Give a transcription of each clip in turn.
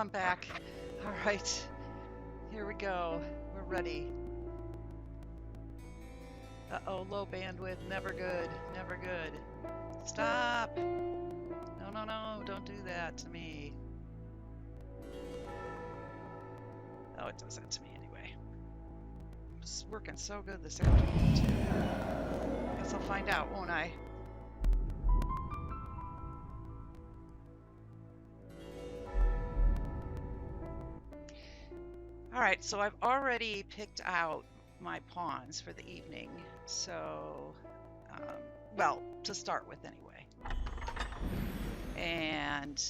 I'm back. All right, here we go. We're ready. Uh-oh, low bandwidth, never good, never good. Stop! No, no, no, don't do that to me. Oh, it does that to me anyway. It's working so good this afternoon, too. Guess I'll find out, won't I? All right, so I've already picked out my pawns for the evening. So, well, to start with anyway. And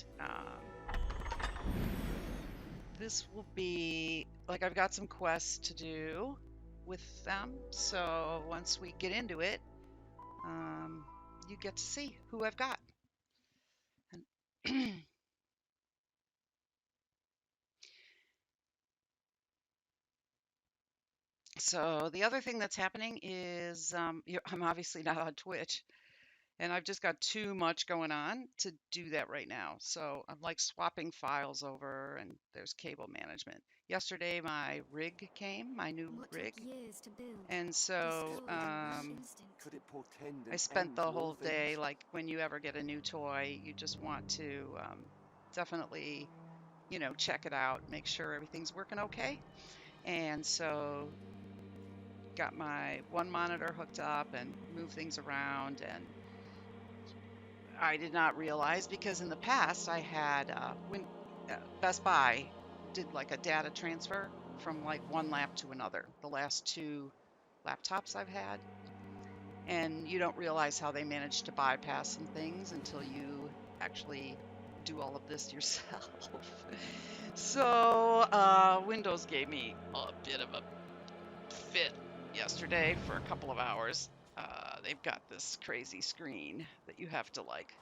this will be, like, I've got some quests to do with them. So once we get into it, you get to see who I've got. And so the other thing that's happening is I'm obviously not on Twitch, and I've just got too much going on to do that right now. So I'm like swapping files over, and there's cable management. Yesterday, my rig came, my new rig, and so I spent the whole day, like when you ever get a new toy, you just want to definitely, check it out, make sure everything's working okay. And so got my one monitor hooked up and moved things around, and I did not realize, because in the past I had when Best Buy did like a data transfer from like one lap to another, the last two laptops I've had, and you don't realize how they managed to bypass some things until you actually do all of this yourself. So Windows gave me a bit of a fit yesterday for a couple of hours. They've got this crazy screen that you have to like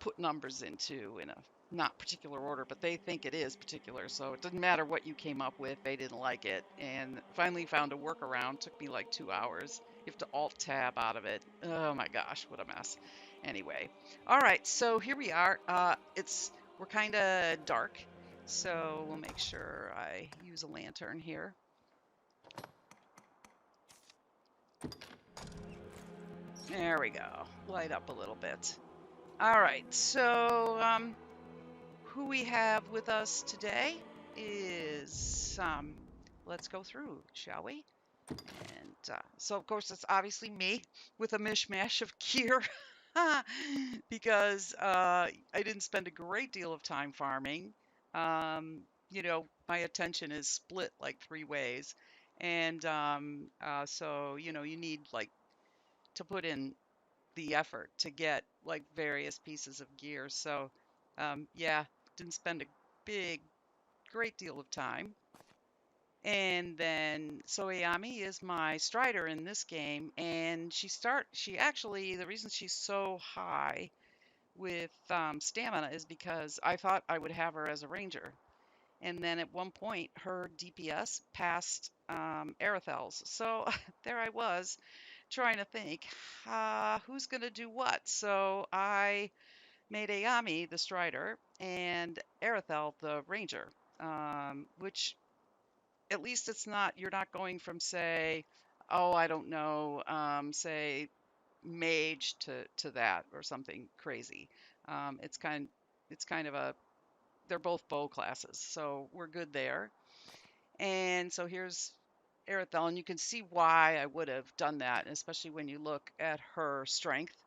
put numbers into in a not particular order, but they think it is particular. So it doesn't matter what you came up with, they didn't like it. And finally found a workaround. Took me like 2 hours. You have to alt tab out of it. Oh my gosh, what a mess. Anyway, all right, so here we are. We're kind of dark, so we'll make sure I use a lantern here. There we go. Light up a little bit. All right, so who we have with us today is, let's go through, shall we? And so, of course, it's obviously me with a mishmash of gear because I didn't spend a great deal of time farming. My attention is split like 3 ways. And so, you need like to put in the effort to get like various pieces of gear. So, yeah, didn't spend a big, great deal of time. And then, so Ayame is my strider in this game, and she actually, the reason she's so high with stamina is because I thought I would have her as a ranger. And then at one point, her DPS passed Aredhel's. So there I was trying to think, who's going to do what? So I made Ayame the strider and Aredhel the ranger, which at least you're not going from, say, oh, I don't know, say mage to that or something crazy. It's kind of they're both bow classes, so we're good there. And so here's Aredhel, and you can see why I would have done that, especially when you look at her strength.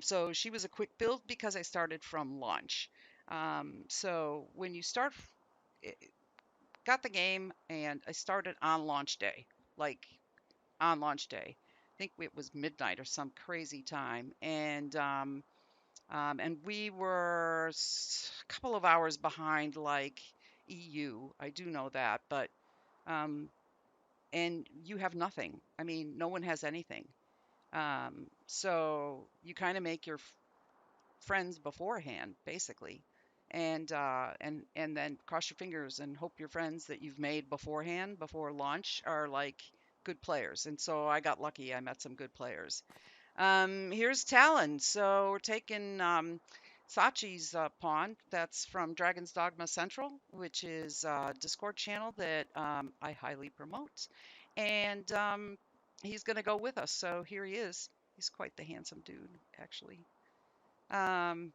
So she was a quick build because I started from launch. So when you got the game, and I started on launch day, like on launch day. I think it was midnight or some crazy time, and we were a couple of hours behind, like EU. I do know that, but um, and you have nothing. I mean, no one has anything. So you kind of make your friends beforehand, basically, and then cross your fingers and hope your friends that you've made beforehand before launch are like good players. And so I got lucky. I met some good players. Here's Talon. So we're taking Sachi's pawn. That's from Dragon's Dogma Central, which is a Discord channel that I highly promote. And he's going to go with us. So here he is. He's quite the handsome dude, actually. Um,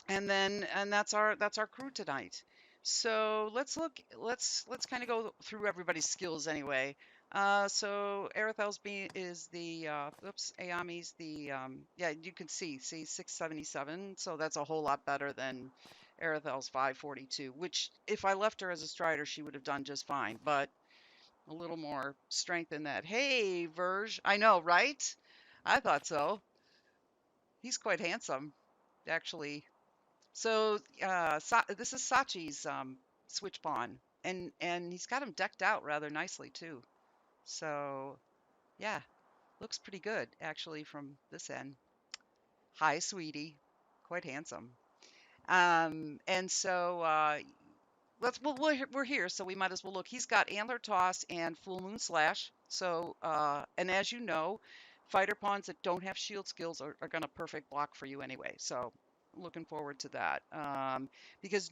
and that's our crew tonight. So let's kind of go through everybody's skills anyway. So Arethel's is the oops, Ayame's the yeah, you can see 677, so that's a whole lot better than Arethel's 542, which if I left her as a strider she would have done just fine, but a little more strength in that. Hey, Verge, I know, right? I thought so. He's quite handsome, actually. So this is Sachi's switch pawn, and he's got him decked out rather nicely too. So yeah, looks pretty good actually from this end. Hi, sweetie, quite handsome. And so we're here, so we might as well look. He's got Antler Toss and Full Moon Slash. So, and as you know, fighter pawns that don't have shield skills are going to perfect block for you anyway. So, looking forward to that. Because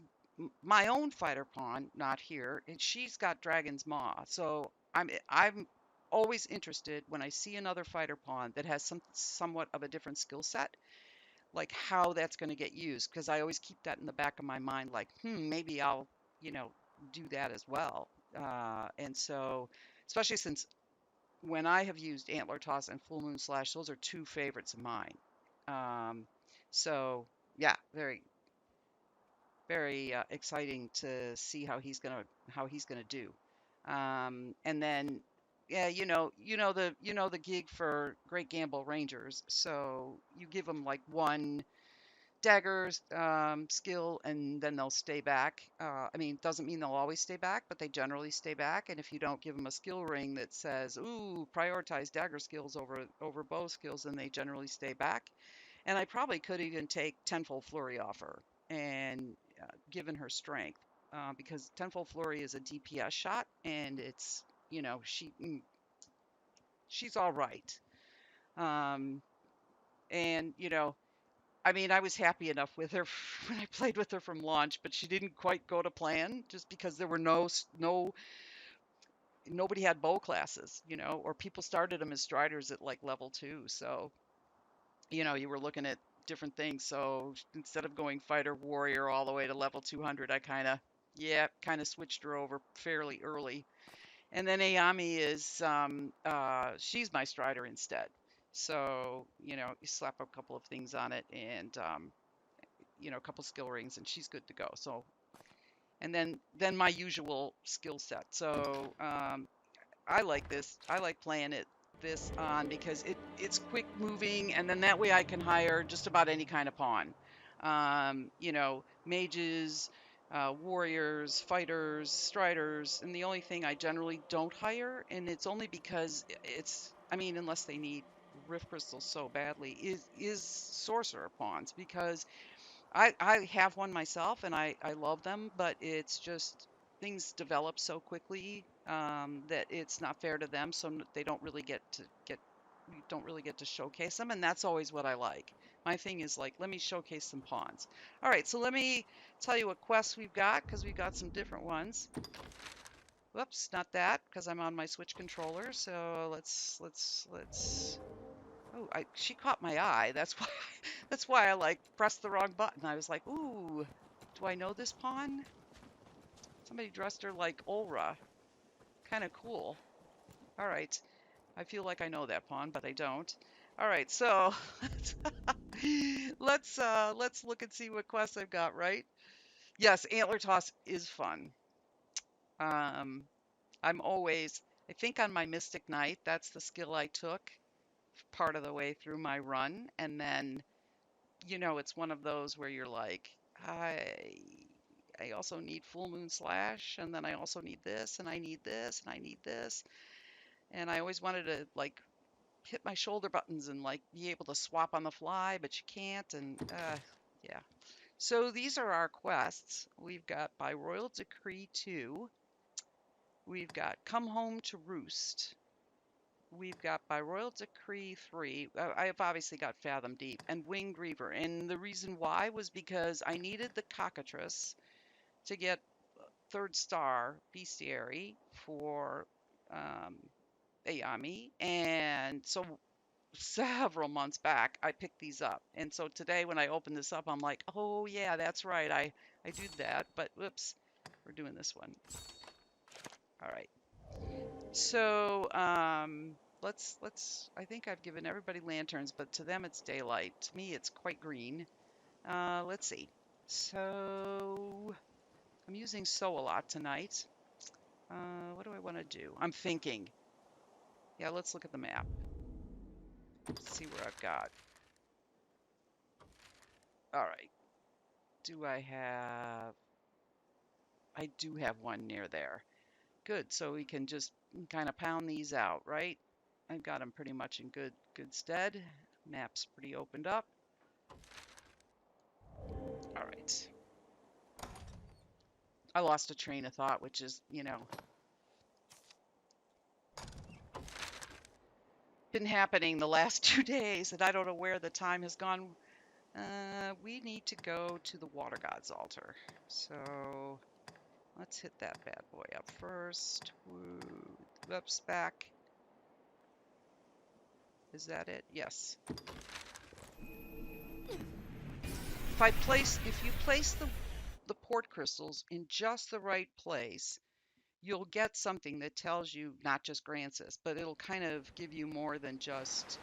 my own fighter pawn, not here, and she's got Dragon's Maw. So I'm always interested when I see another fighter pawn that has somewhat of a different skill set, like how that's going to get used, because I always keep that in the back of my mind, like, maybe I'll, you know, do that as well. And so, especially since when I have used Antler Toss and Full Moon Slash, those are two favorites of mine. Um, so yeah, very, very exciting to see how he's gonna do. And then yeah, you know the gig for Great Gamble Rangers. So you give them like one daggers skill and then they'll stay back. I mean, doesn't mean they'll always stay back, but they generally stay back. And if you don't give them a skill ring that says, ooh, prioritize dagger skills over bow skills, then they generally stay back. And I probably could even take Tenfold Flurry off her and given her strength, because Tenfold Flurry is a DPS shot, and it's, she's all right. Um, and I mean, I was happy enough with her when I played with her from launch, but she didn't quite go to plan just because there were nobody had bow classes, or people started them as striders at like level 2. So, you were looking at different things. So instead of going fighter warrior all the way to level 200, I kind of switched her over fairly early. And then Ayame is she's my strider instead. So, you slap a couple of things on it and a couple skill rings and she's good to go. So, and then my usual skill set. So, I like this. I like playing this on because it's quick moving, and then that way I can hire just about any kind of pawn. Mages, warriors, fighters, striders, and the only thing I generally don't hire, and it's only because I mean, unless they need rift crystals so badly, is sorcerer pawns, because I have one myself and I love them, but it's just things develop so quickly that it's not fair to them. So they don't really we don't really get to showcase them, and that's always what I like. My thing is like, let me showcase some pawns. All right, so let me tell you what quests we've got because we've got some different ones. Whoops, not that because I'm on my Switch controller. So let's. Oh, she caught my eye. That's why that's why I like pressed the wrong button. I was like, ooh, do I know this pawn? Somebody dressed her like Olra. Kind of cool. All right. I feel like I know that pawn, but I don't. All right, so let's look and see what quests I've got, right? Yes, Antler Toss is fun. Um, I think on my Mystic Knight, that's the skill I took part of the way through my run, and then it's one of those where you're like, I I also need Full Moon Slash, and then I also need this, and I need this, and I need this. And I always wanted to like hit my shoulder buttons and like be able to swap on the fly, but you can't. And yeah. So these are our quests. We've got By Royal Decree 2. We've got Come Home to Roost. we've got by Royal Decree 3. I've obviously got Fathom Deep and Winged Reaver. And the reason why was because I needed the Cockatrice to get third star bestiary for um, Ayame. And so several months back, I picked these up. And so today when I opened this up, I'm like, oh yeah, that's right. I did that, but whoops, we're doing this one. All right. So let's I think I've given everybody lanterns, but to them it's daylight. To me it's quite green. Let's see. So I'm using sew a lot tonight. What do I want to do? I'm thinking. Yeah, let's look at the map. Let's see where I've got. All right. Do I have? I do have one near there. Good. So we can just kind of pound these out, right? I've got them pretty much in good stead. Map's pretty opened up. All right. I lost a train of thought, which is, been happening the last 2 days, and I don't know where the time has gone. We need to go to the Water God's altar. So let's hit that bad boy up first. Whoops, back. Is that it? Yes. If you place the port crystals in just the right place, you'll get something that tells you not just grants this, but it'll kind of give you more than just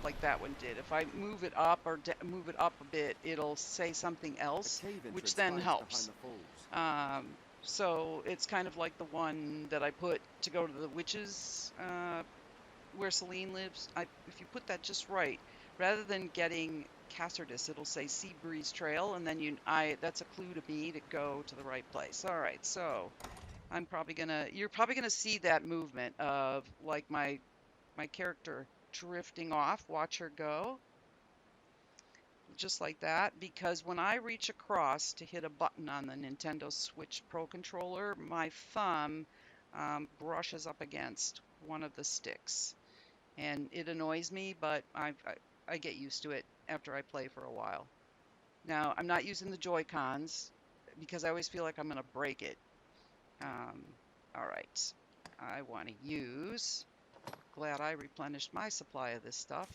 like that one did. If I move it up or move it up a bit, it'll say something else, which then helps. So it's kind of like the one that I put to go to the witches where Celine lives. If you put that just right, rather than getting Cassardis, it'll say Sea Breeze Trail, and then that's a clue to me to go to the right place. All right, so you're probably gonna see that movement of like my character drifting off. Watch her go, just like that, because when I reach across to hit a button on the Nintendo Switch Pro controller, my thumb brushes up against one of the sticks. And it annoys me, but I get used to it after I play for a while. Now, I'm not using the Joy-Cons because I always feel like I'm going to break it. All right. I want to use... Glad I replenished my supply of this stuff.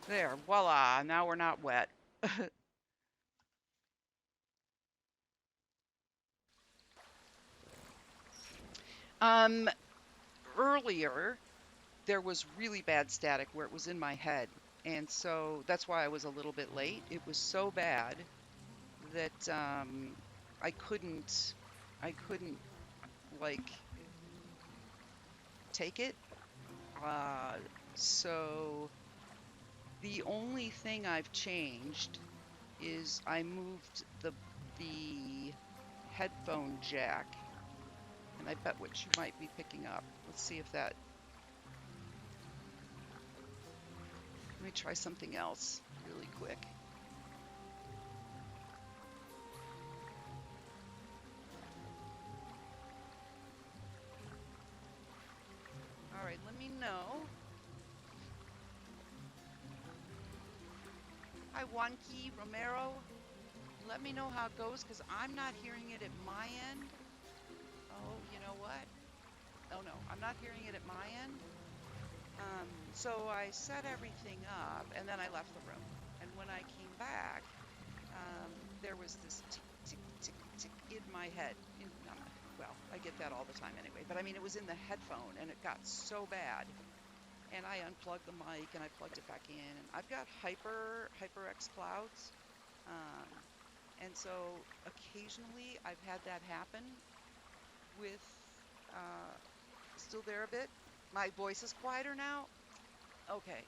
There, voila, now we're not wet. Earlier, there was really bad static where it was in my head. And so that's why I was a little bit late. It was so bad that I couldn't like take it. So the only thing I've changed is I moved the headphone jack, and I bet what you might be picking up. Let's see if that. Let me try something else really quick. All right, let me know. Hi, Juanqui Romero. Let me know how it goes, because I'm not hearing it at my end. Oh, you know what? Oh no, I'm not hearing it at my end. So I set everything up, and then I left the room. And when I came back, there was this tick, tick, tick, tick in my head. Well, I get that all the time anyway. But I mean, it was in the headphone, and it got so bad. And I unplugged the mic, and I plugged it back in. And I've got HyperX clouds. And so occasionally I've had that happen with, still there a bit. My voice is quieter now. Okay.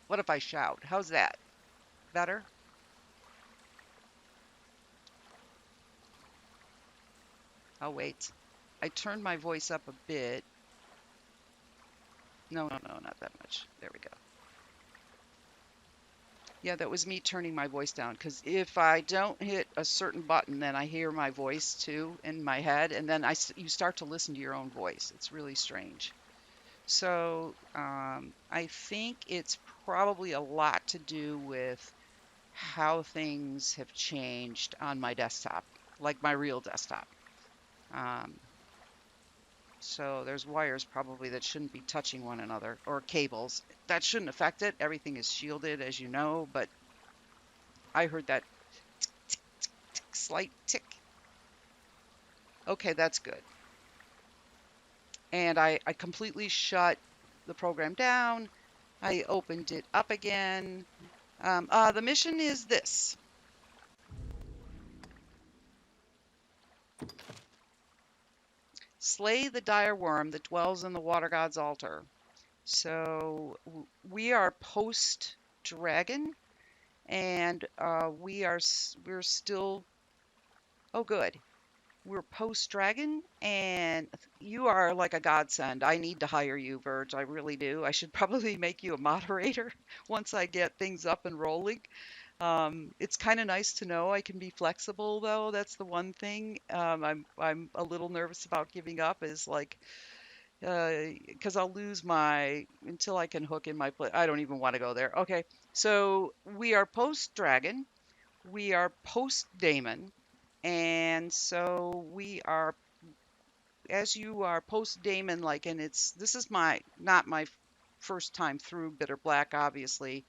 What if I shout? How's that? Better? Oh, wait. I turned my voice up a bit. No, not that much. There we go. Yeah, that was me turning my voice down because if I don't hit a certain button, then I hear my voice too in my head, and then you start to listen to your own voice. It's really strange. So I think it's probably a lot to do with how things have changed on my desktop, like my real desktop. Um, so there's wires probably that shouldn't be touching one another, or cables. That shouldn't affect it. Everything is shielded, as you know, but I heard that slight tick. Okay, that's good. And I completely shut the program down. I opened it up again. The mission is this. Slay the dire worm that dwells in the water god's altar. So we are post dragon, and we're still. Oh, good. We're post dragon, and you are like a godsend. I need to hire you, Verge. I really do. I should probably make you a moderator once I get things up and rolling. It's kind of nice to know I can be flexible, though. That's the one thing I'm a little nervous about giving up is like because I'll lose my until I can hook in my play. I don't even want to go there. Okay, so we are post dragon, we are post Damon, and so we are as you are post Damon, like, and it's this is my not my first time through Bitter Black, obviously.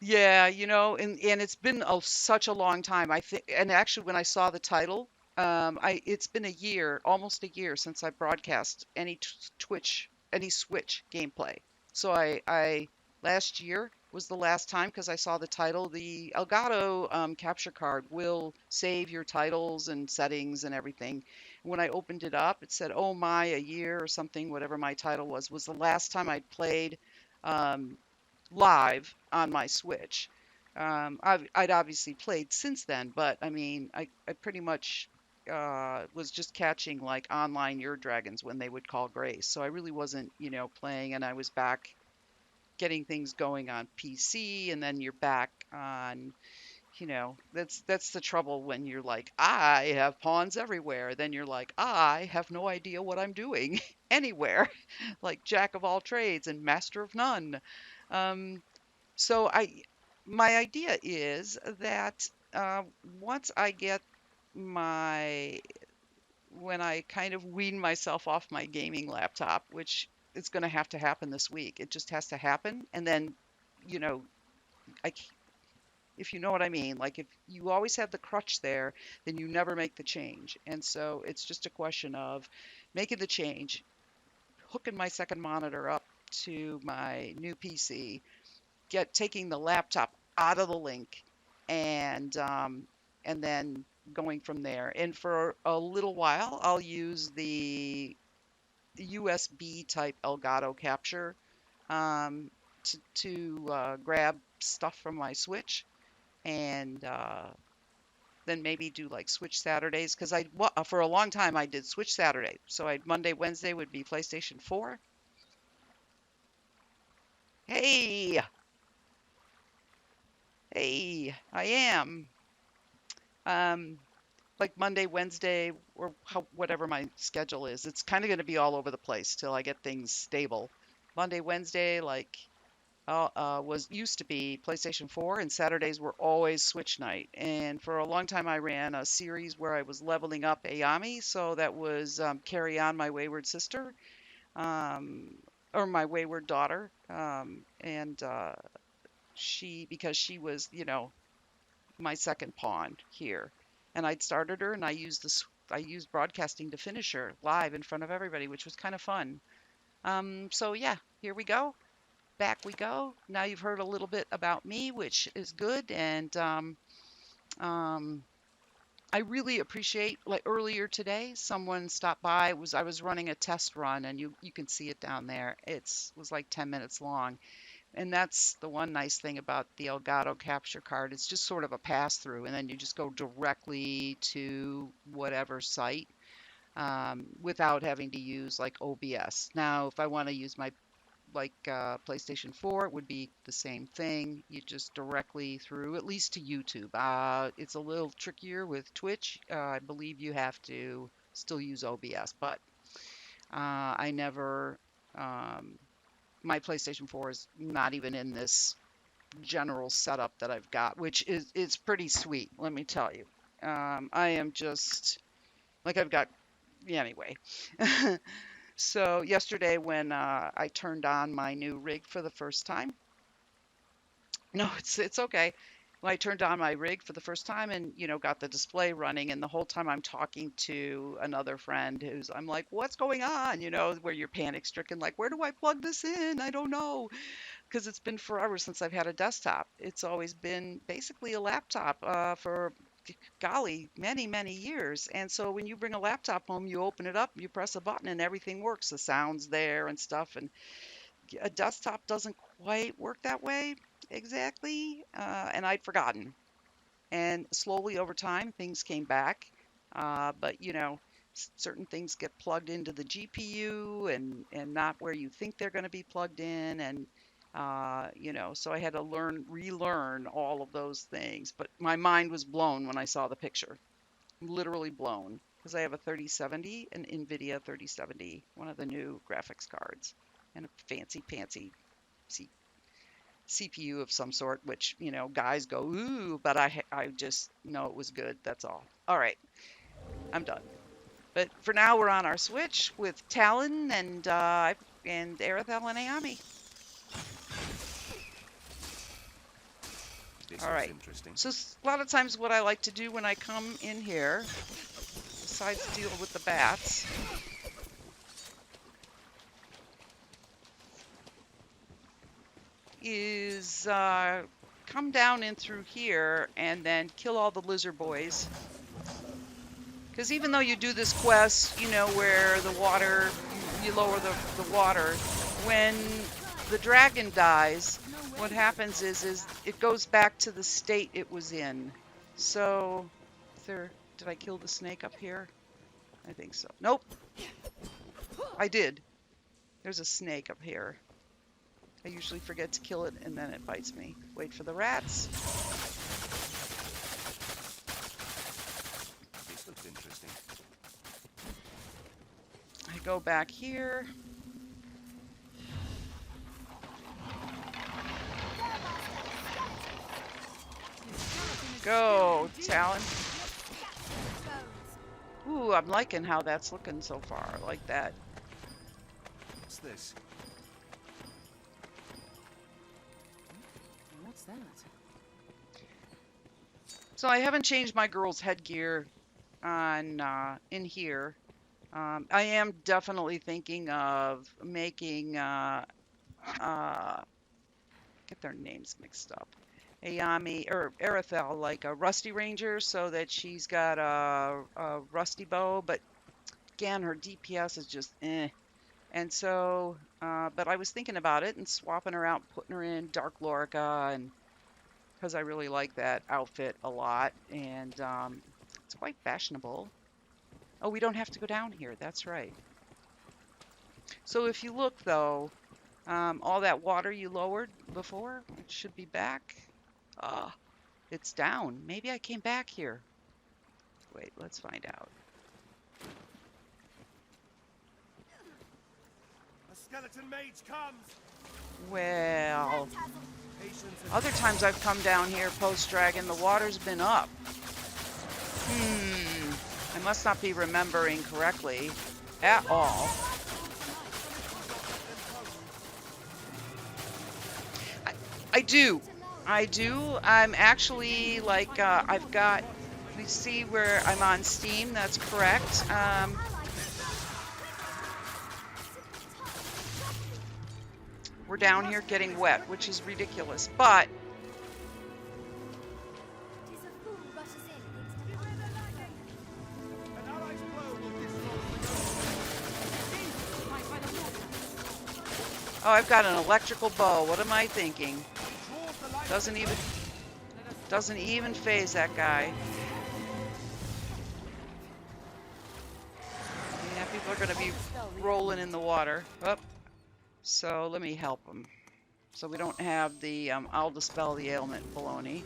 Yeah, and it's been such a long time. I think, and actually, when I saw the title, it's been a year, almost a year since I broadcast any Twitch, any Switch gameplay. So I last year was the last time because I saw the title. The Elgato capture card will save your titles and settings and everything. When I opened it up, it said, "Oh my, a year or something, whatever my title was the last time I'd played." Um, Live on my Switch. I'd obviously played since then, but I mean, I pretty much was just catching like online Your Dragons when they would call Grace. So I really wasn't, playing, and I was back getting things going on PC, and then you're back on, that's the trouble when you're like, I have pawns everywhere. Then you're like, I have no idea what I'm doing anywhere, like Jack of all trades and master of none. Um, so my idea is that once I get my, when I kind of wean myself off my gaming laptop, which is going to happen this week, it just has to happen. And then, you know, I, if you know what I mean, like if you always have the crutch there, then you never make the change. And so it's just a question of making the change, hooking my second monitor up to my new PC, taking the laptop out of the link, and then going from there. And for a little while, I'll use the USB type Elgato capture to grab stuff from my Switch, and then maybe do like Switch Saturdays because for a long time I did Switch Saturday. So I Monday, Wednesday would be PlayStation 4. Hey, hey, I am. Um, like Monday, Wednesday, or whatever my schedule is. It's kind of going to be all over the place till I get things stable. Monday, Wednesday, like was used to be PlayStation 4, and Saturdays were always Switch night. And for a long time, I ran a series where I was leveling up Ayame, so that was Carry On My Wayward Sister, um, or My Wayward Daughter, and because she was, my second pawn here. And I'd started her, and I used broadcasting to finish her live in front of everybody, which was kind of fun. So yeah, here we go. Back we go. Now you've heard a little bit about me, which is good. And um, I really appreciate, like earlier today, someone stopped by. I was running a test run, and you can see it down there. Was like 10 minutes long. And that's the one nice thing about the Elgato capture card. It's just sort of a pass through, and then you just go directly to whatever site without having to use like OBS. Now, if I want to use my like PlayStation 4, it would be the same thing. You just directly through, at least to YouTube. It's a little trickier with Twitch. I believe you have to still use OBS, but I never, um, my PlayStation 4 is not even in this general setup that I've got, which is it's pretty sweet, let me tell you. I am just like I've got yeah, anyway. So yesterday when I turned on my new rig for the first time, no, it's okay. When I turned on my rig for the first time and got the display running, and the whole time I'm talking to another friend who's I'm like, what's going on? Where you're panic stricken, like, where do I plug this in? I don't know. Because it's been forever since I've had a desktop. It's always been basically a laptop for golly, many, many years. And so when you bring a laptop home, you open it up, you press a button, and everything works. The sound's there and stuff. And a desktop doesn't quite work that way exactly. And I'd forgotten. And slowly over time, things came back. But certain things get plugged into the GPU and not where you think they're going to be plugged in. And so I had to relearn all of those things. But my mind was blown when I saw the picture, literally blown, because I have a 3070, an NVIDIA 3070, one of the new graphics cards, and a fancy, fancy C CPU of some sort, which, guys go, ooh, but I just know it was good. That's all. All right, I'm done. But for now, we're on our Switch with Talon and Aredhel and Ayame. All right. So a lot of times what I like to do when I come in here, besides deal with the bats, is come down in through here and then kill all the lizard boys. Because even though you do this quest, where the water, you lower the water, when the dragon dies, what happens is it goes back to the state it was in. So, did I kill the snake up here? I think so. Nope. I did. There's a snake up here. I usually forget to kill it and then it bites me. Wait for the rats. This looks interesting. I go back here. Go, Talon. Ooh, I'm liking how that's looking so far. I like that. What's this? What's that? So I haven't changed my girl's headgear on in here. I am definitely thinking of making get their names mixed up. Ayame or Aredhel like a Rusty Ranger, so that she's got a rusty bow, but again her DPS is just eh. And so, but I was thinking about it and swapping her out, putting her in Dark Lorica, and because I really like that outfit a lot, and it's quite fashionable. Oh, we don't have to go down here. That's right. So if you look, though, all that water you lowered before, it should be back. It's down. Maybe I came back here. Wait, let's find out. A skeleton mage comes. Well, other times I've come down here post-dragon, the water's been up. I must not be remembering correctly at all. I do. I'm actually like, I've got, we see where I'm on Steam, that's correct. We're down here getting wet, which is ridiculous, but oh, I've got an electrical bow. What am I thinking? Doesn't even phase that guy. Yeah, people are gonna be rolling in the water. Oh, So let me help him. So we don't have the I'll dispel the ailment baloney.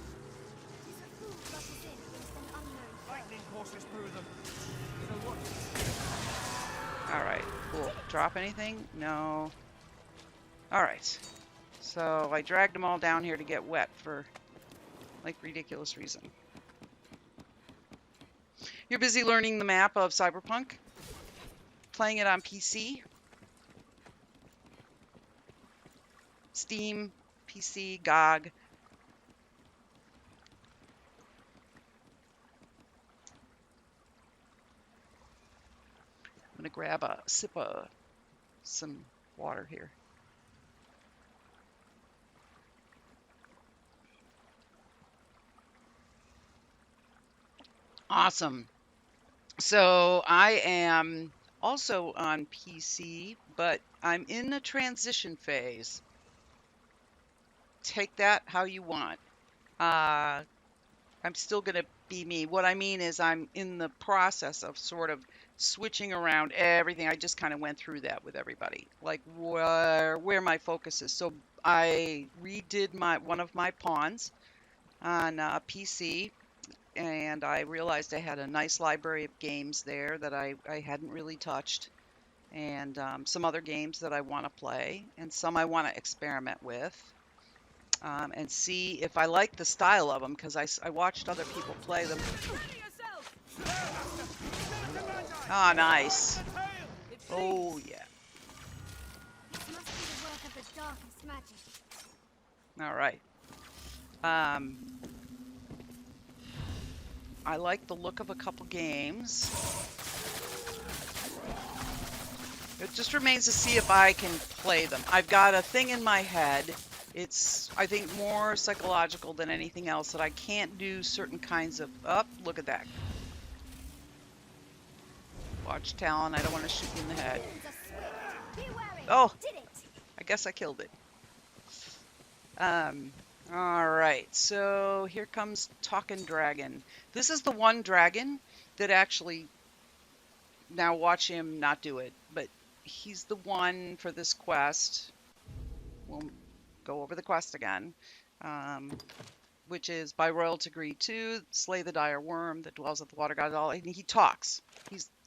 Lightning courses through them. Alright, cool. Drop anything? No. Alright. So I dragged them all down here to get wet for, like, ridiculous reason. You're busy learning the map of Cyberpunk? Playing it on PC? Steam, PC, GOG. I'm gonna grab a sip of some water here. Awesome. So I am also on PC, but I'm in a transition phase. Take that how you want. I'm still going to be me. What I mean is I'm in the process of sort of switching around everything. I just kind of went through that with everybody, like where my focus is. So I redid one of my pawns on PC, and I realized I had a nice library of games there that I hadn't really touched, and some other games that I want to play, and some I want to experiment with. And see if I like the style of them, because I watched other people play them. Ah, nice. Oh, yeah. All right. I like the look of a couple games. It just remains to see if I can play them. I've got a thing in my head. It's, I think, more psychological than anything else, that I can't do certain kinds of... Oh, look at that. Watch Talon, I don't want to shoot you in the head. Oh, I guess I killed it. Alright, so here comes Talkin' Dragon. This is the one dragon that actually... Now watch him not do it, but he's the one for this quest. We'll go over the quest again, which is by royal decree 2, slay the dire worm that dwells at the water god. And he talks.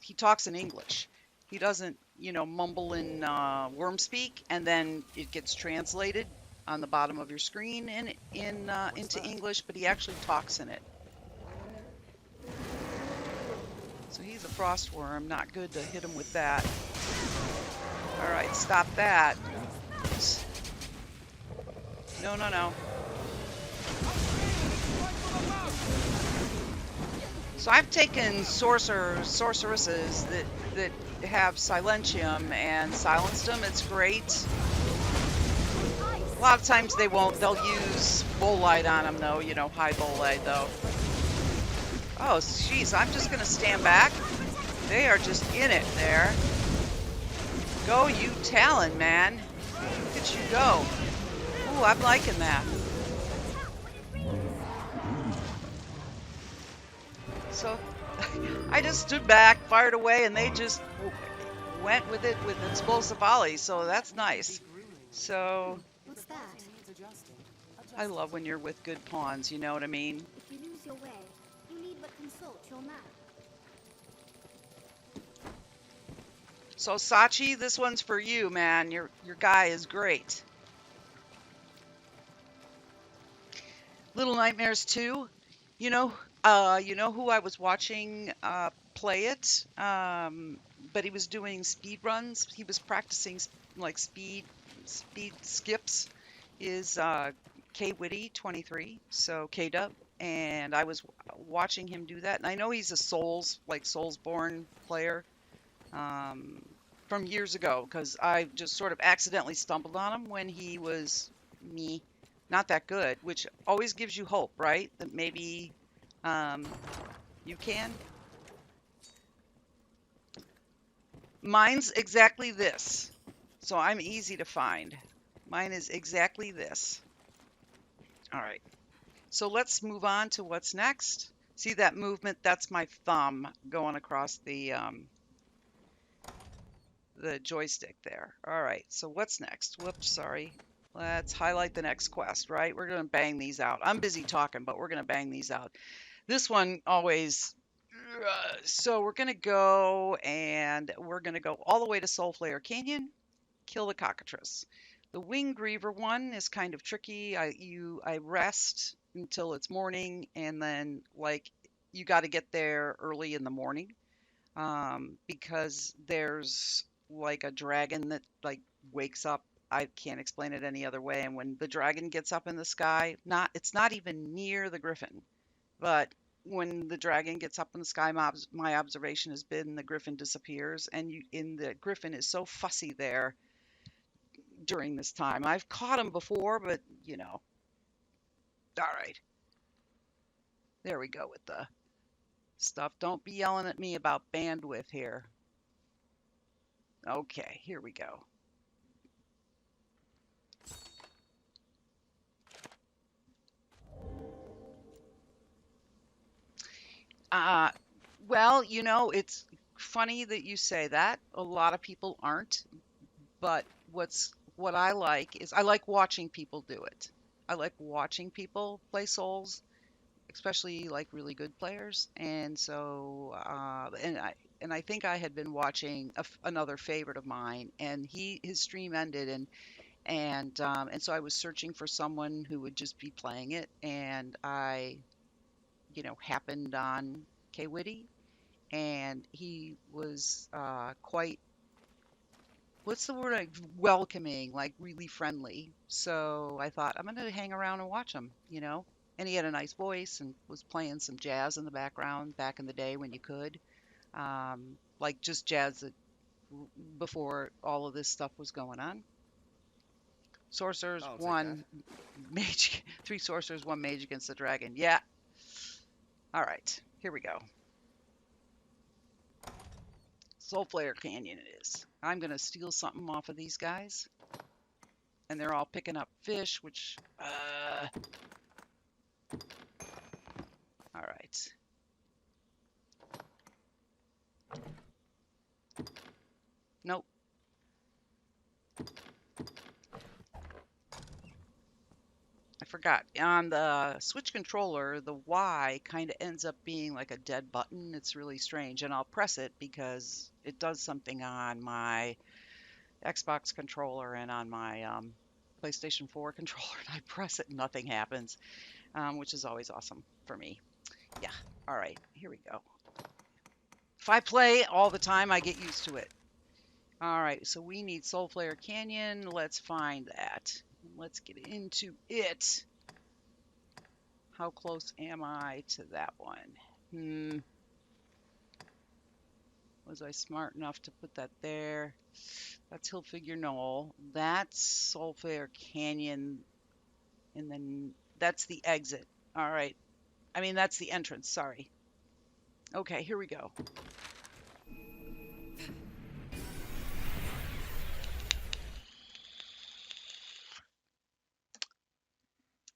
He talks in English. He doesn't, you know, mumble in worm speak, and then it gets translated on the bottom of your screen into English, but he actually talks in it. So he's a frost worm. Not good to hit him with that. All right, stop that. No, no, no. So I've taken sorceresses that have silentium and silenced them. It's great. A lot of times they won't. They'll use bolide on them, though. You know, high bolide, though. Oh, jeez, I'm just going to stand back. They are just in it there. Go, you Talon, man. Look at you go. Ooh, I'm liking that. So I just stood back, fired away, and they just went with it with explosive volley. So that's nice. So What's that? I love when you're with good pawns, you know what I mean? If you lose your way, you need but consult your map. So Sachi, this one's for you, man. Your guy is great. Little Nightmares 2. You know who I was watching play it? But he was doing speed runs. He was practicing like speed skips. Is K-Witty 23, so K-Dub, and I was watching him do that. And I know he's a Soulsborne player from years ago, because I just sort of accidentally stumbled on him when he was not that good, which always gives you hope, right? That maybe you can. Mine's exactly this, so I'm easy to find. Mine is exactly this. All right, so let's move on to what's next. See that movement? That's my thumb going across the the joystick there. All right, so what's next? Whoops, sorry. Let's highlight the next quest, right? We're going to bang these out. I'm busy talking, but we're going to bang these out. This one always... So we're going to go, and we're going to go all the way to Soulflare Canyon, kill the cockatrice. The Wing Griever one is kind of tricky. I rest until it's morning, and then like you got to get there early in the morning, because there's like a dragon that like wakes up. I can't explain it any other way. And when the dragon gets up in the sky, it's not even near the griffin, but when the dragon gets up in the sky, my observation has been the griffin disappears, and the griffin is so fussy there during this time. I've caught him before, but you know. All right, there we go with the stuff. Don't be yelling at me about bandwidth here. Okay, here we go. Uh, well, you know, it's funny that you say that. A lot of people aren't, but what I like is I like watching people do it. I like watching people play Souls, especially like really good players. And so, and I think I had been watching another favorite of mine, and his stream ended, and so I was searching for someone who would just be playing it, and I, happened on Kwitty, and he was quite, what's the word, like welcoming, like really friendly. So I thought I'm gonna hang around and watch him. And he had a nice voice and was playing some jazz in the background back in the day when you could, like just jazz that before all of this stuff was going on. Sorcerers, I'll take that. one mage, three sorcerers, one mage against the dragon. Yeah. All right, here we go. Soulflare Canyon it is. I'm gonna steal something off of these guys, and they're all picking up fish, which, all right. Nope. I forgot. On the Switch controller, the Y kind of ends up being like a dead button. It's really strange, and I'll press it because it does something on my Xbox controller and on my PlayStation 4 controller, and I press it and nothing happens, which is always awesome for me. Yeah. All right, here we go. If I play all the time, I get used to it. All right, so we need Soulflare Canyon. Let's find that. Let's get into it. How close am I to that one? Was I smart enough to put that there? That's Hillfigure Knoll. That's Soulflare Canyon. And then that's the exit. All right. I mean, that's the entrance. Sorry. Okay, here we go.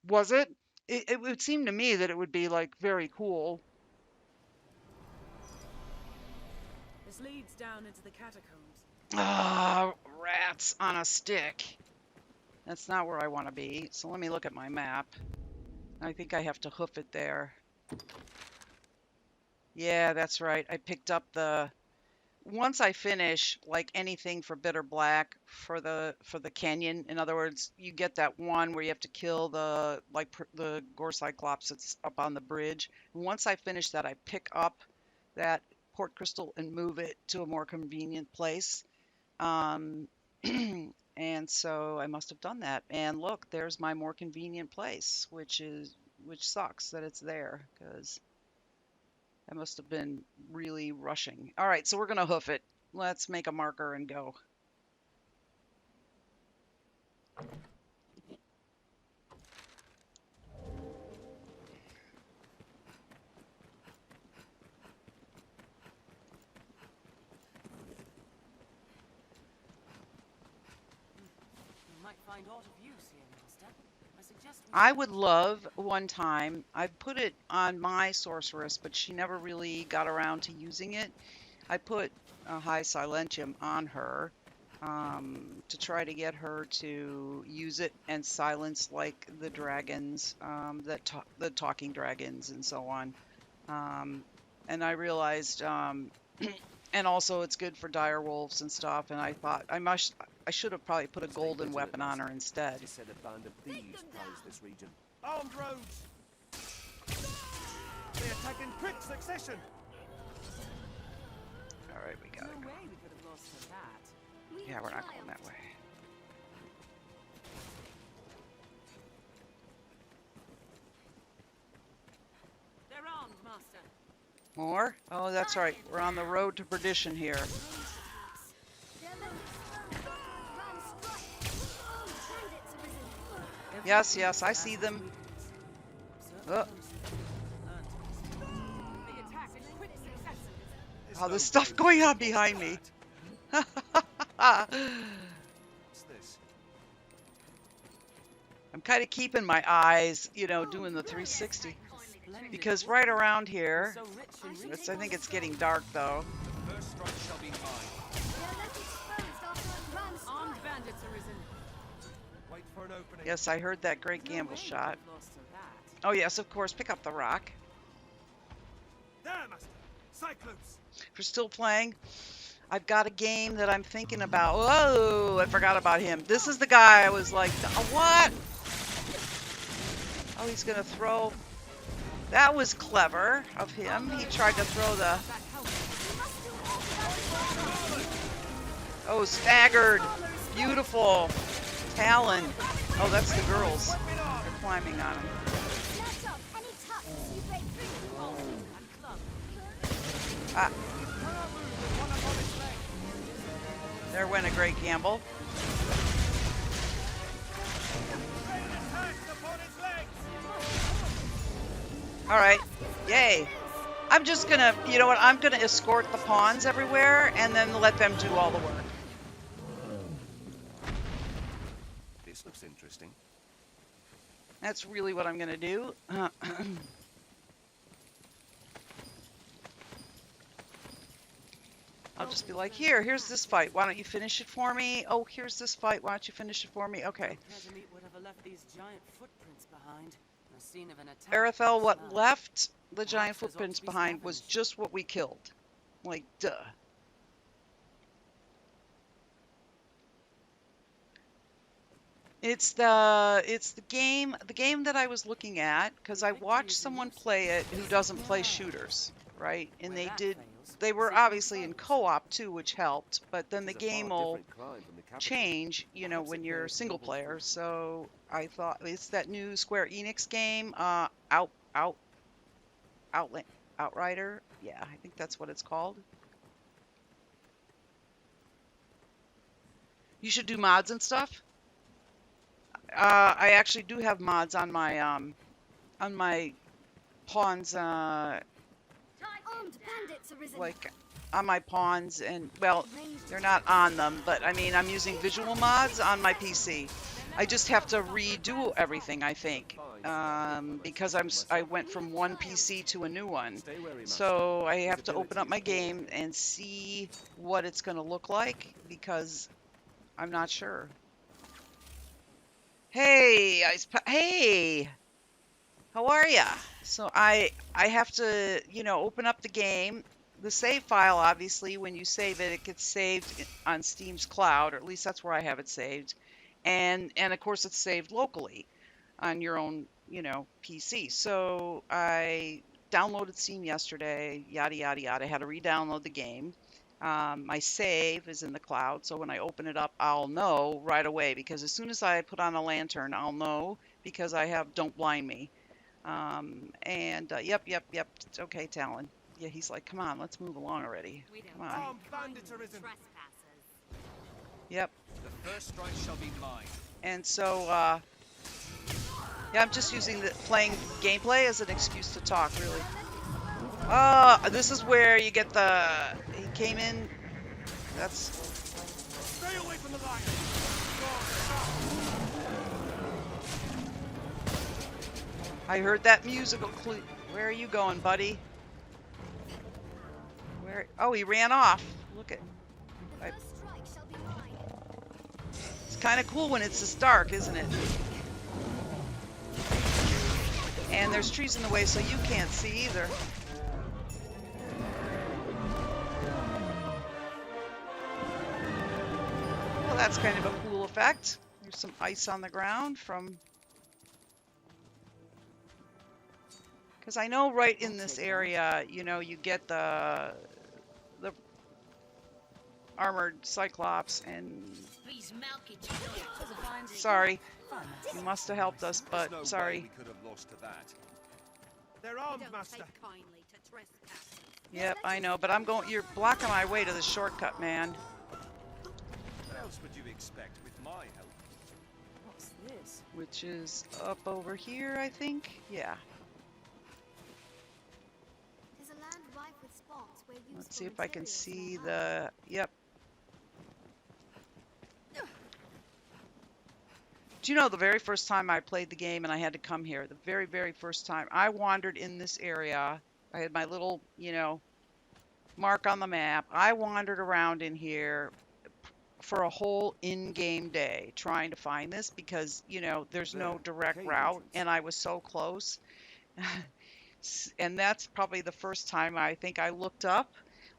Was it? It would seem to me that it would be like very cool. This leads down into the catacombs. Ah, rats on a stick. That's not where I want to be. So let me look at my map. I think I have to hoof it there. Yeah, that's right. I picked up once I finish like anything for Bitter Black for the canyon. In other words, you get that one where you have to kill the Gore Cyclops that's up on the bridge. And once I finish that, I pick up that Port Crystal and move it to a more convenient place. And so I must have done that. And look, there's my more convenient place, which sucks that it's there because I must have been really rushing. All right, so we're going to hoof it. Let's make a marker and go. Find aught of use here, Master. I suggest I would love one time, I put it on my sorceress, but she never really got around to using it. I put a high silentium on her, to try to get her to use it and silence like the dragons, the talking dragons and so on. And I realized, and also it's good for dire wolves and stuff. And I thought I should have probably put a golden weapon on her instead. She said a band of thieves prowls this region. Armed rogues! They attack in quick succession! All right, we gotta No go. way we could have lost to that. Yeah, we're not going that way. They're armed, Master. More? Oh, that's right. We're on the road to perdition here. Yes, yes, I see them. Oh, They attack in quick succession. oh, there's stuff going on behind me. What's this? I'm kind of keeping my eyes, you know, doing the 360. Because right around here, So rich in I think it's getting dark though. The first strike shall be mine. armed bandits arisen. Wait for an opening. Yes, I heard that great No gamble way we shot. could have lost to that. Oh yes, of course, pick up the rock. There, Master! Cyclops! If you're still playing, I've got a game that I'm thinking about. Whoa, I forgot about him. This is the guy I was like, what? Oh, he's gonna throw. That was clever of him. He tried to throw the. Oh, staggered. Beautiful. Talon. Oh, that's the girls. They're climbing on him. Ah. There went a great gamble. All right. Yay. I'm just gonna, you know what? I'm gonna escort the pawns everywhere and then let them do all the work. This looks interesting. That's really what I'm gonna do. I'll just be like, here's this fight. Why don't you finish it for me? Oh, here's this fight. Why don't you finish it for me? Okay. Care to meet whatever left these giant footprints behind. A scene of an attack. Aredhel, what Smell. left the giant Perhaps there's ought footprints to be behind was scavenged. just what we killed. Like, duh. It's the game that I was looking at because I watched someone play it who doesn't play shooters, right? And Where they that did. fails, They were sequence obviously in follows. co-op too, which helped. But then the This is a game far will different climb from the capital. change, you know, Perhaps when it you're bears single noble player. fruit. So I thought it's that new Square Enix game, Outrider. Yeah, I think that's what it's called. You should do mods and stuff. I actually do have mods on my pawns, like on my pawns, and well, they're not on them, but I mean, I'm using visual mods on my PC. I just have to redo everything, I think, because I went from one PC to a new one. Stay wary, Master. So I have to open up my game and see what it's going to look like because I'm not sure. Hey, hey, how are ya? So I have to, you know, open up the game. The save file, obviously, when you save it, it gets saved on Steam's cloud, or at least that's where I have it saved. And of course, it's saved locally on your own, you know, PC. So I downloaded Steam yesterday, yada, yada, yada. I had to re-download the game. My save is in the cloud, so when I open it up, I'll know right away, because as soon as I put on a lantern, I'll know because I have Don't Blind Me. Yep. Okay, Talon. Yeah, he's like, come on, let's move along already. Come on. Armed bandits arisen. Yep. The first strike shall be mine. And so, yeah, I'm just using playing gameplay as an excuse to talk, really. This is where you get he came in, that's... Stay away from the lion. I heard that musical clue. Where are you going, buddy? Where? Oh, he ran off. Look at... kind of cool when it's this dark, isn't it? And there's trees in the way, so you can't see either. Well, that's kind of a cool effect. There's some ice on the ground from... Because I know right in this area, you know, you get the armored cyclops and... Sorry, you must have helped us, but There's no sorry. way we could have lost to that. They're armed, Master. Yep, I know, but I'm going... You're blocking my way to the shortcut, man. What else would you expect with my help? What's this? Which is up over here, I think. Yeah. There's a land rife with spots where Let's useful see if I can materials see may the... Yep. Do you know the very first time I played the game and I had to come here, the very, very first time, I wandered in this area. I had my little, you know, mark on the map. I wandered around in here for a whole in-game day trying to find this because, you know, there's no direct route and I was so close. And that's probably the first time I think I looked up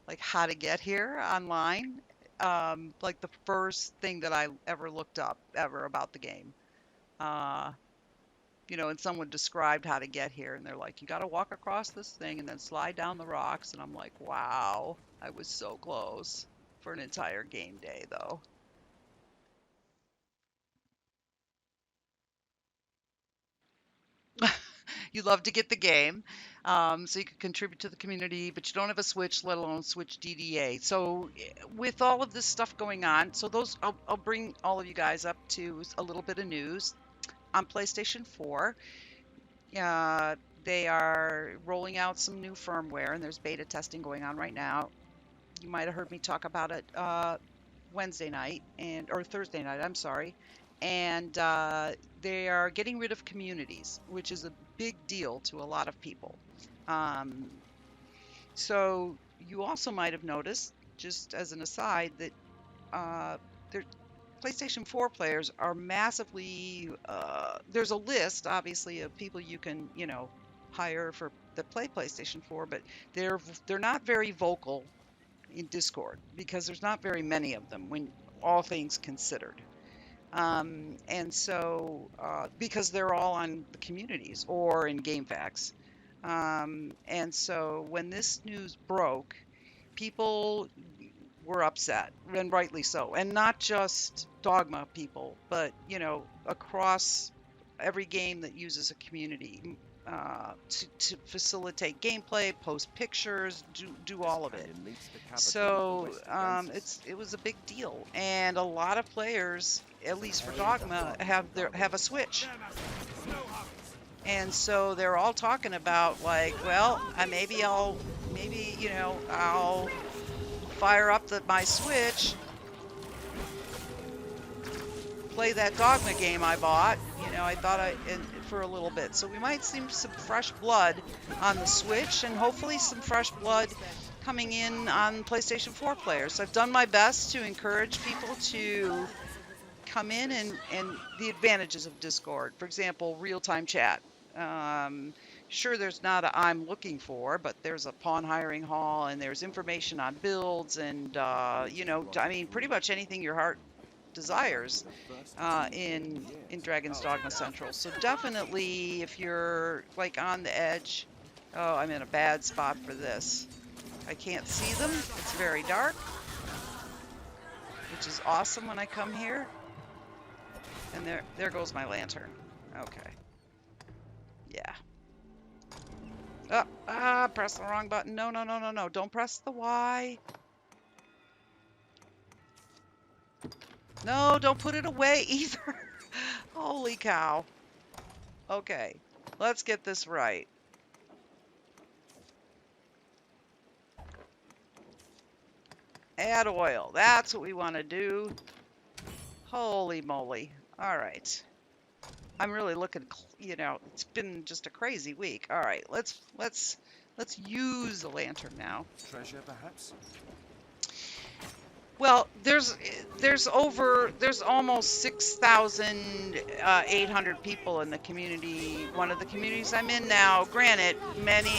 like how to get here online. Like the first thing that I ever looked up ever about the game. You know, and someone described how to get here and they're like, you got to walk across this thing and then slide down the rocks. And I'm like, wow, I was so close for an entire game day though. You love to get the game, so you can contribute to the community, but you don't have a Switch, let alone Switch DDA. So with all of this stuff going on, so those I'll bring all of you guys up to a little bit of news on PlayStation 4. They are rolling out some new firmware, and there's beta testing going on right now. You might have heard me talk about it Wednesday night or Thursday night, I'm sorry. And they are getting rid of communities, which is a big deal to a lot of people. So you also might have noticed, just as an aside, that their PlayStation 4 players are massively. There's a list, obviously, of people you can, you know, hire for that play PlayStation 4, but they're not very vocal in Discord because there's not very many of them when all things considered. And so, because they're all on the communities or in GameFAQs. And so when this news broke, people were upset, and rightly so. And not just Dogma people, but, you know, across every game that uses a community to facilitate gameplay, post pictures, do all of it. So it was a big deal, and a lot of players, at least for Dogma, have a Switch, and so they're all talking about like, well, maybe you know, I'll fire up my Switch, play that Dogma game I bought. You know, I thought for a little bit. So we might see some fresh blood on the Switch, and hopefully some fresh blood coming in on PlayStation 4 players. So I've done my best to encourage people to come in and the advantages of Discord. For example, real-time chat. Sure, there's not a I'm looking for, but there's a pawn hiring hall, and there's information on builds, and you know, I mean, pretty much anything your heart desires in Dragon's Dogma Central. So definitely, if you're like on the edge, oh, I'm in a bad spot for this. I can't see them. It's very dark, which is awesome when I come here. And there goes my lantern. Okay. Yeah. Press the wrong button. No, no, no, no, no. Don't press the Y. No, don't put it away either. Holy cow. Okay, let's get this right. Add oil. That's what we want to do. Holy moly. All right. I'm really looking, you know, it's been just a crazy week. All right, let's use the lantern now. Treasure, perhaps? Well, there's almost 6,800 people in the community. One of the communities I'm in now. Granted,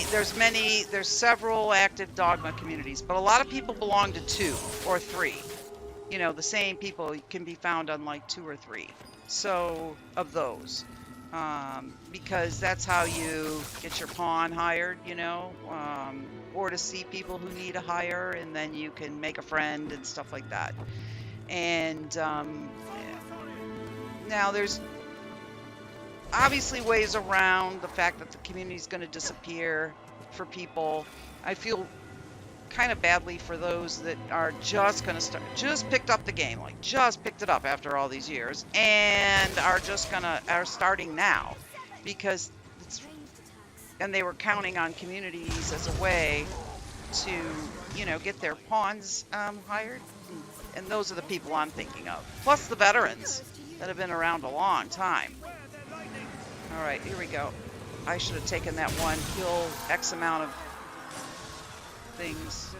there's several active Dogma communities, but a lot of people belong to 2 or 3. You know, the same people can be found on like 2 or 3. So of those, because that's how you get your pawn hired, you know, or to see people who need a hire, and then you can make a friend and stuff like that. And now there's obviously ways around the fact that the community is going to disappear for people. I feel kind of badly for those that are just going to just picked up the game, like just picked it up after all these years, and are starting now, because and they were counting on communities as a way to, you know, get their pawns hired, and those are the people I'm thinking of, plus the veterans that have been around a long time. All right, here we go. I should have taken that one, kill X amount of things.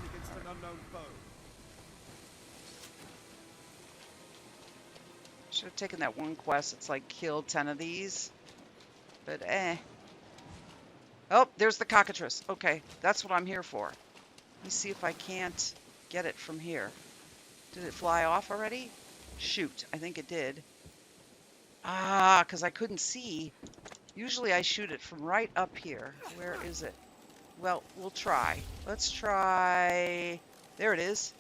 Should have taken that one quest. It's like kill 10 of these, but oh, there's the cockatrice. Okay, that's what I'm here for. Let me see if I can't get it from here. Did it fly off already? Shoot, I think it did. Ah, because I couldn't see. Usually I shoot it from right up here. Where is it? Well, we'll try. Let's try. There it is.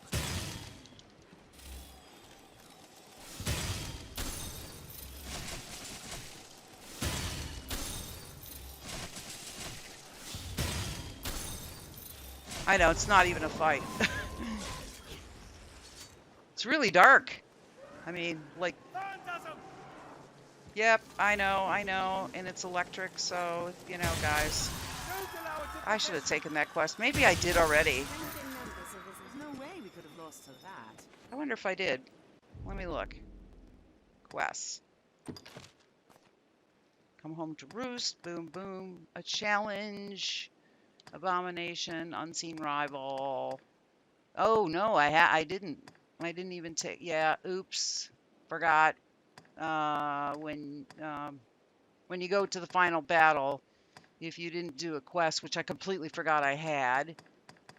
I know, it's not even a fight. It's really dark. I mean, like, yep, I know, and it's electric, so, you know, guys. I should have taken that quest. Maybe I did already. There's no way we could have lost to that. I wonder if I did. Let me look. Quests. Come home to roost. Boom, boom. A challenge. Abomination. Unseen rival. Oh, no, I didn't. I didn't even take... Yeah, oops. Forgot. When you go to the final battle, if you didn't do a quest, which I completely forgot I had,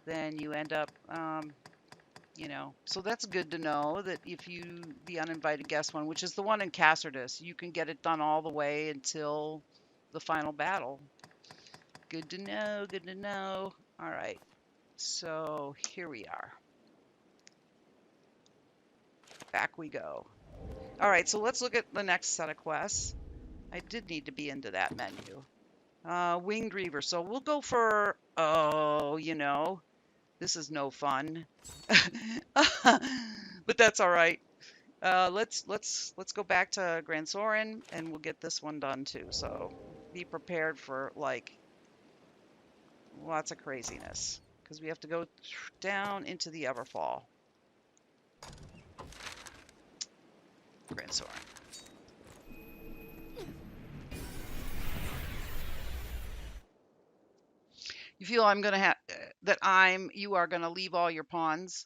then you end up, you know, so that's good to know that if you, the uninvited guest one, which is the one in Cassardus, you can get it done all the way until the final battle. Good to know, good to know. All right, so here we are. Back we go. All right, so let's look at the next set of quests. I did need to be into that menu. Winged Reaver. So we'll go for, oh, you know, this is no fun, but that's all right. Let's go back to Grand Soren, and we'll get this one done too. So be prepared for like lots of craziness, because we have to go down into the Everfall. Grand Soren. You feel I'm gonna have you are gonna leave all your pawns.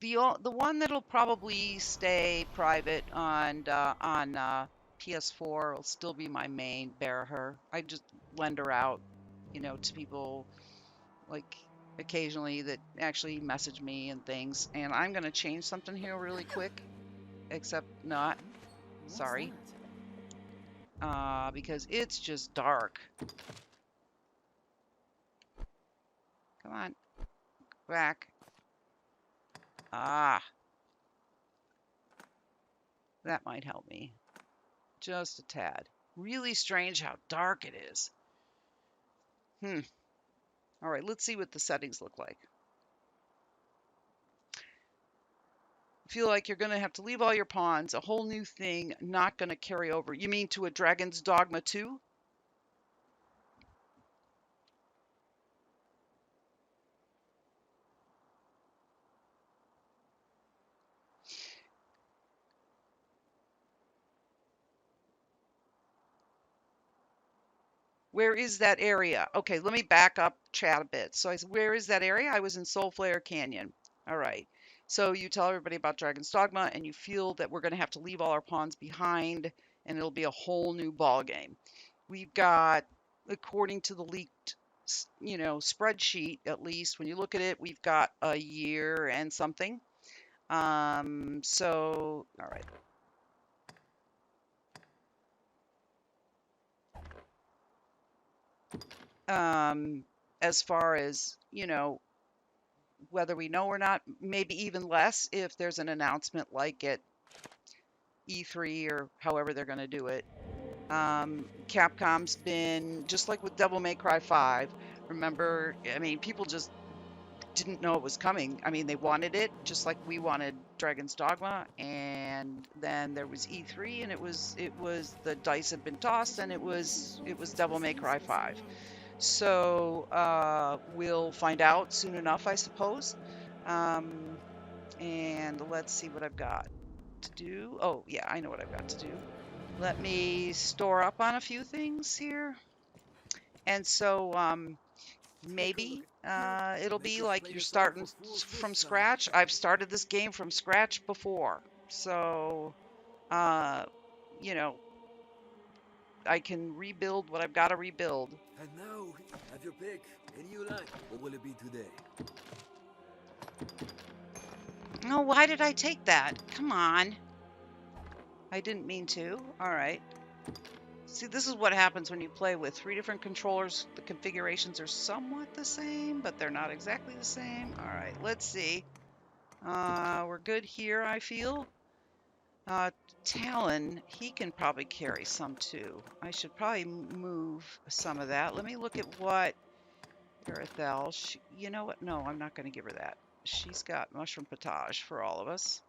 The one that'll probably stay private on PS4 will still be my main, Barahir. I just lend her out, you know, to people like occasionally that actually message me and things. And I'm gonna change something here really quick, except not. Sorry. Because it's just dark. Come on, back. Ah, that might help me. Just a tad. Really strange how dark it is. All right, let's see what the settings look like. Feel like you're going to have to leave all your pawns, a whole new thing, not going to carry over. You mean to a Dragon's Dogma 2? Where is that area? Okay, let me back up chat a bit. So I said, where is that area? I was in Soulflare Canyon. All right. So you tell everybody about Dragon's Dogma, and you feel that we're going to have to leave all our pawns behind, and it'll be a whole new ball game. We've got, according to the leaked, spreadsheet, at least when you look at it, we've got a year and something. So, all right. As far as, whether we know or not, maybe even less if there's an announcement like at E3 or however they're going to do it. Capcom's been, just like with Devil May Cry 5, remember, I mean, people just didn't know it was coming. I mean, they wanted it just like we wanted Dragon's Dogma, and then there was E3, and it was the dice had been tossed, and it was Devil May Cry 5. So we'll find out soon enough, I suppose. And let's see what I've got to do. Oh, yeah, I know what I've got to do. Let me store up on a few things here. And so maybe it'll be like you're starting from scratch. I've started this game from scratch before. So, you know, I can rebuild what I've got to rebuild. And now, have your pick. Any you like. What will it be today? Oh, why did I take that? Come on. I didn't mean to. All right. See, this is what happens when you play with 3 different controllers. The configurations are somewhat the same, but they're not exactly the same. All right, let's see. We're good here, I feel. Talon, he can probably carry some too. I should probably move some of that. Let me look at what Aredhel, you know what? No, I'm not going to give her that. She's got mushroom potage for all of us.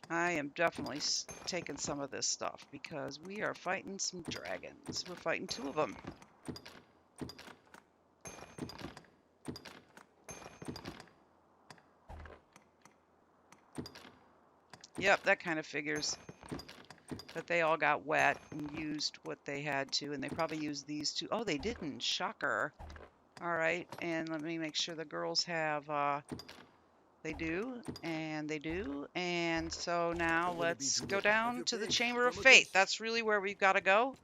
I am definitely taking some of this stuff because we are fighting some dragons. We're fighting 2 of them. Yep, that kind of figures that they all got wet and used what they had to, and they probably used these 2. Oh, they didn't. Shocker. All right, and let me make sure the girls have, they do, and they do. And so now let's go down to the Chamber of Fate. That's really where we've got to go.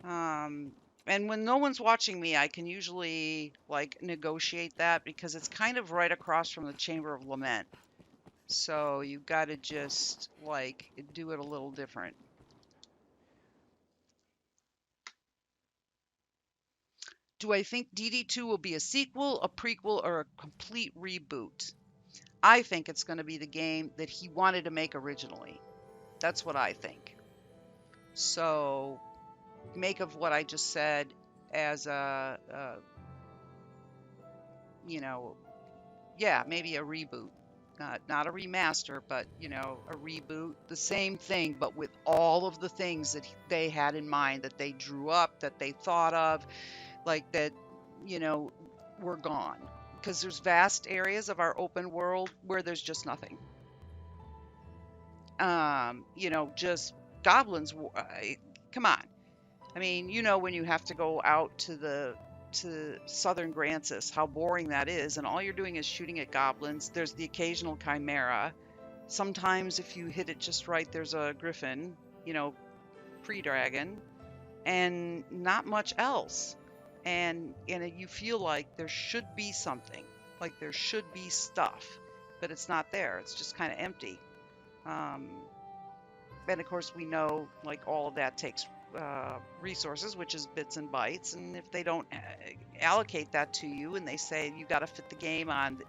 And when no one's watching me, I can usually, like, negotiate that because it's kind of right across from the Chamber of Lament. So you've got to just, like, do it a little different. Do I think DD2 will be a sequel, a prequel, or a complete reboot? I think it's going to be the game that he wanted to make originally. That's what I think. So make of what I just said as a yeah, maybe a reboot. Not a remaster, but, a reboot. The same thing, but with all of the things that they had in mind, that they drew up, that they thought of, like that, were gone. Because there's vast areas of our open world where there's just nothing. Just goblins. Come on. I mean, when you have to go out to southern Grancis, how boring that is, and all you're doing is shooting at goblins. There's the occasional chimera. Sometimes if you hit it just right, there's a griffin, pre-dragon, and not much else. And you feel like there should be something, like there should be stuff, but it's not there. It's just kind of empty. And of course we know, like, all of that takes resources, which is bits and bytes, and if they don't allocate that to you and they say you got to fit the game on,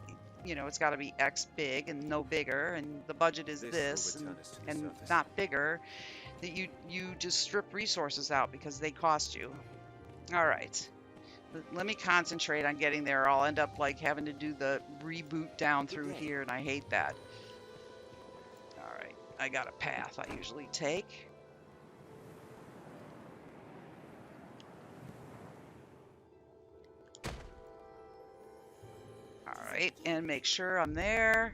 it's got to be X big and no bigger, and the budget is this and not bigger, that you just strip resources out because they cost you. All right, let me concentrate on getting there. I'll end up like having to do the reboot down through here, and I hate that. All right, I got a path I usually take. Right, and make sure I'm there.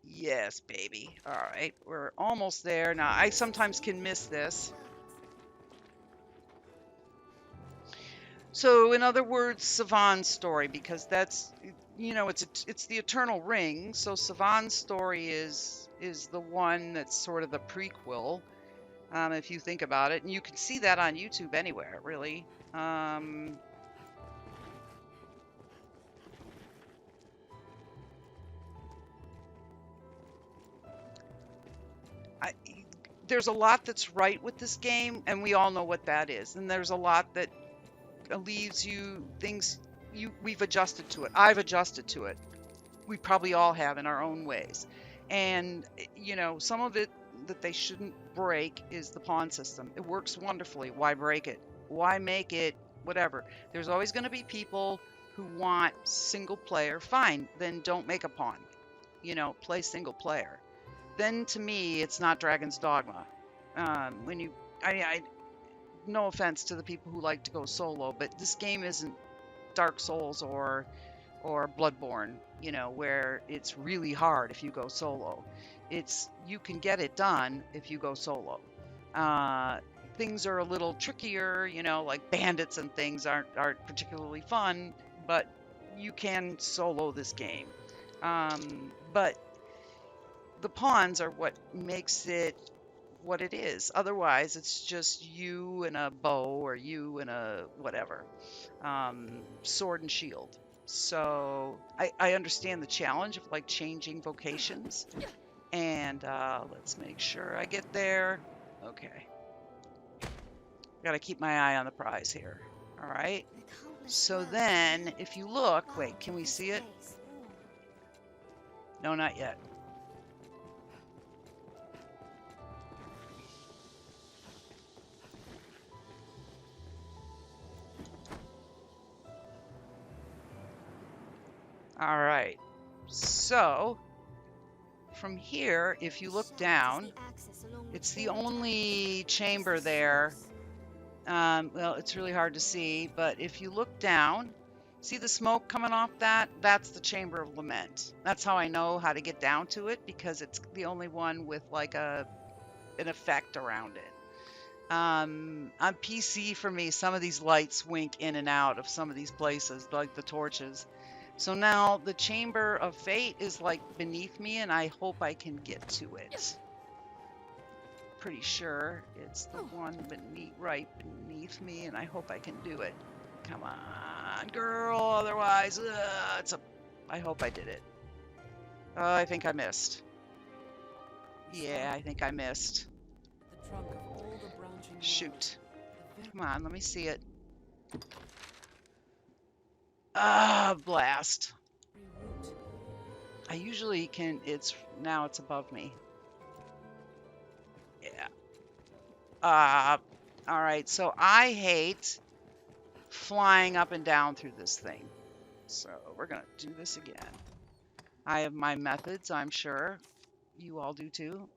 Yes, baby. All right, we're almost there. Now, I sometimes can miss this. So, in other words, Savan's story, because that's, it's the Eternal Ring. So Savan's story is the one that's sort of the prequel, if you think about it, and you can see that on YouTube anywhere, really. I, there's a lot that's right with this game, and we all know what that is. And there's a lot that leaves you things we've adjusted to it. I've adjusted to it. We probably all have in our own ways. And some of it that they shouldn't break is the pawn system. It works wonderfully. Why break it? Why make it whatever? There's always going to be people who want single player. Fine, then don't make a pawn. Play single player. Then to me, it's not Dragon's Dogma. When you, I no offense to the people who like to go solo, but this game isn't Dark Souls or Bloodborne, where it's really hard if you go solo. You can get it done if you go solo. Things are a little trickier, like bandits and things aren't particularly fun, but you can solo this game. But the pawns are what makes it what it is. Otherwise, it's just you and a bow or you and a whatever, sword and shield. So I understand the challenge of like changing vocations. And let's make sure I get there. Okay. Gotta keep my eye on the prize here. All right. So then, if you look, wait, can we see it? No, not yet. All right. So from here, if you look down, it's the only chamber there. Well, it's really hard to see, but if you look down, see the smoke coming off that? That's the Chamber of Lament. That's how I know how to get down to it, because it's the only one with like an effect around it. On PC for me, some of these lights wink in and out of some of these places, like the torches. So now the Chamber of Fate is like beneath me, and I hope I can get to it. Pretty sure it's the one right beneath me, and I hope I can do it. Come on, girl. Otherwise, I hope I did it. Oh, I think I missed. Yeah, I think I missed. Shoot. Come on, let me see it. Blast. I usually can, now it's above me. Yeah. All right, so I hate flying up and down through this thing. So we're gonna do this again. I have my methods, I'm sure. You all do too.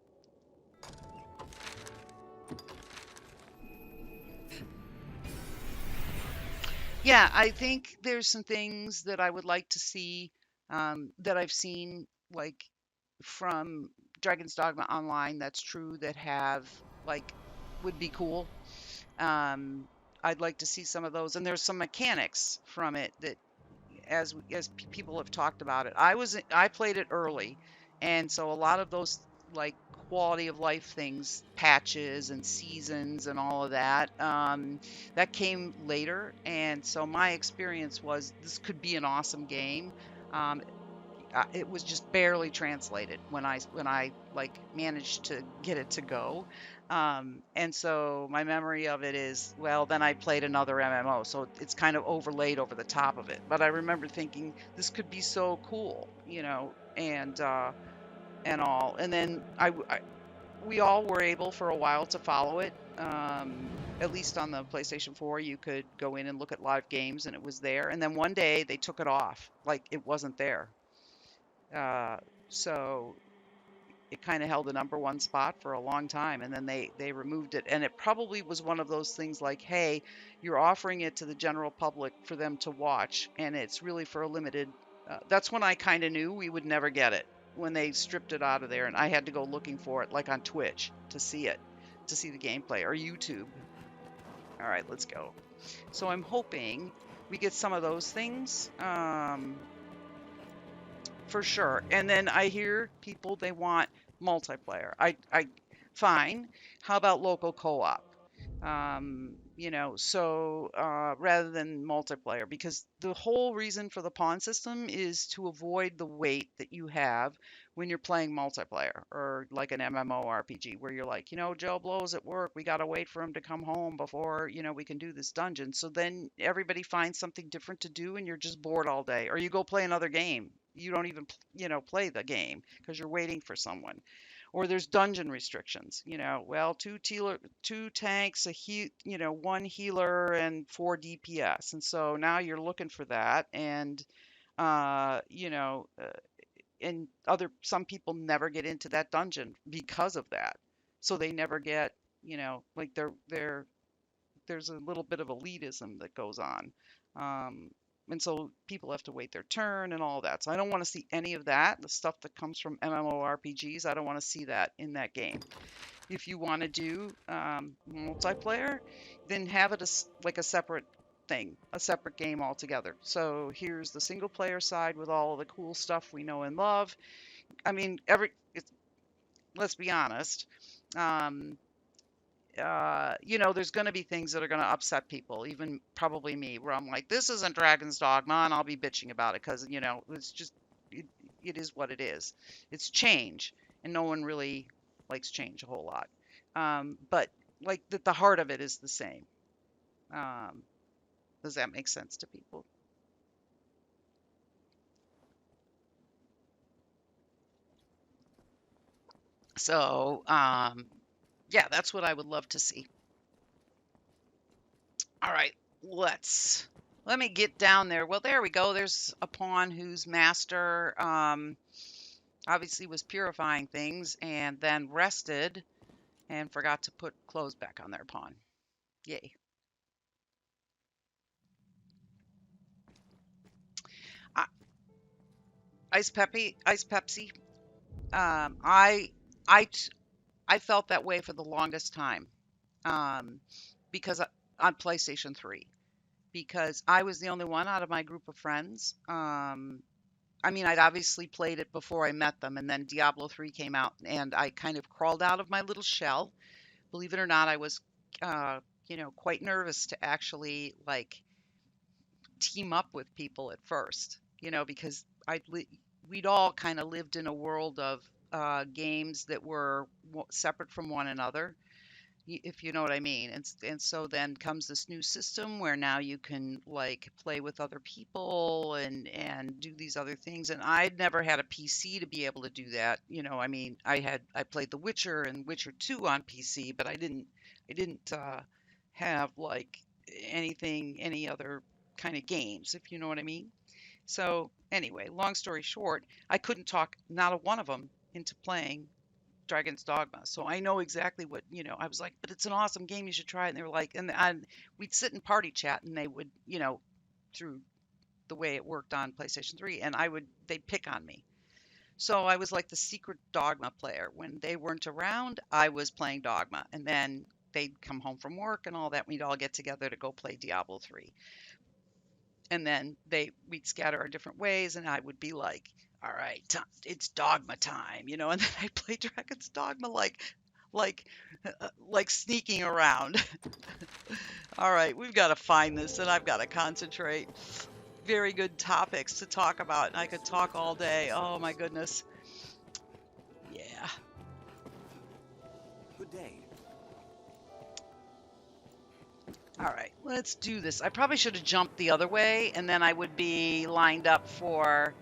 Yeah, I think there's some things that I would like to see, that I've seen, like from Dragon's Dogma Online, that's true, that would be cool. I'd like to see some of those, and there's some mechanics from it that, as people have talked about it, I played it early, and so a lot of those like quality of life things, patches and seasons and all of that, that came later. And so my experience was this could be an awesome game. It was just barely translated when I like managed to get it to go. And so my memory of it is, well, then I played another MMO, so it's kind of overlaid over the top of it. But I remember thinking this could be so cool, and all. And then we all were able for a while to follow it. At least on the PlayStation 4, you could go in and look at live games, and it was there. And then one day they took it off, like it wasn't there. So it kind of held the #1 spot for a long time, and then they removed it. And it probably was one of those things like, hey, you're offering it to the general public for them to watch, and it's really for a limited. That's when I kind of knew we would never get it, when they stripped it out of there, and I had to go looking for it, like on Twitch, to see it, to see the gameplay, or YouTube. All right, let's go. So I'm hoping we get some of those things. For sure. And then I hear people, they want multiplayer. Fine. How about local co-op? Rather than multiplayer, because the whole reason for the pawn system is to avoid the wait that you have when you're playing multiplayer or like an MMORPG where you're like, Joe Blow's at work. We got to wait for him to come home before, we can do this dungeon. So then everybody finds something different to do and you're just bored all day, or you go play another game. You don't even, play the game because you're waiting for someone. Or there's dungeon restrictions, well, two tanks, one healer and 4 DPS. And so now you're looking for that. And, uh, you know, uh, and some people never get into that dungeon because of that. So they never get, like there's a little bit of elitism that goes on. Um, and so people have to wait their turn and all that. So I don't want to see any of that. The stuff that comes from MMORPGs, I don't want to see that in that game. If you want to do multiplayer, then have it like a separate thing, a separate game altogether. So here's the single player side with all of the cool stuff we know and love. I mean, let's be honest. Um, there's going to be things that are going to upset people, even probably me, where I'm like, this isn't Dragon's Dogma, and I'll be bitching about it because, it's just, it is what it is. It's change, and no one really likes change a whole lot. But like the heart of it is the same. Um, does that make sense to people? So, yeah, that's what I would love to see. All right, let me get down there. Well, there we go. There's a pawn whose master obviously was purifying things and then rested and forgot to put clothes back on their pawn. Yay. Uh, Ice Pepsi. Um, I I t- I felt that way for the longest time. Um, because on PlayStation 3, because I was the only one out of my group of friends. I mean, I'd obviously played it before I met them, and then Diablo 3 came out, and I kind of crawled out of my little shell. Believe it or not, I was, quite nervous to actually like team up with people at first, because we'd all kind of lived in a world of games that were separate from one another, if you know what I mean. And so then comes this new system where now you can like play with other people and do these other things. And I'd never had a PC to be able to do that. I mean, I played The Witcher and Witcher 2 on PC, but I didn't have like any other kind of games, if you know what I mean. So anyway, long story short, I couldn't talk not a one of them into playing Dragon's Dogma. So I know exactly what, I was like, but it's an awesome game. You should try it. And they were like, and we'd sit in party chat and they would, through the way it worked on PlayStation 3, and they'd pick on me. So I was like the secret Dogma player. When they weren't around, I was playing Dogma. And then they'd come home from work and all that. We'd all get together to go play Diablo 3. And then we'd scatter our different ways, and I would be like, all right, it's Dogma time, and then I'd play Dragon's Dogma like sneaking around. All right, we've got to find this, and I've got to concentrate. Very good topics to talk about, and I could talk all day. Oh my goodness. Yeah. Good day. All right, let's do this. I probably should have jumped the other way, and then I would be lined up for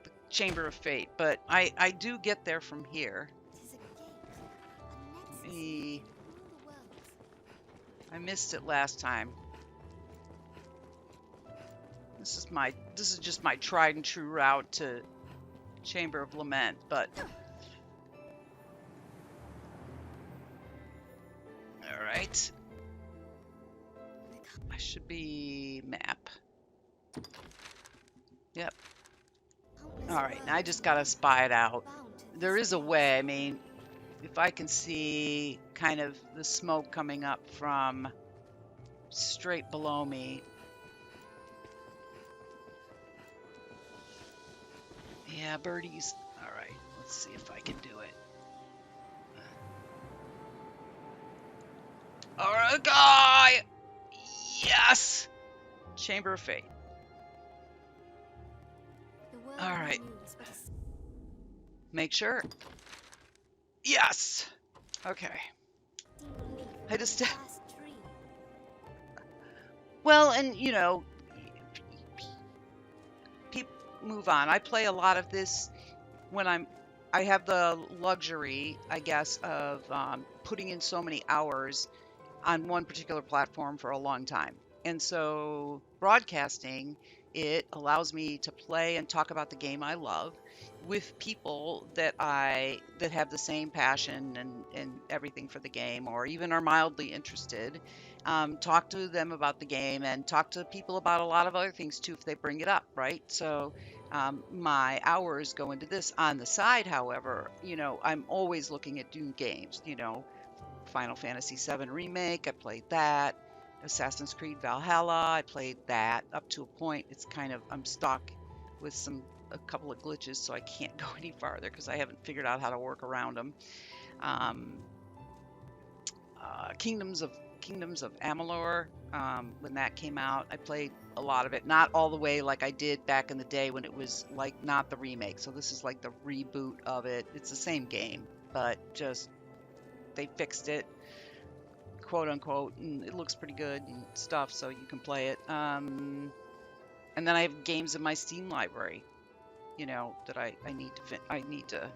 the Chamber of Fate. But I do get there from here. I missed it last time. This is just my tried and true route to Chamber of Lament, but all right. I should be map. Yep. All right, now I just gotta spy it out. There is a way. I mean, if I can see kind of the smoke coming up from straight below me. Yeah, birdies. All right, let's see if I can do it. All right, guy. Yes. Chamber of Fate. The world All right. moves, but it's Make sure. Yes. Okay. deep I just. vast tree. Well, and you know, people move on. I play a lot of this when I have the luxury, I guess, of putting in so many hours on one particular platform for a long time. And so broadcasting it allows me to play and talk about the game I love with people that have the same passion and everything for the game, or even are mildly interested. Talk to them about the game and talk to people about a lot of other things too if they bring it up, right? So my hours go into this. On the side, however, you know, I'm always looking at new games, you know, Final Fantasy VII Remake, I played that. Assassin's Creed Valhalla, I played that up to a point. It's kind of, I'm stuck with a couple of glitches, so I can't go any farther because I haven't figured out how to work around them. Um, Kingdoms of Amalur, when that came out, I played a lot of it. Not all the way like I did back in the day when it was like not the remake. So this is like the reboot of it. It's the same game, but just they fixed it, quote unquote, and it looks pretty good and stuff, so you can play it. And then I have games in my Steam library, you know, that I need to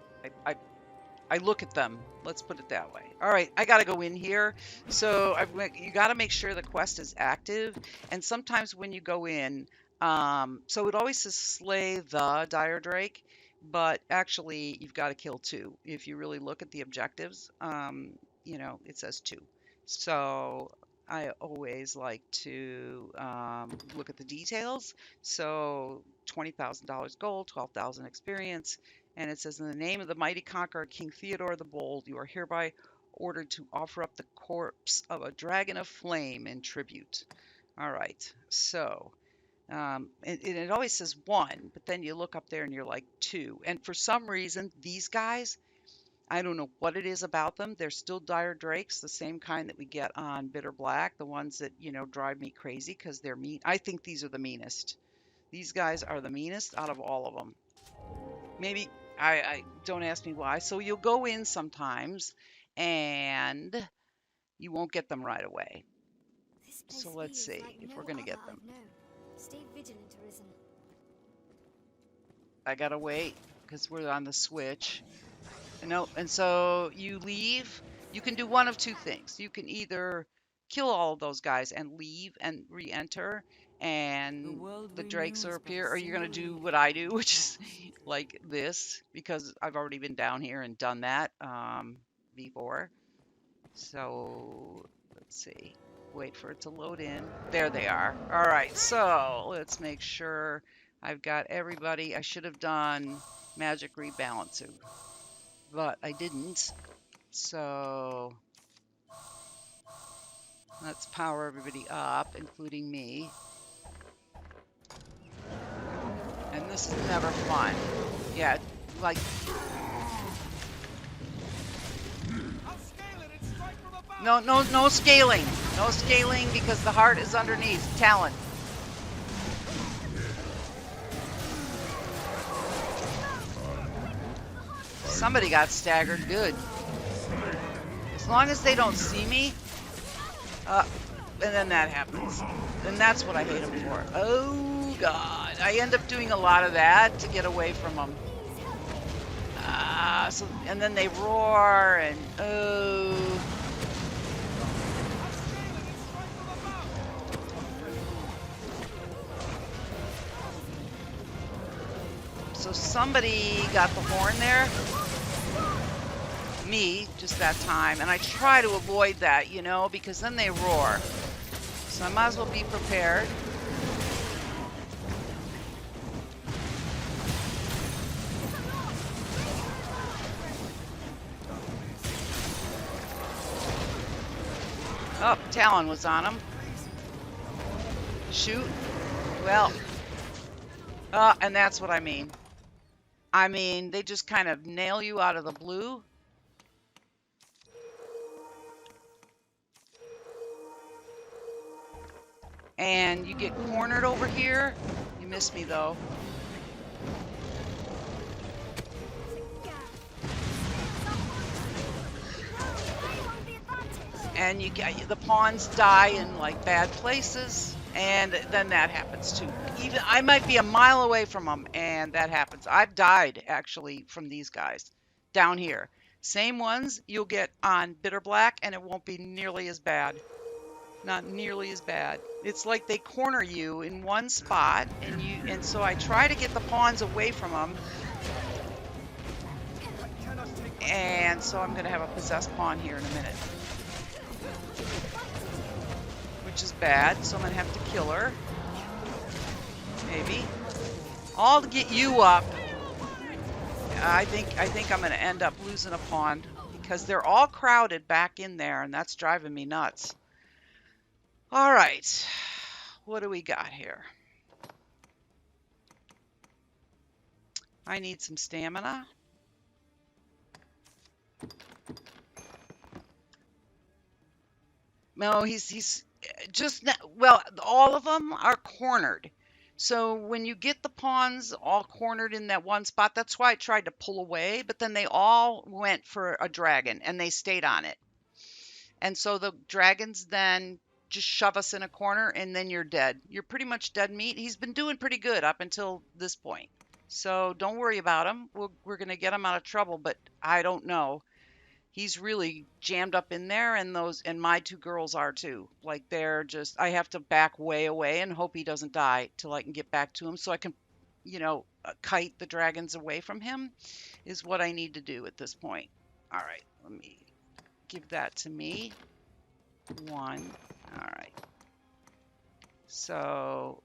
I look at them. Let's put it that way. All right, I got to go in here. So you got to make sure the quest is active. And sometimes when you go in, so it always says slay the dire drake, but actually you've got to kill two. If you really look at the objectives, you know, it says two. So I always like to look at the details. So $20,000 gold, 12,000 experience. And it says, in the name of the mighty conqueror, King Theodore the Bold, you are hereby ordered to offer up the corpse of a dragon of flame in tribute. All right. So, and it always says one, but then you look up there and you're like two. And for some reason, these guys, I don't know what it is about them. They're still dire drakes, the same kind that we get on Bitter Black, the ones that, you know, drive me crazy because they're mean. I think these are the meanest. These guys are the meanest out of all of them. Maybe I don't ask me why. So you'll go in sometimes and you won't get them right away. This place So let's feels see like if no we're going to other get them. I've known. Stay vigilant, Arisen. I got to wait because we're on the switch. No, and so you leave. You can do one of two things. You can either kill all of those guys and leave and re-enter, and the drakes will appear, or you're going to do what I do, which is like this, because I've already been down here and done that before. So let's see. Wait for it to load in. There they are. All right, so let's make sure I've got everybody. I should have done magic rebalancing, but I didn't. So let's power everybody up, including me. And this is never fun. Yeah, like... No scaling. No scaling because the heart is underneath. Talon. Somebody got staggered. Good. As long as they don't see me, and then that happens. Then that's what I hate them for. Oh, God. I end up doing a lot of that to get away from them. And then they roar, and oh. So somebody got the horn there. Me, just that time. And I try to avoid that, you know, because then they roar. So I might as well be prepared. Oh, Talon was on him. Shoot. Well, and that's what I mean. I mean, they just kind of nail you out of the blue. And you get cornered over here. You missed me, though. And you get the pawns die in like bad places, and then that happens too. Even I might be a mile away from them, and that happens. I've died actually from these guys down here. Same ones you'll get on Bitter Black, and it won't be nearly as bad. Not nearly as bad. It's like they corner you in one spot, and so I try to get the pawns away from them. And so I'm going to have a possessed pawn here in a minute. Which is bad, so I'm gonna have to kill her. Maybe. All to get you up. I think I'm gonna end up losing a pawn because they're all crowded back in there, and that's driving me nuts. Alright. What do we got here? I need some stamina. No, he's just not, well, all of them are cornered. So when you get the pawns all cornered in that one spot, that's why I tried to pull away, but then they all went for a dragon and they stayed on it. And so the dragons then just shove us in a corner and then you're dead. You're pretty much dead meat. He's been doing pretty good up until this point. So don't worry about him. We're going to get him out of trouble, but I don't know. He's really jammed up in there, and my two girls are too. Like they're just, I have to back way away and hope he doesn't die till I can get back to him so I can, kite the dragons away from him is what I need to do at this point. All right, let me give that to me. One. All right. So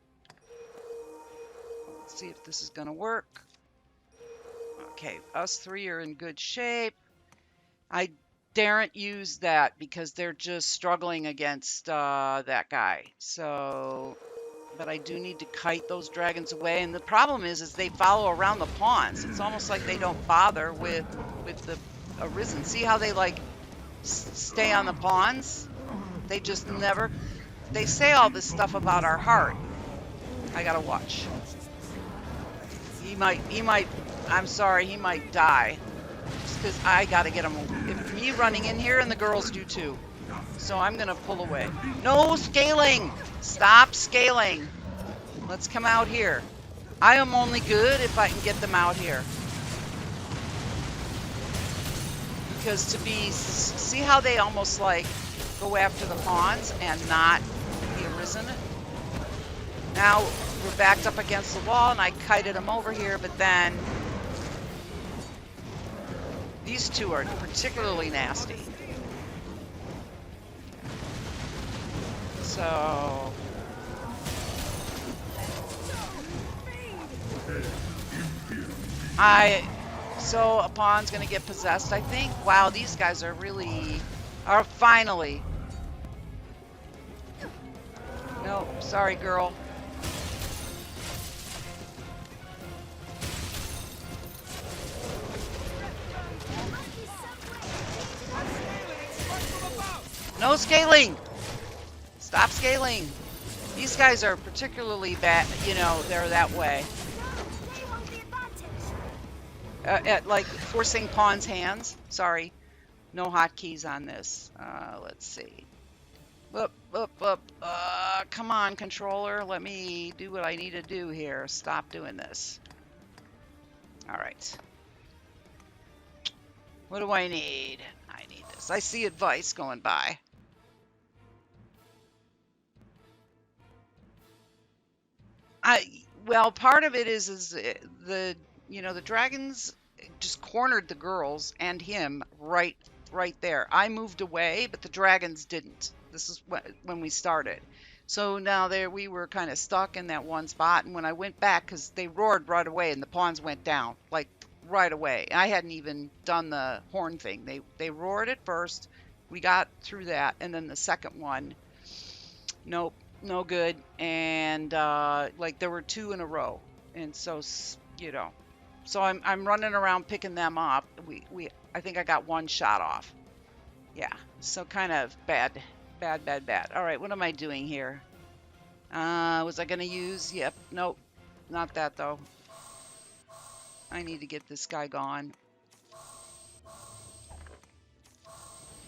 let's see if this is going to work. Okay, us three are in good shape. I daren't use that because they're just struggling against that guy. So, but I do need to kite those dragons away. And the problem is they follow around the pawns. It's almost like they don't bother with the Arisen. See how they like stay on the pawns? They just never. They say all this stuff about our heart. I gotta watch. He might. I'm sorry. He might die. Because I gotta get him. If me running in here, and the girls do too. So I'm gonna pull away. No scaling! Stop scaling! Let's come out here. I am only good if I can get them out here. Because see how they almost like go after the pawns and not the Arisen? Now we're backed up against the wall, and I kited them over here, but then these two are particularly nasty. So a pawn's gonna get possessed, I think. Wow, these guys are finally. No, sorry, girl. No scaling! Stop scaling! These guys are particularly bad, they're that way. At like forcing pawns' hands. Sorry. No hotkeys on this. Let's see. Come on, controller. Let me do what I need to do here. Stop doing this. Alright. What do I need? I need this. I see advice going by. Well, part of it is the dragons just cornered the girls and him right there. I moved away, but the dragons didn't. This is when we started. So now we were kind of stuck in that one spot, and when I went back, because they roared right away and the pawns went down like right away. I hadn't even done the horn thing. They roared at first. We got through that, and then the second one, nope. no good. And like there were two in a row, and so you know, so I'm running around picking them up. I think I got one shot off. Yeah, so kind of bad, bad, bad, bad. All right, what am I doing here? Was I gonna use? Yep, nope, not that though. I need to get this guy gone.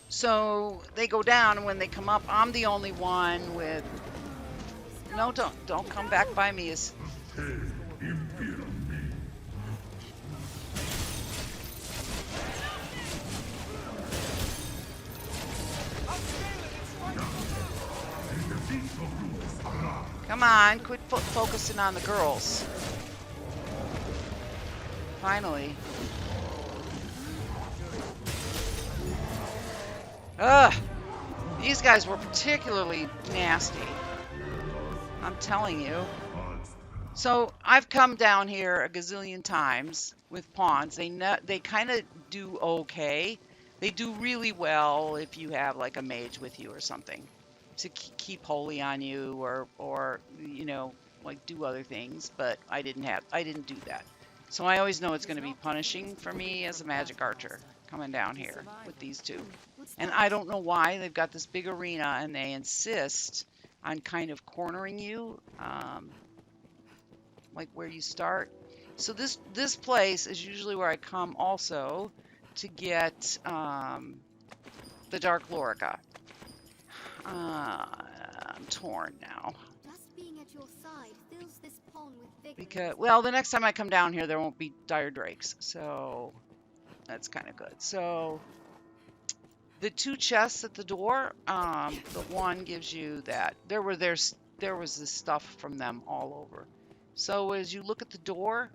So they go down, and when they come up, I'm the only one with. No, don't come back by me. Is come on, quit focusing on the girls. Finally. Ugh, these guys were particularly nasty. I'm telling you. So I've come down here a gazillion times with pawns. They kind of do okay. They do really well if you have like a mage with you or something to keep holy on you, or you know, like do other things. But I didn't do that. So I always know it's going to be punishing for me as a magic archer coming down here with these two. And I don't know why they've got this big arena and they insist on kind of cornering you, like where you start. So this place is usually where I come also to get the Dark Lorica. I'm torn now. Just being at your side fills this pond with vigor. Because, well, the next time I come down here, there won't be dire drakes. So that's kind of good. So the two chests at the door, the one gives you that. There was this stuff from them all over. So as you look at the door,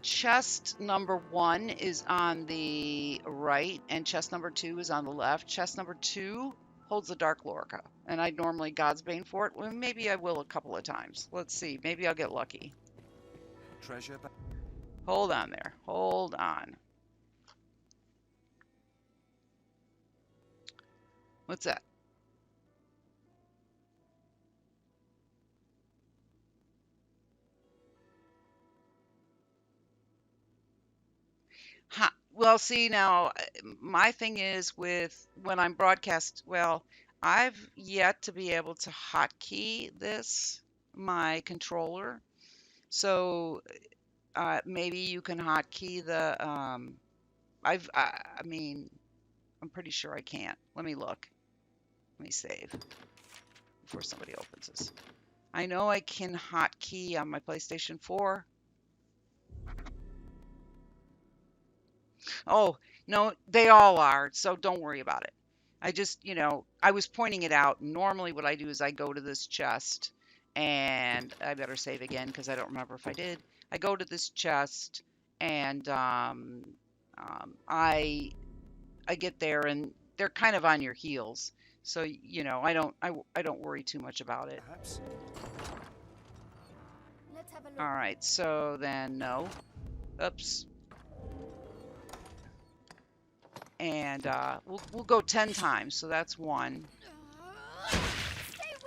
chest number 1 is on the right, and chest number 2 is on the left. Chest number 2 holds the Dark Lorica, and I'd normally Godsbane for it. Well, maybe I will a couple of times. Let's see. Maybe I'll get lucky. Treasure. Hold on there. Hold on. What's that? Well, see, now my thing is with when I'm broadcast, well, I've yet to be able to hotkey my controller. So maybe you can hotkey the, I mean, I'm pretty sure I can't. Let me look. Let me save before somebody opens this. I know I can hotkey on my PlayStation 4. Oh, no, they all are, so don't worry about it. I just, I was pointing it out. Normally what I do is I go to this chest, and I better save again because I don't remember if I did. I go to this chest, and I get there, and they're kind of on your heels. So, I don't worry too much about it. Perhaps. Let's have a look. All right, so then no. Oops. And we'll go 10 times, so that's 1.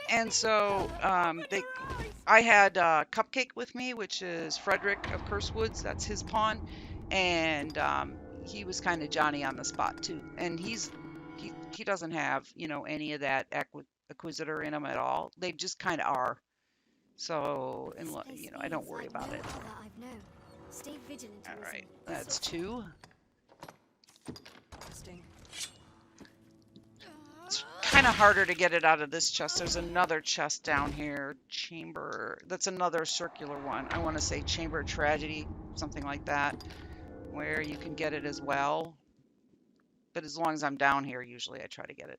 And so I had Cupcake with me, which is Frederick of Cursewoods. That's his pawn, and he was kind of Johnny on the spot too. And he doesn't have any of that Acquisitor in him at all. They just kind of are. So I don't worry about it. Stay vigilant. All right, that's 2. It's kind of harder to get it out of this chest. There's another chest down here. Chamber. That's another circular one. I want to say Chamber of Tragedy, something like that, where you can get it as well. But as long as I'm down here, usually I try to get it.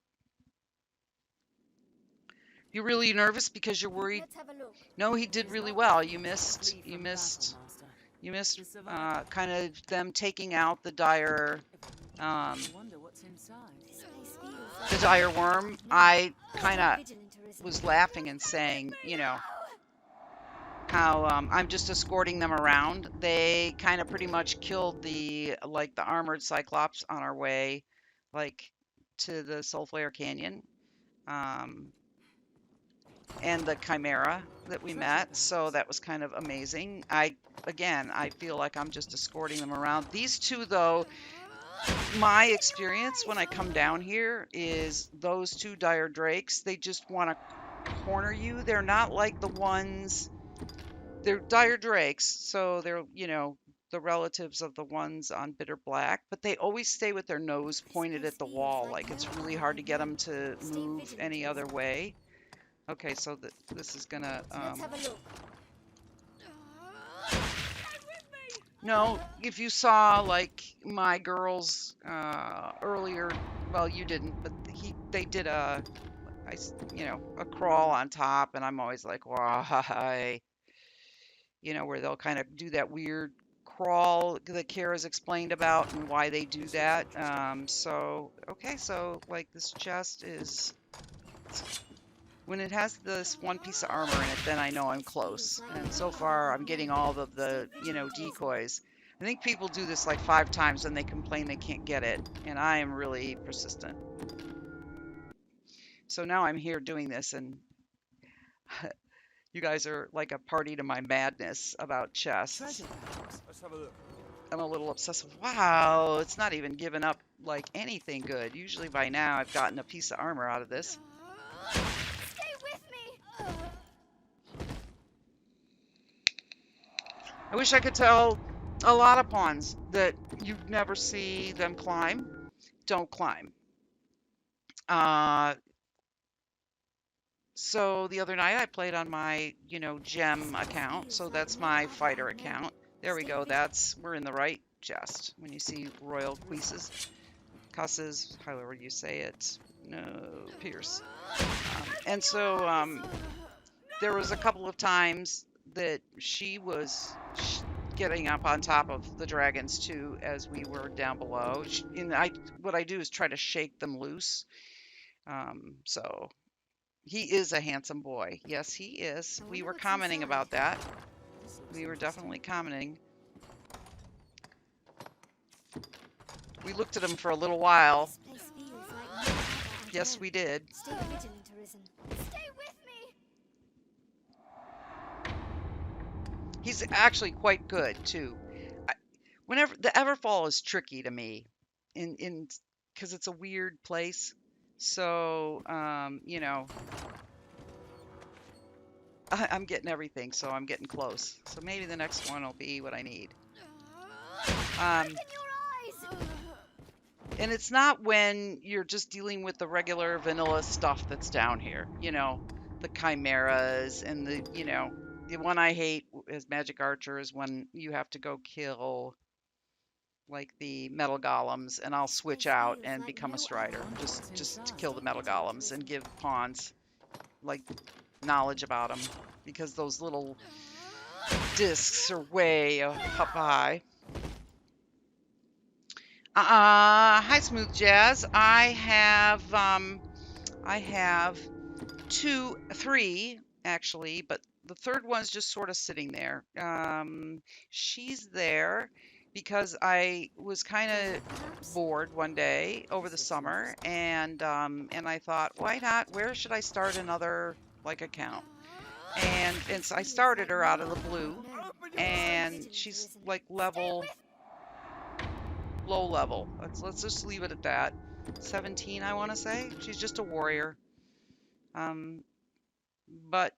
You really nervous because you're worried? Let's have a look. No, he did really well. You missed kind of them taking out the dire the dire worm. I kind of was laughing and saying, how I'm just escorting them around. They kind of pretty much killed the armored Cyclops on our way, to the Soulflare Canyon. and the Chimera that we met. So that was kind of amazing. Again, I feel like I'm just escorting them around. These two, though, my experience when I come down here is those two dire drakes, they just want to corner you. They're not like the ones, they're dire drakes, so they're, the relatives of the ones on Bitter Black, but they always stay with their nose pointed at the wall. Like it's really hard to get them to move any other way. Okay, so this is gonna, Let's have a look. no, if you saw like my girls earlier, well, you didn't, but they did a crawl on top, and I'm always like, why? Where they'll kind of do that weird crawl that Kara's explained about and why they do that. Okay, so like this chest is, when it has this one piece of armor in it, then I know I'm close. And so far, I'm getting all of the, decoys. I think people do this like 5 times and they complain they can't get it. And I am really persistent. So now I'm here doing this, and you guys are like a party to my madness about chests. Let's have a look. I'm a little obsessive. Wow, it's not even giving up like anything good. Usually by now I've gotten a piece of armor out of this. Stay with me. I wish I could tell a lot of pawns that you never see them climb. Don't climb. So the other night I played on my, gem account. So that's my fighter account. There we go. We're in the right chest. When you see royal cusses, however you say it. No, Pierce. And so there was a couple of times that she was getting up on top of the dragons too, as we were down below. What I do is try to shake them loose. So he is a handsome boy. Yes, he is. We were commenting about that. We were definitely commenting. We looked at him for a little while. Yes, we did. Stay vigilant, Arisen. Stay with me. He's actually quite good too. Whenever the Everfall is tricky to me, in because it's a weird place. So I'm getting everything, so I'm getting close. So maybe the next one will be what I need. Open your eyes. And it's not when you're just dealing with the regular vanilla stuff that's down here. The chimeras and the one I hate as magic archer is when you have to go kill like the metal golems, and I'll switch out and become a strider just to kill the metal golems and give pawns like knowledge about them, because those little discs are way up high. Hi, Smooth Jazz. I have 3 actually, but the third one's just sort of sitting there. She's there because I was kind of bored one day over the summer, and I thought, why not? Where should I start another like account? And so I started her out of the blue, and she's like low level. Let's just leave it at that. 17, I want to say. She's just a warrior. But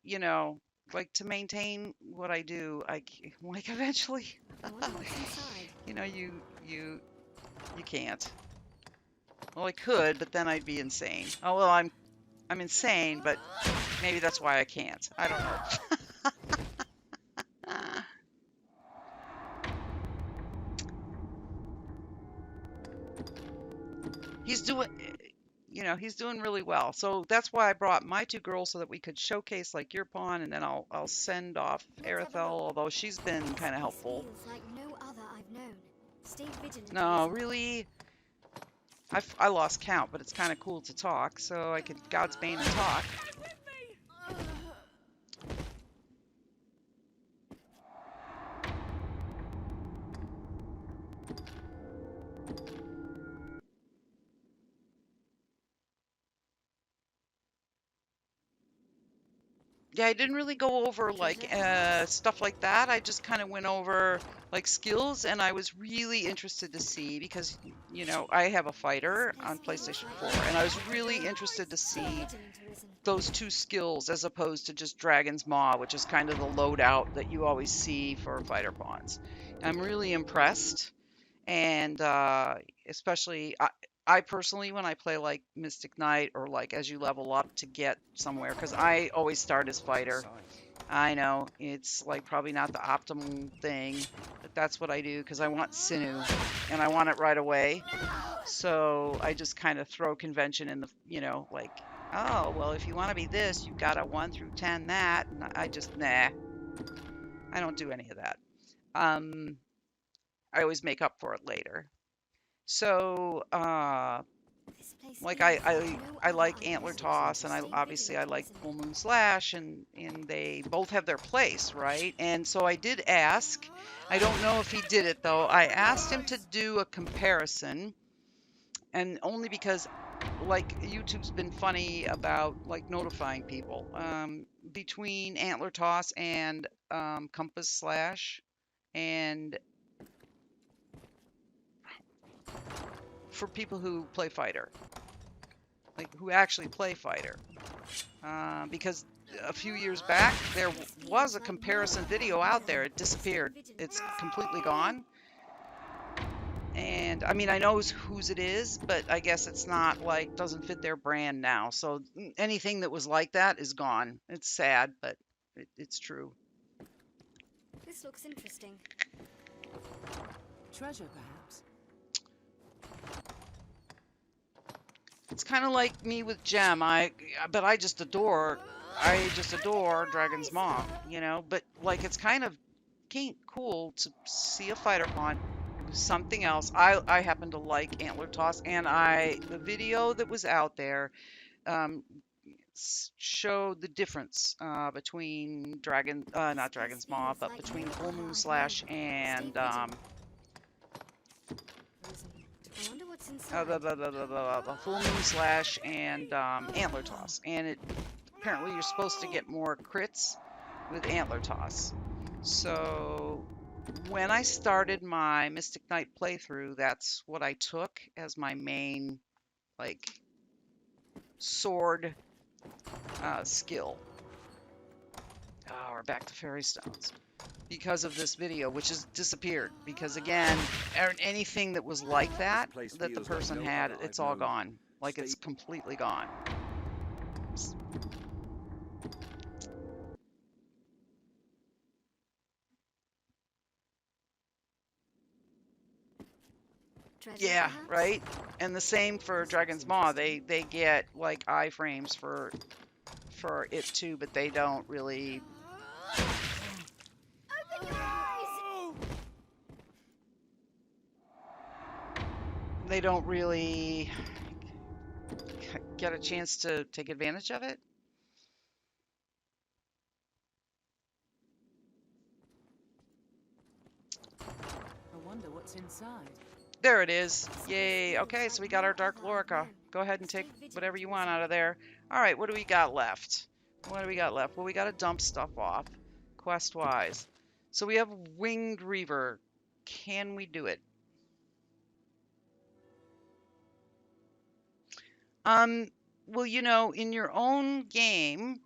like to maintain what I do, like eventually, you can't. Well, I could, but then I'd be insane. Oh well, I'm insane, but maybe that's why I can't. I don't know. He's doing really well. So that's why I brought my 2 girls, so that we could showcase like your pawn, and then I'll send off Aredhel, although she's been kind of helpful. Like no other I've known. Stay vigilant. No, really, I lost count, but it's kind of cool to talk, so I could God's Bane and talk. yeah, I didn't really go over like stuff like that. I just kind of went over like skills, and I was really interested to see because you know I have a fighter on PlayStation 4, and I was really interested to see Legend arisen. those two skills as opposed to just Dragon's Maw, which is kind of the loadout that you always see for fighter pawns. I'm really impressed, and especially I personally, when I play like Mystic Knight or like as you level up to get somewhere, because I always start as fighter. I know it's like probably not the optimal thing, but that's what I do because I want Sinew and I want it right away. So I just kind of throw convention in the, you know, like, oh, well, if you want to be this, you've got a 1 through 10 that. And I just, nah, I don't do any of that. Um, I always make up for it later. So, This place like feels like no I other like I've Antler visited. Toss, and I Stay obviously I vigilant, like Arisen. Full Moon Slash, and they both have their place, right? And so I did ask. I don't know if he did it though. I asked him to do a comparison, and only because like YouTube's been funny about like notifying people between Antler Toss and Compass Slash, and for people who play fighter, like who actually play fighter. Because a few years back there was a comparison video out there. It disappeared. It's completely gone. And I mean, I know whose it is, but I guess it's not like doesn't fit their brand now. So anything that was like that is gone. It's sad, but it's true. This looks interesting. Treasure, perhaps? It's kind of like me with Gem. But I just adore Dragon's Maw, you know. But like, it's kind of cool to see a fighter pawn do something else. I happen to like Antler Toss, and the video that was out there um, showed the difference between not This place Dragon's Maw, feels but like between no Full other Moon I've Slash known. and Stay vigilant, Arisen. I wonder what's inside. the Full Moon Slash and Antler Toss. And apparently you're supposed to get more crits with Antler Toss. So when I started my Mystic Knight playthrough, that's what I took as my main like sword skill. Oh, we're back to fairy stones because of this video, which has disappeared. Because again, anything that was like that that the person had, it's all gone. Like it's completely gone. Treasure, Yeah, perhaps? right. And the same for Dragon's Maw. They get like iframes for it too, but they don't really. Open your eyes! They don't really get a chance to take advantage of it. I wonder what's inside. There it is. Yay. Okay, so we got our Dark Lorica. Go ahead and take whatever you want out of there. All right, what do we got left? What do we got left? Well, we got to dump stuff off, quest-wise. So we have Winged Reaver. Can we do it? Well, you know, in your own game,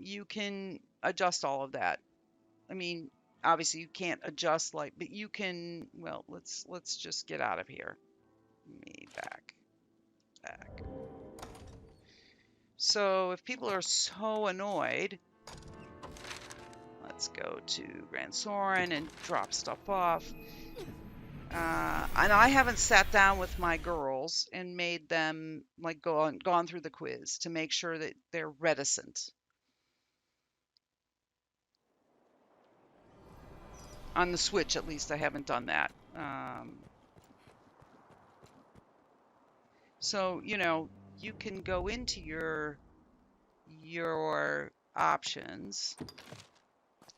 you can adjust all of that. I mean, obviously you can't adjust like, but you can, well, let's just get out of here. Me back. So if people are so annoyed, let's go to Grand Soren and drop stuff off. And I haven't sat down with my girls and made them like gone through the quiz to make sure that they're reticent. On the Switch, at least, I haven't done that. So, you know, you can go into your options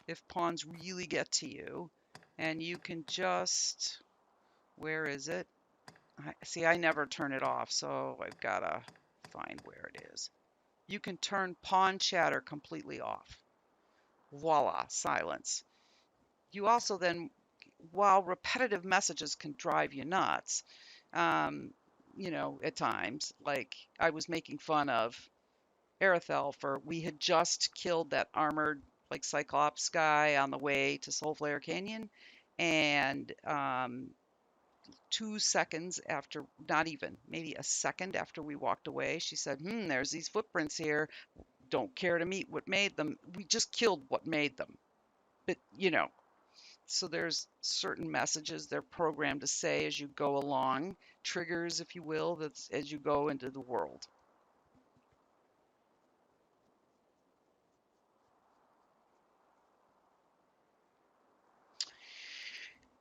if pawns really get to you, and you can just, where is it? See, I never turn it off, so I've got to find where it is. you can turn pawn chatter completely off. Voila, silence. You also then, while repetitive messages can drive you nuts, um, you know, at times, like I was making fun of Aredhel for we had just killed that armored like Cyclops guy on the way to Soulflare Canyon, and 2 seconds after, not even, maybe a second after we walked away, she said, there's these footprints here. Don't care to meet what made them. We just killed what made them. But, you know, so there's certain messages they're programmed to say as you go along, triggers, if you will, that's as you go into the world.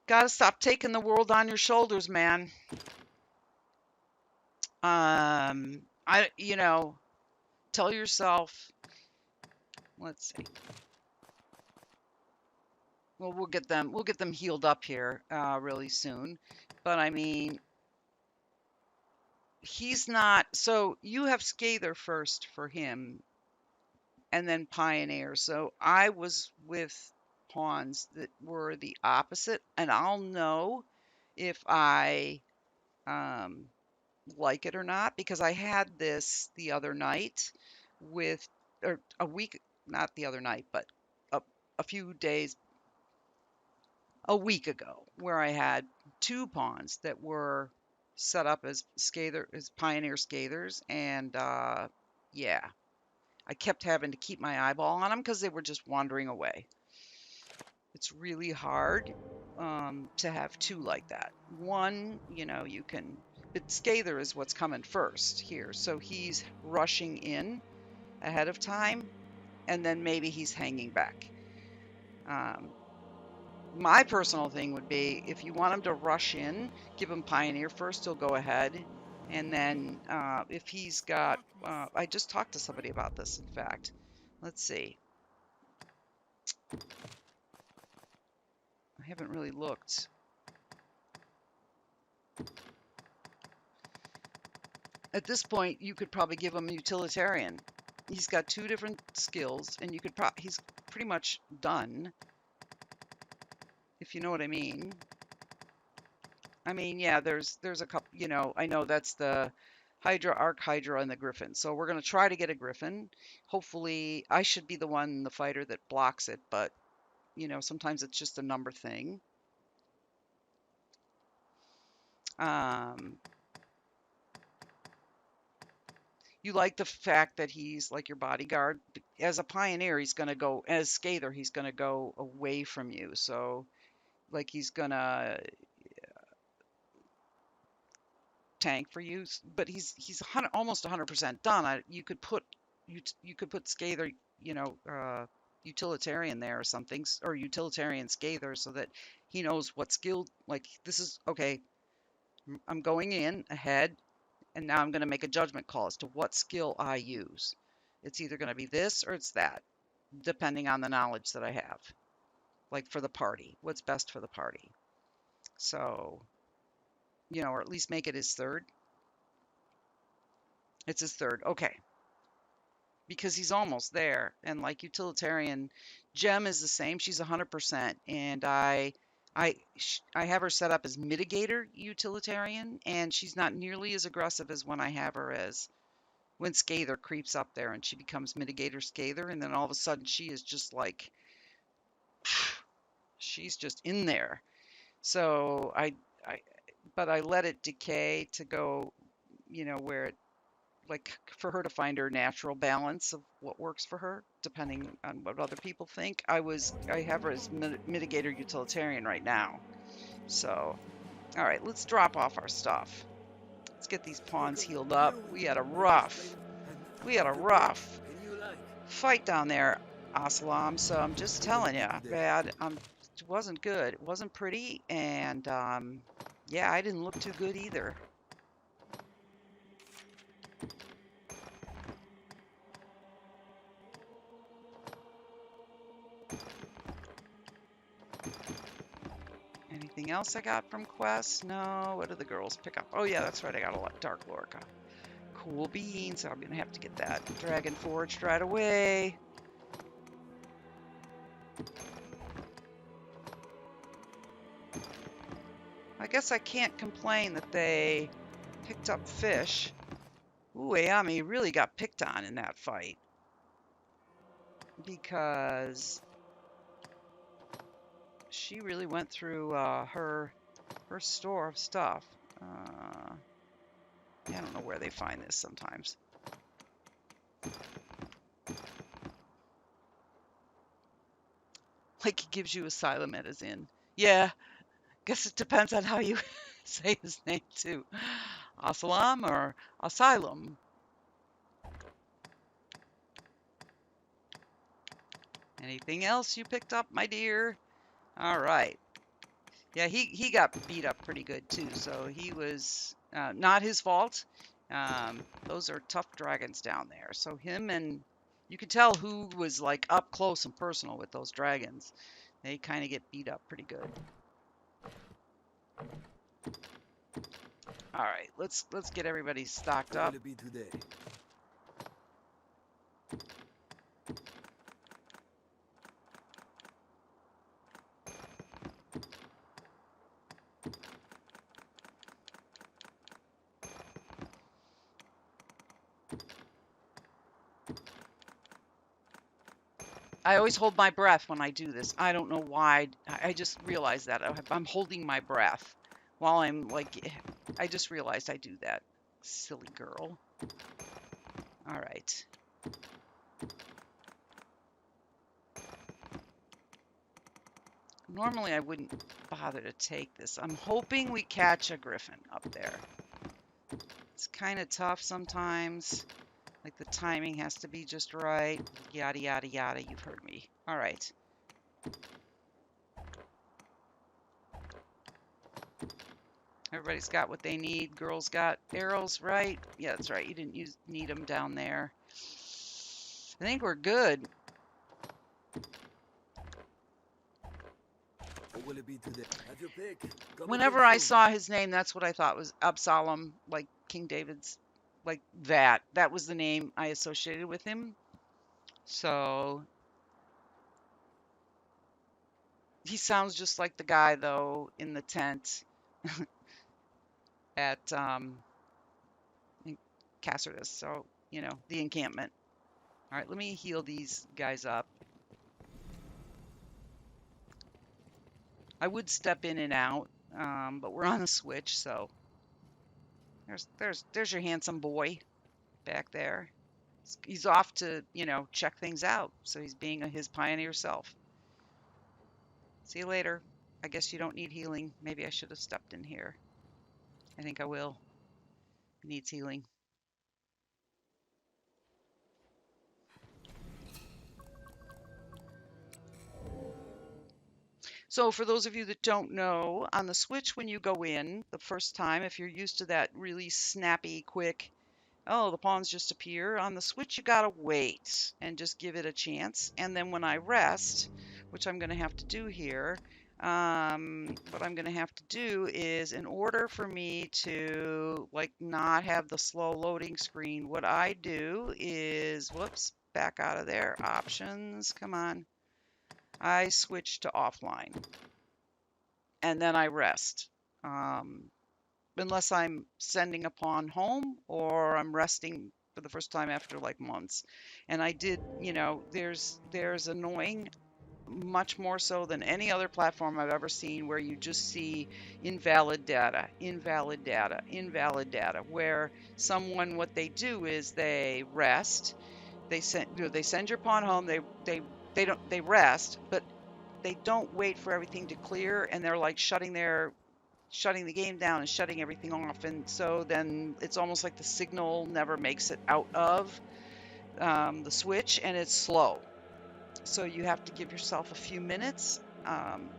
Gotta stop taking the world on your shoulders, man. You know, tell yourself, let's see. Well, we'll get them healed up here really soon. But I mean, he's not, so you have Scather first for him and then Pioneer. So I was with pawns that were the opposite, and I'll know if I like it or not because I had this the other night with, or a week, not the other night, but a, a few days, a week ago, where I had two pawns that were set up as Pioneer Scathers, and yeah, I kept having to keep my eyeball on them because they were just wandering away. It's really hard to have two like that. One, you know, you can, but Scather is what's coming first here. So he's rushing in ahead of time, and then maybe he's hanging back. My personal thing would be if you want him to rush in, give him Pioneer first, he'll go ahead. And then if he's got, I just talked to somebody about this, in fact. Let's see. I haven't really looked. At this point, you could probably give him Utilitarian. He's got two different skills, and you could he's pretty much done, if you know what I mean. I mean, yeah, there's a couple, you know, I know that's the Hydra, Arc Hydra, and the Griffin. So we're going to try to get a Griffin. Hopefully, I should be the one, the fighter, that blocks it, but, you know, sometimes it's just a number thing. You like the fact that he's like your bodyguard. As a Pioneer, he's going to go, as Scather, he's going to go away from you. So, like, he's going to tank for you, but he's almost 100% done. You could put Scather, you know, Utilitarian there or something, or Utilitarian Scather, so that he knows what skill. Like, this is okay. I'm going in ahead, and now I'm going to make a judgment call as to what skill I use. It's either going to be this or it's that, depending on the knowledge that I have. Like for the party, what's best for the party. So, you know, or at least make it his third. It's his third. Okay. Because he's almost there. And like Utilitarian, Gem is the same. She's 100%. And I have her set up as Mitigator Utilitarian, and she's not nearly as aggressive as when I have her as when Scather creeps up there and she becomes Mitigator Scather, and then all of a sudden she is just like, she's just in there. So but I let it decay to go, you know, where it, like for her to find her natural balance of what works for her, depending on what other people think. I have her as Mitigator Utilitarian right now. So, all right, let's drop off our stuff. Let's get these pawns healed up. We had a rough fight down there, Aslam. So I'm just telling you, bad. It wasn't good. It wasn't pretty, and yeah, I didn't look too good either. Anything else I got from quests? No. What did the girls pick up? Oh yeah, that's right. I got a Dark Lorca. Cool beans. I'm gonna have to get that dragon forged right away. I guess I can't complain that they picked up fish. Ooh, Ayame really got picked on in that fight because she really went through her store of stuff. I don't know where they find this sometimes. Like he gives you asylum at his inn. Yeah, guess it depends on how you say his name too. Asylum or asylum. Anything else you picked up, my dear? All right. Yeah, he got beat up pretty good too, so he was not his fault. Those are tough dragons down there. So him and you could tell who was like up close and personal with those dragons. They kind of get beat up pretty good. All right, let's get everybody stocked up. What will it be today? I always hold my breath when I do this. I don't know why. I just realized that. I'm holding my breath while I'm like, I just realized I do that. Silly girl. All right. Normally I wouldn't bother to take this. I'm hoping we catch a griffin up there. It's kind of tough sometimes. Like the timing has to be just right. Yada, yada, yada. You've heard me. All right. Everybody's got what they need. Girls got arrows, right? Yeah, that's right. You didn't need them down there. I think we're good. What will it be today? Have your pick. Come Whenever again I soon. saw his name, that's what I thought was Absalom, like King David's, like that. That was the name I associated with him. So he sounds just like the guy, though, in the tent at in Cassardus. So, you know, the encampment. All right, let me heal these guys up. I would step in and out, but we're on a switch, so there's your handsome boy back there. He's off to, you know, check things out. So he's being his pioneer self. See you later. I guess you don't need healing. Maybe I should have stepped in here. I think I will. He needs healing. So for those of you that don't know, on the Switch, when you go in the first time, if you're used to that really snappy, quick, oh, the pawns just appear, on the Switch, you gotta wait and just give it a chance. And then when I rest, which I'm gonna have to do here, what I'm gonna have to do is, in order for me to like not have the slow loading screen, what I do is, whoops, back out of there, options, come on. I switch to offline and then I rest. Unless I'm sending a pawn home or I'm resting for the first time after like months. And I did, you know, there's annoying, much more so than any other platform I've ever seen, where you just see invalid data, invalid data, invalid data, where someone, what they do is they rest, they send your pawn home, they rest, but they don't wait for everything to clear, and they're like shutting the game down and shutting everything off, and so then it's almost like the signal never makes it out of the switch, and it's slow. So you have to give yourself a few minutes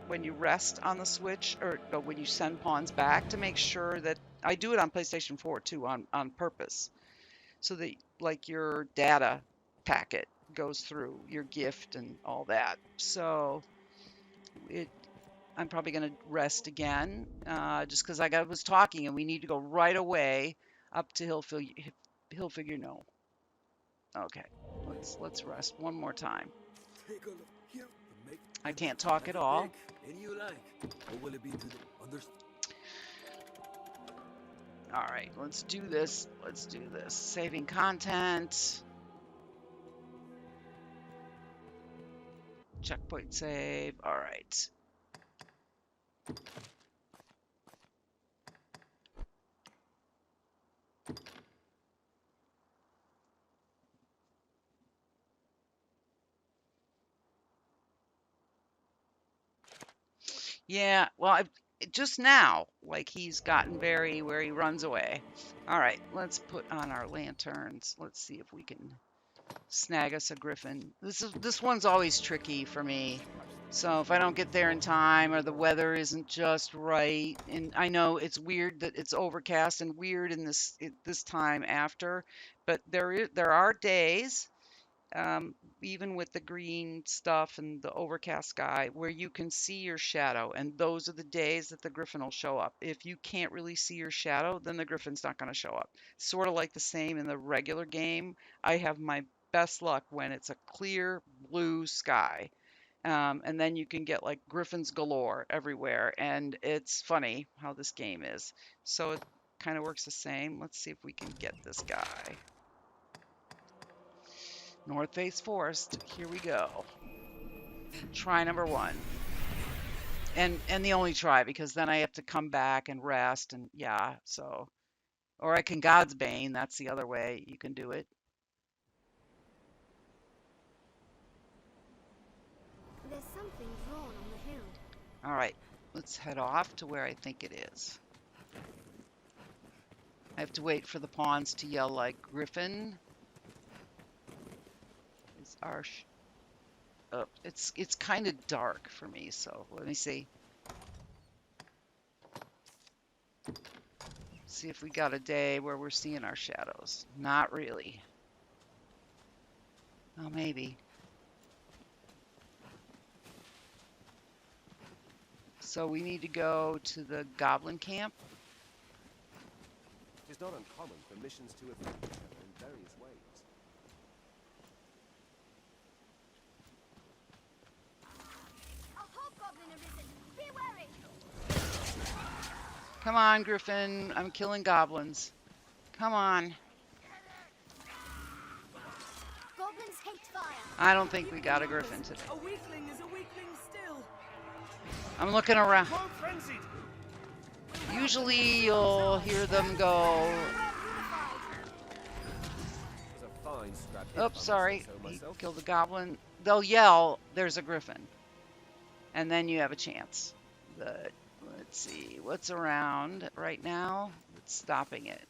when you rest on the switch, or when you send pawns back, to make sure that I do it on PlayStation 4 too, on purpose, so that like your data packet goes through your gift and all that. So I'm probably going to rest again, just because I was talking and we need to go right away up to he'll figure no. Okay, let's rest one more time. Take a look here. I can't talk at all. Any you like. What will it be to the understand? All right, let's do this. Let's do this. Saving content. Checkpoint save. All right. Yeah, well, just now, like he's gotten very where he runs away. All right, let's put on our lanterns. Let's see if we can snag us a griffin. This one's always tricky for me. So if I don't get there in time or the weather isn't just right, and I know it's weird that it's overcast and weird in this time after, but there are days, even with the green stuff and the overcast sky, where you can see your shadow, and those are the days that the griffin will show up. If you can't really see your shadow, then the griffin's not going to show up. Sort of like the same in the regular game. I have my best luck when it's a clear blue sky. And then you can get like griffins galore everywhere. And it's funny how this game is. So it kind of works the same. Let's see if we can get this guy. North Face Forest. Here we go. Try number one. And the only try, because then I have to come back and rest, and yeah, so. Or I can God's Bane. That's the other way you can do it. There's something drawn on the hill. All right, let's head off to where I think it is. I have to wait for the pawns to yell like Griffin. Is our oh, it's kind of dark for me, so let me see. See if we got a day where we're seeing our shadows. Not really. Oh, maybe. So we need to go to the goblin camp. It's not uncommon for missions to affect each other in various ways. A hobgoblin arisen. Be wary. Come on, Griffin. I'm killing goblins. Come on. Goblins hate fire. I don't think we got a griffin today. A weakling is a weakling still. I'm looking around. More frenzied. Usually you'll hear them go, There's a fine scrap hit, if I oops, must sorry, say so he myself. killed the goblin. They'll yell, there's a griffin. And then you have a chance. But let's see, what's around right now that's stopping it?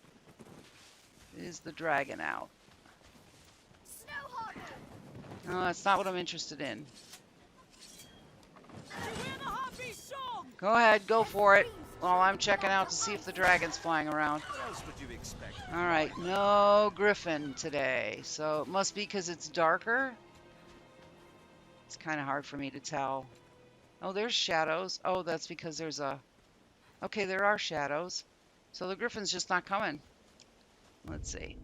Is the dragon out? Snowhawk. No, that's not what I'm interested in. You hear the heartbeat song? Go ahead, go for it. While I'm checking out to see if the dragon's flying around. What else would you expect? All right, no griffin today. So it must be because it's darker. It's kind of hard for me to tell. Oh, there's shadows. Oh, that's because there's a... Okay, there are shadows. So the griffin's just not coming. Let's see.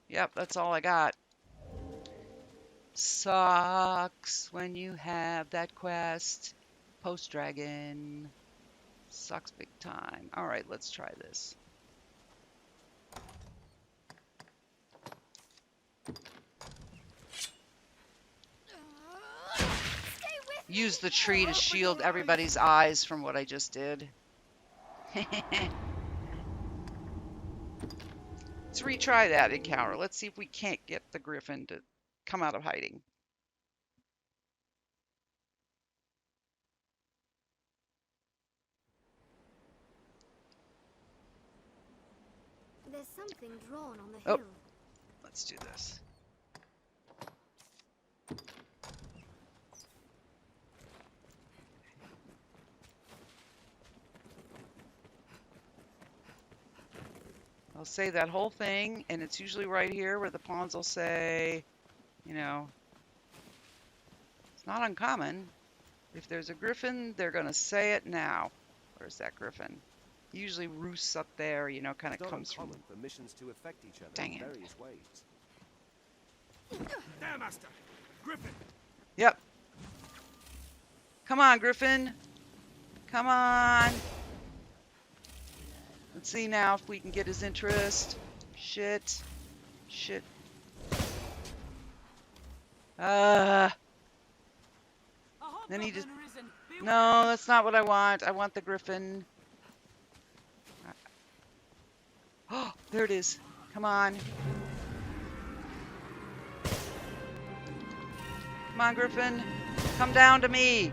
Yep, that's all I got. Sucks when you have that quest. Post-dragon. Sucks big time. All right, let's try this. Use the tree to shield everybody's eyes from what I just did. Let's retry that encounter. Let's see if we can't get the griffin to come out of hiding. There's something drawn on the Oh. hill. Let's do this. I'll say that whole thing, and it's usually right here where the pawns will say, you know, it's not uncommon. If there's a griffin, they're going to say it now. Where's that griffin? He usually roosts up there, you know, kind It's of not comes from. uncommon for missions to affect each other Dang in it. various ways. There, Master! Griffin! Yep. Come on, Griffin. Come on. Let's see now if we can get his interest. Shit. Shit. A Then he just. hobgoblin arisen. Beware. No, that's not what I want. I want the Griffin. Oh, there it is. Come on. Come on, Griffin. Come down to me.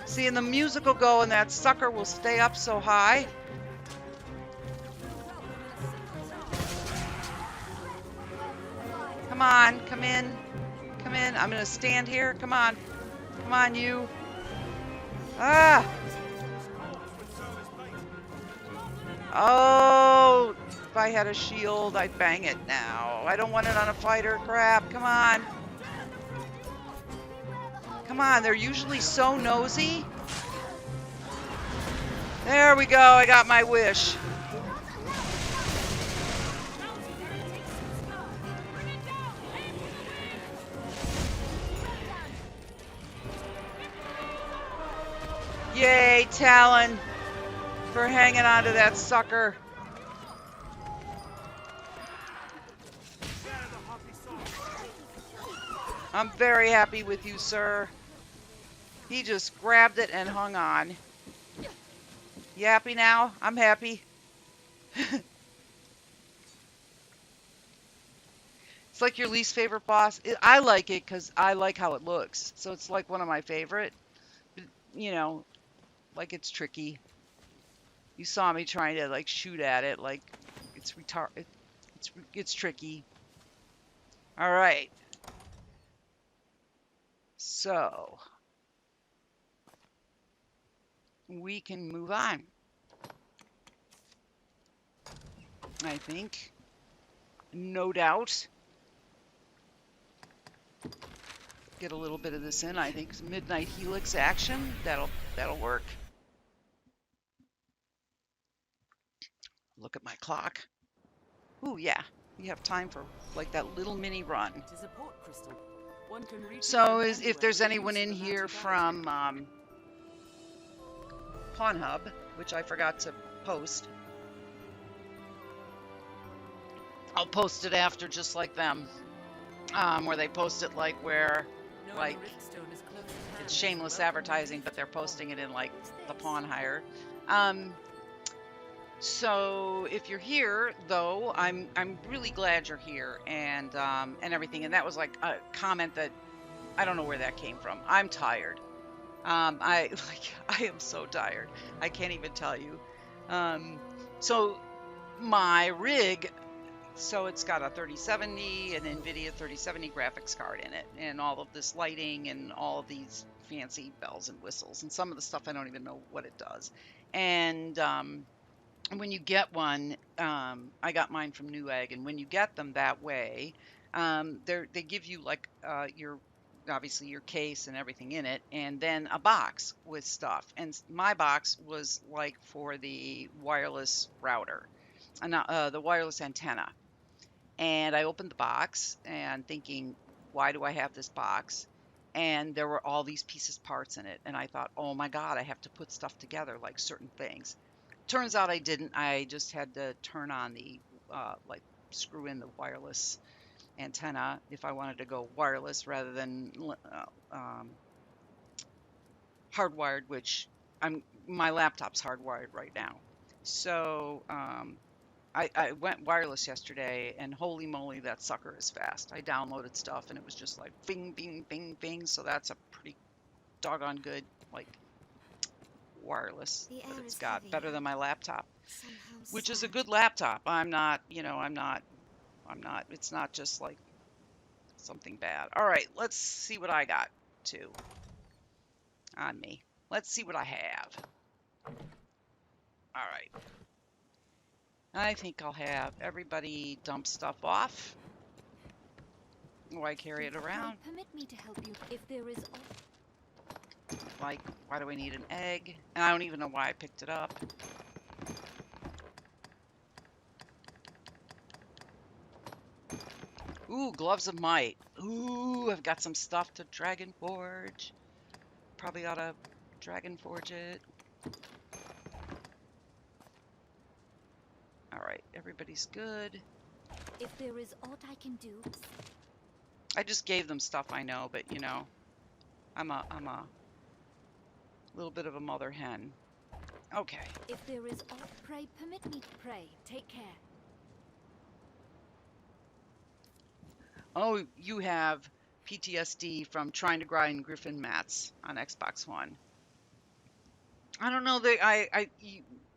See, and the music will go and that sucker will stay up so high. Come on, come in. Come in. I'm going to stand here. Come on. Come on, you. Ah! Oh, if I had a shield, I'd bang it now. I don't want it on a fighter. Crap. Come on. Come on. They're usually so nosy. There we go. I got my wish. Yay, Talon, for hanging on to that sucker. I'm very happy with you, sir. He just grabbed it and hung on. You happy now? I'm happy. It's like your least favorite boss. I like it because I like how it looks. So it's like one of my favorite. You know, like it's tricky. You saw me trying to like shoot at it. Like it's it's tricky. All right. So we can move on. I think. No doubt. Get a little bit of this in. I think Midnight Helix action. That'll work. Look at my clock. Ooh, yeah. We have time for like that little mini run. It is a port crystal. One can reach it So from if anywhere there's with anyone use in of a here magic from item. Pawn Hub, which I forgot to post, I'll post it after just like them. Where they post it like where Knowing like the Riftstone is close at hand it's is shameless welcome advertising, relief but they're to all. posting it in like the pawn hire. So if you're here, though, I'm really glad you're here and everything. And that was like a comment that I don't know where that came from. I'm tired. I am so tired. I can't even tell you. So my rig, so it's got a 3070, an NVIDIA 3070 graphics card in it, and all of this lighting and all of these fancy bells and whistles, and some of the stuff I don't even know what it does. And when you get one, I got mine from Newegg, and when you get them that way, they give you like your obviously your case and everything in it, and then a box with stuff. And my box was like for the wireless router, and the wireless antenna. And I opened the box and thinking, why do I have this box? And there were all these pieces, parts in it, and I thought, oh my God, I have to put stuff together, like certain things. Turns out I didn't. I just had to turn on the like screw in the wireless antenna if I wanted to go wireless rather than hardwired, which my laptop's hardwired right now. So I went wireless yesterday, and holy moly, that sucker is fast. I downloaded stuff, and it was just like bing, bing, bing, bing. So that's a pretty doggone good like wireless The that air it's is got, heavy, better than my laptop, somehow which is a sad. good laptop. I'm not, it's not just like something bad. All right, let's see what I got too on me. Let's see what I have. All right. I think I'll have everybody dump stuff off. Why carry it around? Permit me to help you if there is. Like, why do I need an egg? And I don't even know why I picked it up. Ooh, gloves of might. Ooh, I've got some stuff to Dragon Forge. Probably ought to Dragon Forge it. All right, everybody's good. If there is aught I can do, I just gave them stuff I know, but you know, I'm a little bit of a mother hen. Okay. if there is aught, pray permit me to pray. Take care. Oh, you have PTSD from trying to grind Griffin mats on Xbox One. I don't know.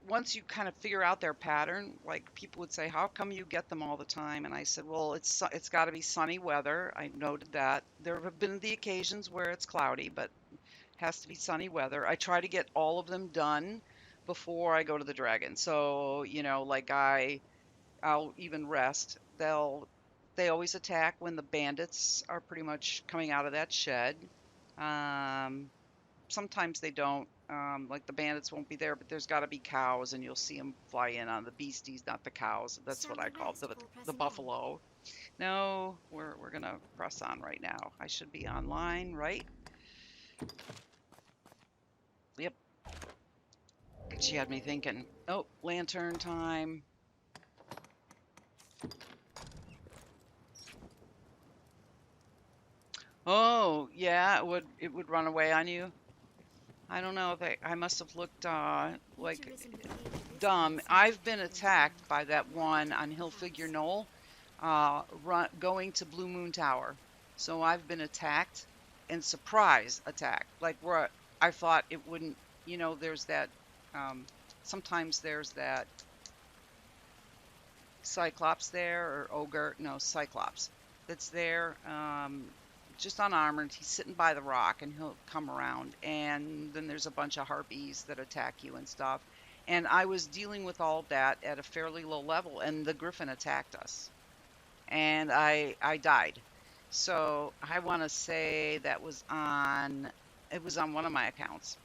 Once you kind of figure out their pattern, like people would say, "How come you get them all the time?" And I said, "Well, it's got to be sunny weather." I noted that there have been the occasions where it's cloudy, but it has to be sunny weather. I try to get all of them done before I go to the dragon. So, you know, like I'll even rest. They always attack when the bandits are pretty much coming out of that shed. Um, Sometimes they don't. Like the bandits won't be there, but there's got to be cows, and you'll see them fly in on the beasties, not the cows. That's Shall what I we call rest the before the pressing on? buffalo. No, we're gonna press on right now. I should be online, right? Yep. She had me thinking. Oh, lantern time. Oh, yeah, it would run away on you. I don't know if I must have looked like Nature isn't revealed in this dumb. place, I've nature been reveals attacked in by that one on Hillfigure Knoll, going to Blue Moon Tower. So I've been attacked and surprise attacked, like where I thought it wouldn't. You know, there's that. Sometimes there's that Cyclops there, or ogre, no, Cyclops, that's there, just unarmored. He's sitting by the rock, and he'll come around. And then there's a bunch of harpies that attack you and stuff. And I was dealing with all that at a fairly low level, and the griffin attacked us, and I died. So I want to say that was on. It was on one of my accounts.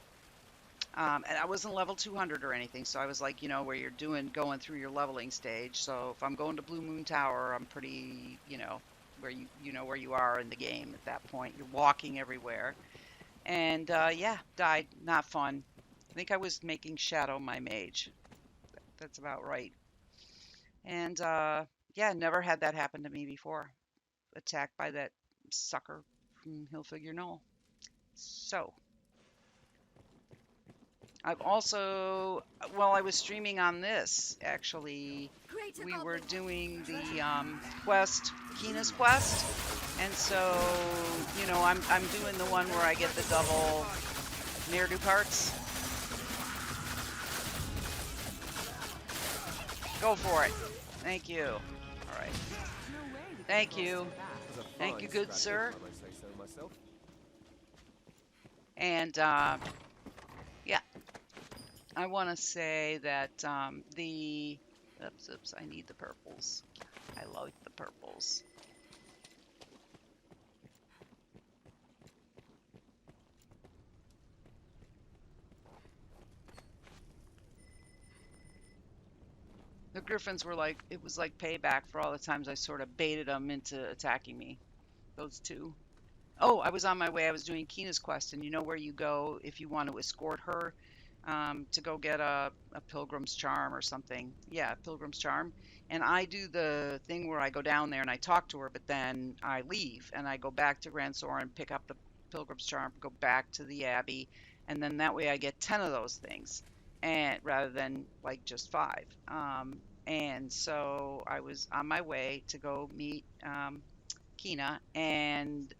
And I wasn't level 200 or anything, so I was like, you know, where you're going through your leveling stage. So if I'm going to Blue Moon Tower, I'm pretty, you know, where you know where you are in the game at that point. You're walking everywhere, and yeah, died. Not fun. I think I was making Shadow my mage. That's about right. And yeah, never had that happen to me before. Attacked by that sucker from Hillfigure Knoll. So I've also, well, I was streaming on this actually. Greater We were goblin. doing the quest, Kina's quest, and so you know, I'm doing the one where I get the double ne'er-do parts. Go for it. Thank you. All right. No way we could Thank cross you. through that. Was a Thank fine you, good scratch, sir. if I may say so myself. And yeah, I want to say that oops, I need the purples. I like the purples. The griffins were like, it was like payback for all the times I sort of baited them into attacking me. Those two. Oh, I was on my way. I was doing Kina's quest, and you know where you go if you want to escort her to go get a pilgrim's charm or something. Yeah, pilgrim's charm. And I do the thing where I go down there and I talk to her, but then I leave and I go back to Grand Soren, pick up the pilgrim's charm, go back to the abbey, and then that way I get 10 of those things, and rather than like just 5. And so I was on my way to go meet Kina, and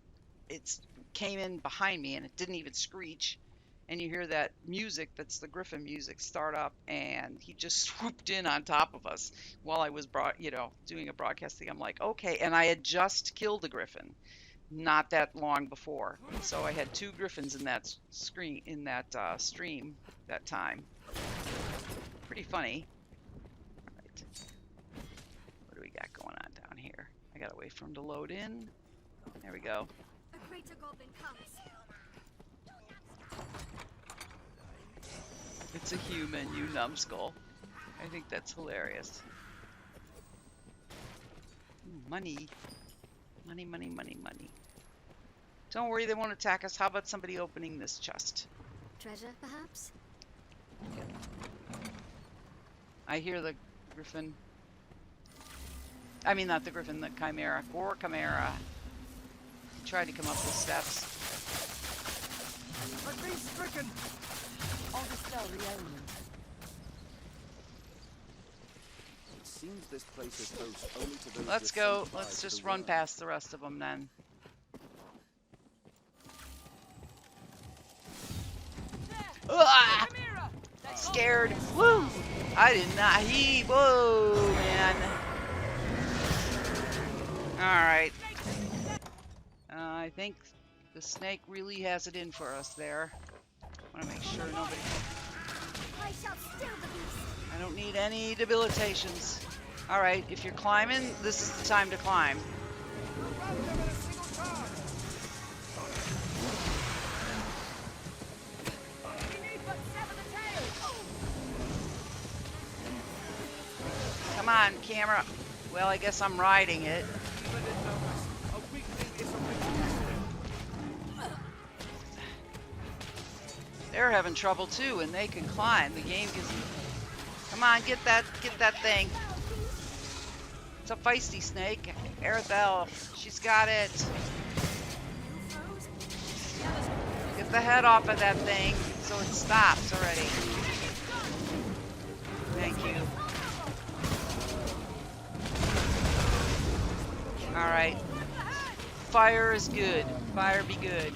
it came in behind me and it didn't even screech. And you hear that music, that's the griffin music, start up, and he just swooped in on top of us while I was doing a broadcasting. I'm like, okay. And I had just killed a griffin not that long before, so I had 2 griffins in that stream that time. Pretty funny. All right. What do we got going on down here? I gotta wait for him to load in. There we go. A greater goblin comes. It's a human, you numbskull. I think that's hilarious. Ooh, money. Money, money, money, money. Don't worry, they won't attack us. How about somebody opening this chest? Treasure, perhaps? I hear the griffin. I mean, not the griffin, the chimera. Poor chimera. He tried to come up the steps. I've been stricken! I'll dispel the omen. It seems this place is host only to those Let's that go. sympathize Let's with just the run worm. past the rest of them then. Ah! Scared. Woo! I did not heave. Whoa, man. Alright. I think the snake really has it in for us there. I want to make sure nobody... I shall still the beast. I don't need any debilitations. Alright, if you're climbing, this is the time to climb. Come on, camera. Well, I guess I'm riding it. They're having trouble too, and they can climb. The game gives them... Come on, get that thing. It's a feisty snake. Aredhel, she's got it. Get the head off of that thing so it stops already. Thank you. Alright. Fire is good. Fire be good.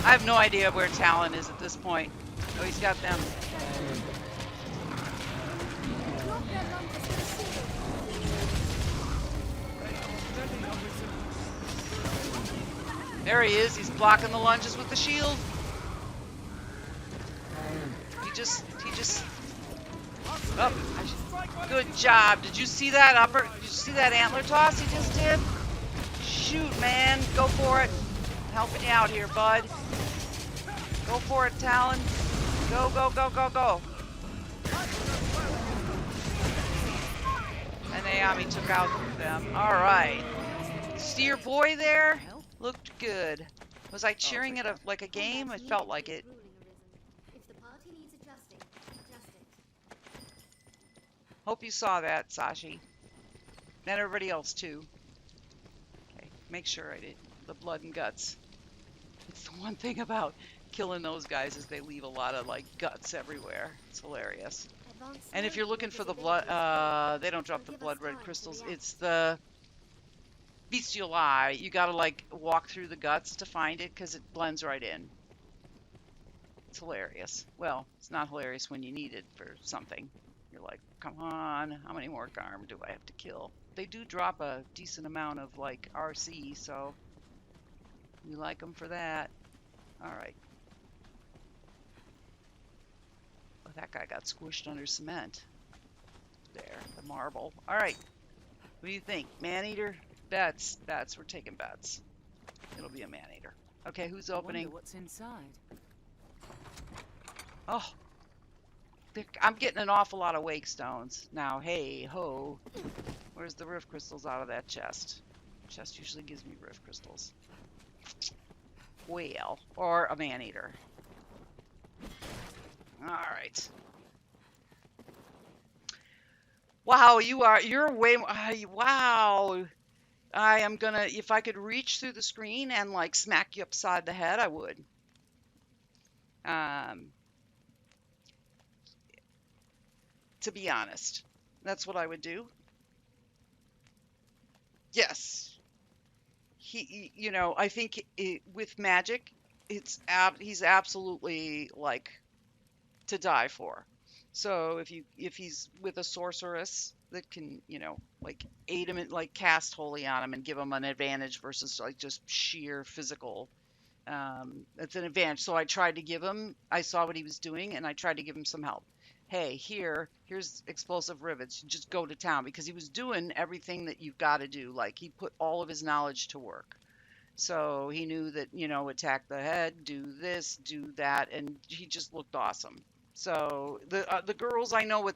I have no idea where Talon is at this point. Oh, he's got them. There he is. He's blocking the lunges with the shield. He just. Oh, good job. Did you see that upper? Did you see that antler toss he just did? Shoot, man. Go for it. I'm helping you out here, bud. Go for it, Talon. Go, go, go, go, go. And Ayame took out them. All right. See your boy there? Looked good. Was I cheering at like a game? It felt like it. If the party needs adjusting, adjust it. Hope you saw that, Sashi. And everybody else too. Okay, make sure I did the blood and guts. It's the one thing about killing those guys is they leave a lot of like guts everywhere. It's hilarious. And if you're looking for the blood, they don't drop the blood red crystals. It's the bestial eye. You gotta like walk through the guts to find it because it blends right in. It's hilarious. Well, it's not hilarious when you need it for something. You're like, come on, how many more Garm do I have to kill? They do drop a decent amount of like RC, so we like them for that. All right. Oh, that guy got squished under cement. There, the marble. All right. What do you think? Man-eater? Bets. Bets. We're taking bets. It'll be a man-eater. Okay, who's opening? What's inside? Oh. I'm getting an awful lot of wake stones. Now, hey, ho. Where's the rift crystals out of that chest? Chest usually gives me rift crystals. Well, or a man-eater. Alright. Wow, you're way, wow. I am gonna, if I could reach through the screen and like smack you upside the head, I would. To be honest, that's what I would do. Yes. You know, I think with magic, he's absolutely like to die for. So if he's with a sorceress that can, you know, like aid him and like cast holy on him and give him an advantage versus like just sheer physical, it's an advantage. So I tried to give him, I saw what he was doing and I tried to give him some help. Hey, here's explosive rivets. Just go to town, because he was doing everything that you've got to do. Like he put all of his knowledge to work. So he knew that, you know, attack the head, do this, do that, and he just looked awesome. So the girls, I know what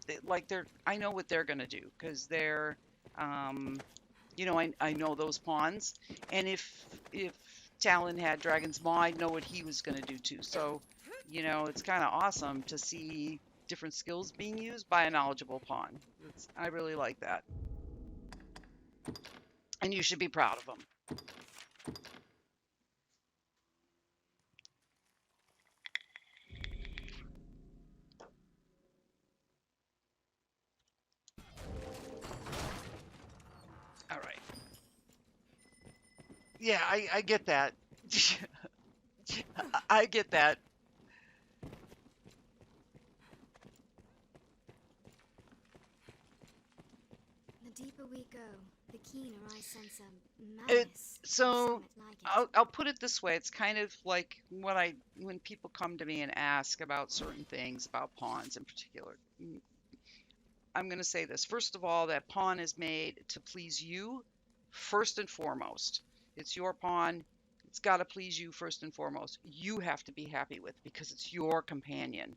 I know what they're gonna do, because they're You know, I know those pawns, and if Talon had Dragon's Maw, I'd know what he was going to do too. So, you know, it's kind of awesome to see different skills being used by a knowledgeable pawn. I really like that, and you should be proud of them. All right. Yeah, I get that. I get that. The deeper we go, the keener I sense a It, madness. so Some like it. I'll put it this way. It's kind of like when people come to me and ask about certain things, about pawns in particular. I'm going to say this. First of all, that pawn is made to please you first and foremost. It's your pawn. It's got to please you first and foremost. You have to be happy with because it's your companion.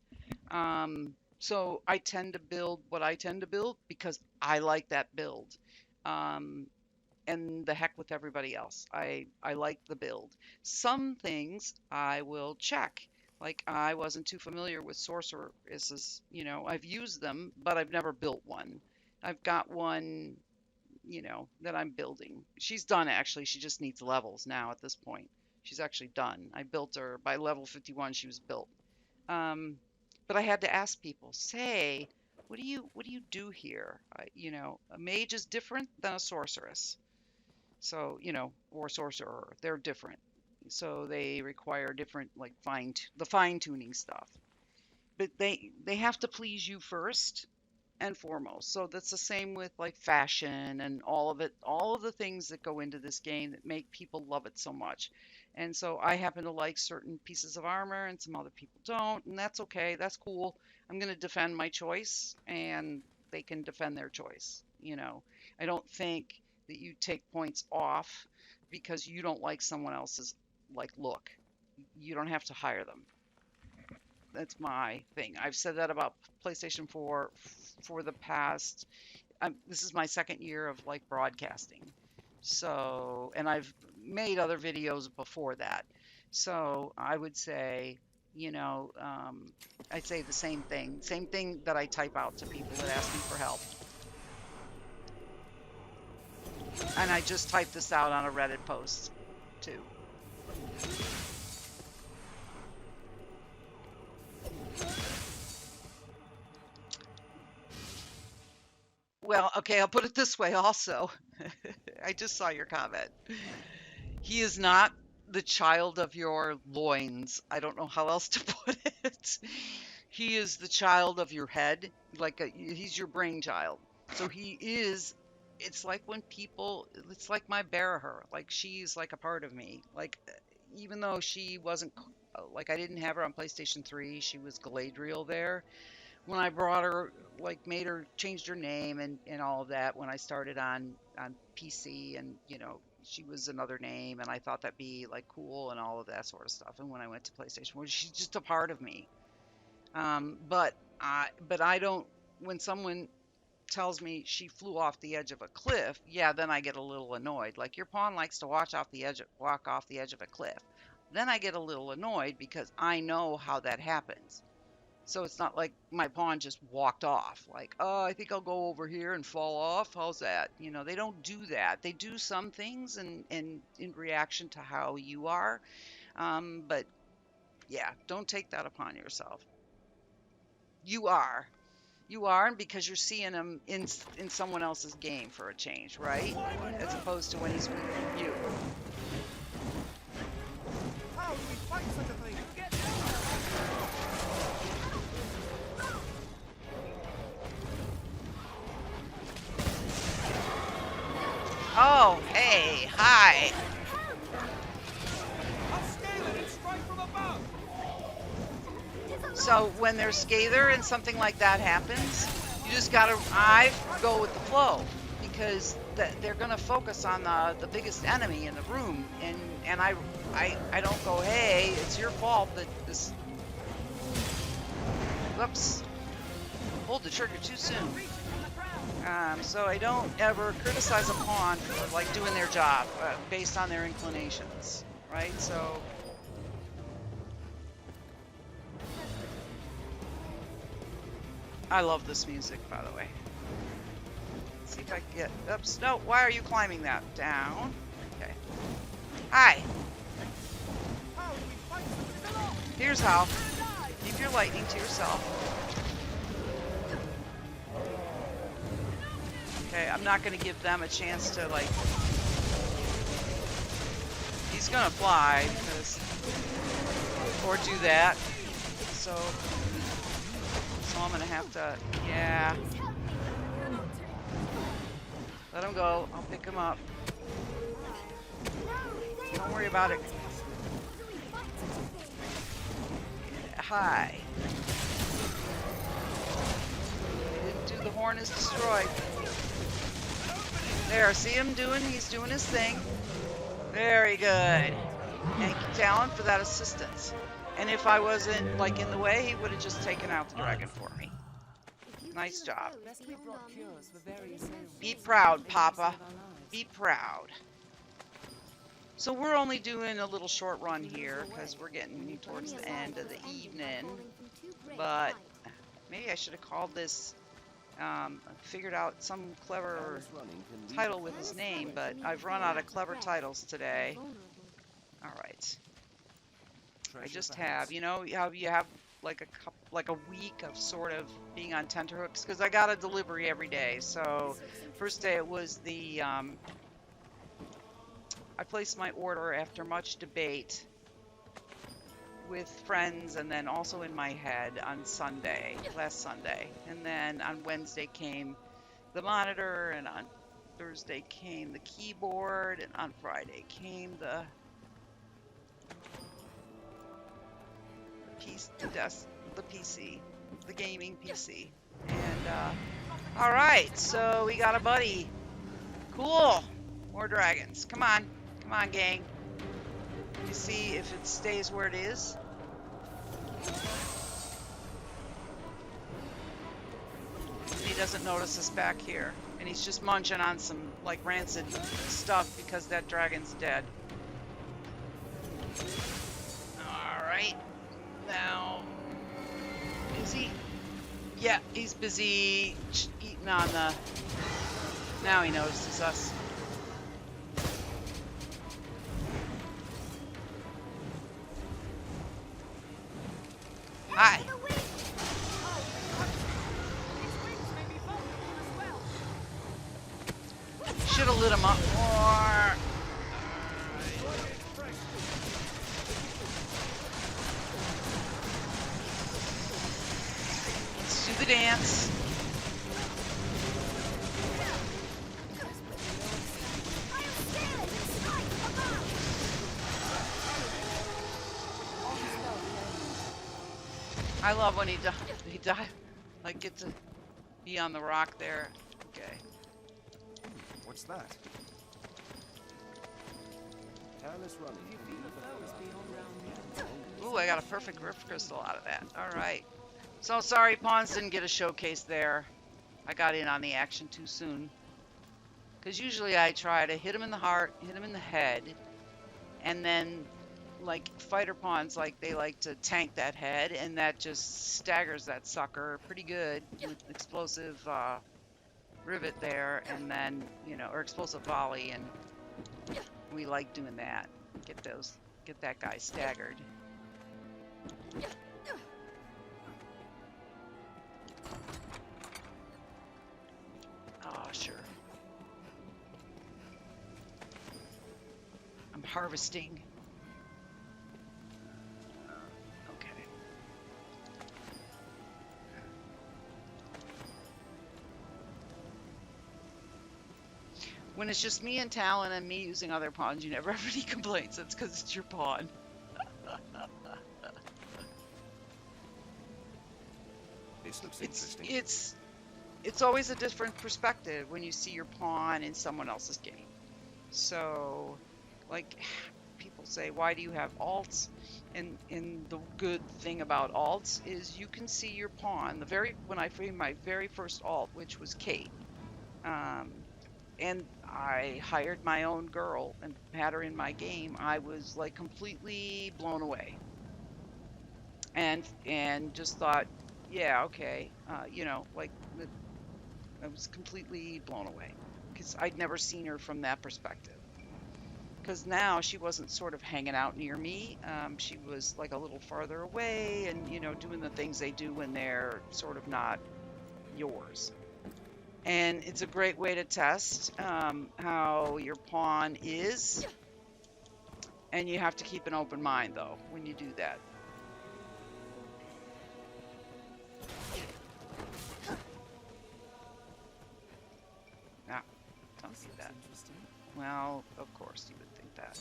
So I tend to build what I tend to build because I like that build. Um, and the heck with everybody else. I like the build. Some things I will check. Like I wasn't too familiar with Sorcerer. You know, I've used them, but I've never built one. I've got one, you know, that I'm building. She's done actually. She just needs levels now at this point. She's actually done. I built her by level 51. She was built. Um, but I had to ask people, say, what do you do here? You know, a mage is different than a sorceress. So, you know, or sorcerer, they're different. So they require different like the fine tuning stuff. But they have to please you first and foremost. So that's the same with like fashion and all of it, all of the things that go into this game that make people love it so much. And so I happen to like certain pieces of armor and some other people don't, and that's okay. That's cool. I'm going to defend my choice and they can defend their choice, you know. I don't think that you take points off because you don't like someone else's like look. You don't have to hire them. That's my thing. I've said that about PlayStation 4 for the past. This is my second year of like broadcasting. So, and I've made other videos before that. So I would say, you know, I'd say the same thing that I type out to people that ask me for help. And I just typed this out on a Reddit post too. Well, okay, I'll put it this way also. I just saw your comment. He is not the child of your loins. I don't know how else to put it. He is the child of your head. He's your brainchild. So he is. It's like when people. It's like my Barahir. Like she's like a part of me. Like even though she wasn't. Like I didn't have her on PlayStation 3. She was Galadriel there when I brought her, like made her changed her name and all of that when I started on PC, and you know she was another name and I thought that'd be like cool and all of that sort of stuff. And when I went to PlayStation, well, she's just a part of me. But I don't. When someone tells me she flew off the edge of a cliff, yeah, then I get a little annoyed. Like your pawn likes to walk off the edge of a cliff. Then I get a little annoyed because I know how that happens. So it's not like my pawn just walked off, like, oh, I think I'll go over here and fall off. How's that? You know, they don't do that. They do some things and in reaction to how you are. But yeah, don't take that upon yourself. You are. You are, and because you're seeing him in someone else's game for a change, right? As opposed to when he's with you. How do we fight such a thing? Oh, hey, hi. I'll scale it and strike from above. So when there's Scather and something like that happens, you just gotta, I go with the flow because they're gonna focus on the biggest enemy in the room, and I don't go, hey, it's your fault that this. Whoops. Pulled the trigger too soon. So I don't ever criticize a pawn for like doing their job based on their inclinations, right? So I love this music, by the way. Let's see if I can get, oops, no, why are you climbing that? Down. Okay. Hi. Here's how. Keep your lightning to yourself. Okay, I'm not going to give them a chance to, like... He's going to fly, because... Or do that. So I'm going to have to... Yeah. Let him go. I'll pick him up. Don't worry about it. Hi. They didn't do the horn is destroyed. There, see him doing, he's doing his thing. Very good. Thank you, Talon, for that assistance. And if I wasn't, like, in the way, he would have just taken out the dragon for me. Nice job. Be proud, Papa. Be proud. So we're only doing a little short run here, because we're getting towards the end of the evening. But maybe I should have called this... figured out some clever title with his name, but I've run out of clever titles today. Alright. I just have, you know, how you have like a week of sort of being on tenterhooks, because I got a delivery every day. So first day it was the, I placed my order after much debate with friends, and then also in my head on Sunday, last Sunday. And then on Wednesday came the monitor, and on Thursday came the keyboard, and on Friday came the PC, the gaming PC. And all right, so we got a buddy. Cool. More dragons. Come on, gang. You see if it stays where it is. He doesn't notice us back here, and he's just munching on some like rancid stuff because that dragon's dead. All right, now is he? Yeah, he's busy eating on the. Now he notices us. Hi. Should have lit him up more. Let's do the dance. I love when he died, like get to be on the rock there. Okay. What's that? Careless running. Ooh, I got a perfect rift crystal out of that. All right. So sorry, pawns didn't get a showcase there. I got in on the action too soon. Because usually I try to hit him in the heart, hit him in the head, and then like fighter pawns, like they like to tank that head, and that just staggers that sucker pretty good with explosive rivet there, and then, you know, or explosive volley, and we like doing that. Get that guy staggered. Oh, sure. I'm harvesting. Okay. When it's just me and Talon and me using other pawns, you never have any complaints. It's because it's your pawn. This looks interesting. It's always a different perspective when you see your pawn in someone else's game. So, like, people say, why do you have alts? And the good thing about alts is you can see your pawn. When I framed my very first alt, which was Kate, Um, and I hired my own girl and had her in my game. I was like completely blown away, and just thought, yeah, okay, like I was completely blown away because I'd never seen her from that perspective. Because now she wasn't sort of hanging out near me. She was like a little farther away and, doing the things they do when they're sort of not yours. And it's a great way to test how your pawn is. And you have to keep an open mind, though, when you do that. Ah, don't do that. Well, of course you would think that.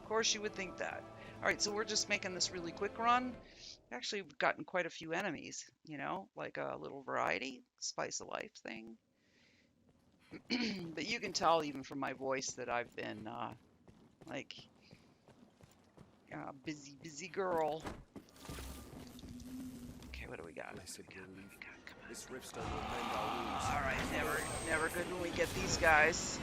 Of course you would think that. All right, so we're just making this really quick run. Actually, we've gotten quite a few enemies, like a little variety, spice of life thing. But you can tell even from my voice that I've been like busy girl. Okay, what do we got? Blessed relief. Come on. This ripstone will mend our wounds. All right, never good when we get these guys.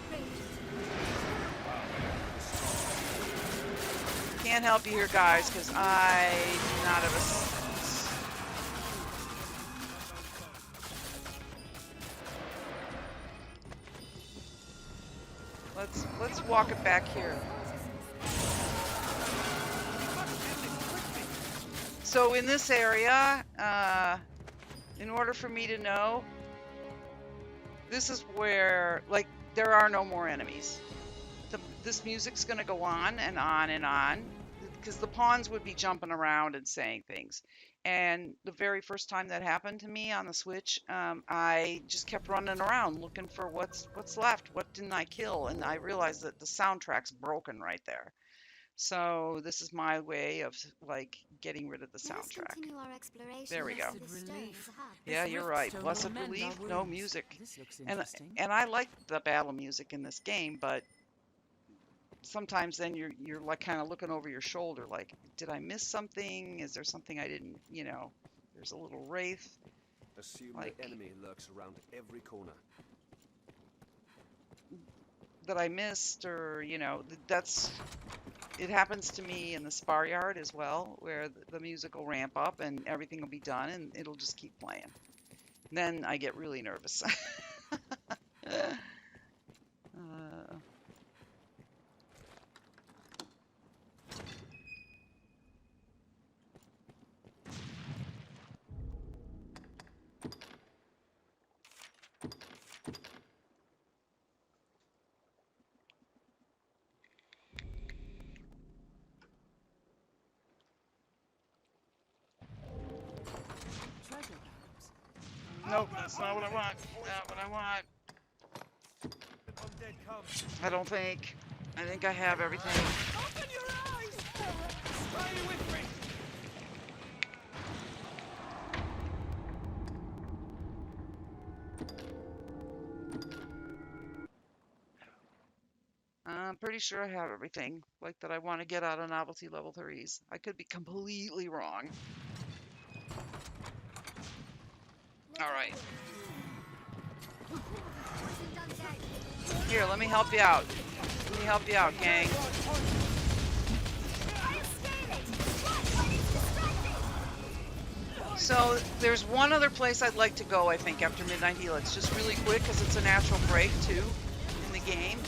Can't help you here, guys, because I do not have a. Let's walk it back here. So in this area, in order for me to know, this is where, like, there are no more enemies. This music's going to go on and on and on, because the pawns would be jumping around and saying things. And the very first time that happened to me on the Switch, I just kept running around looking for what's left, what didn't I kill, and I realized that the soundtrack's broken right there. So this is my way of like getting rid of the soundtrack. There we go. Yeah, you're right. Blessed relief, no music. And I like the battle music in this game, but sometimes then you're like kind of looking over your shoulder, like, did I miss something? Is there something I didn't, there's a little wraith. Assume like the enemy lurks around every corner. that I missed, or that's it happens to me in the spar yard as well, where the music will ramp up and everything will be done and it'll just keep playing. Then I get really nervous. Nope, that's not what I want. Not what I want. I don't think. I think I have everything. Open your eyes! Stay with me! I'm pretty sure I have everything, like that I want to get out of novelty level 3s. I could be completely wrong. All right. Here, let me help you out. Let me help you out, gang. So there's one other place I'd like to go, I think, after Midnight Helix. Just really quick, because it's a natural break, too, in the game.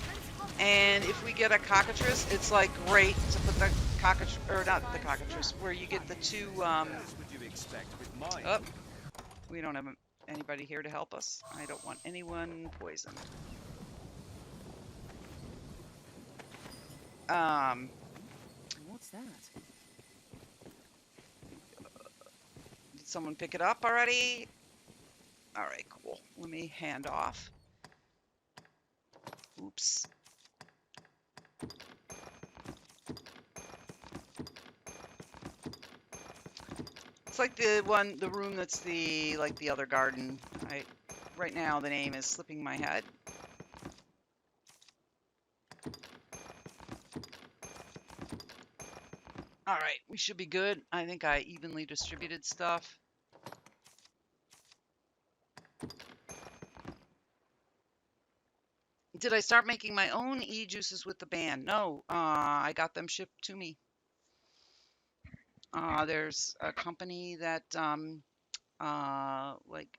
And if we get a cockatrice, it's, like, great to put the cockatrice, or not the cockatrice, where you get the two, Would you expect with mine? oh, we don't have anybody here to help us. I don't want anyone poisoned. What's that? Did someone pick it up already? All right, cool. Let me hand off. Oops. It's like the room that's like the other garden. Right now the name is slipping my head. All right, we should be good. I think I evenly distributed stuff. Did I start making my own e-juices with the band? No, I got them shipped to me. There's a company that like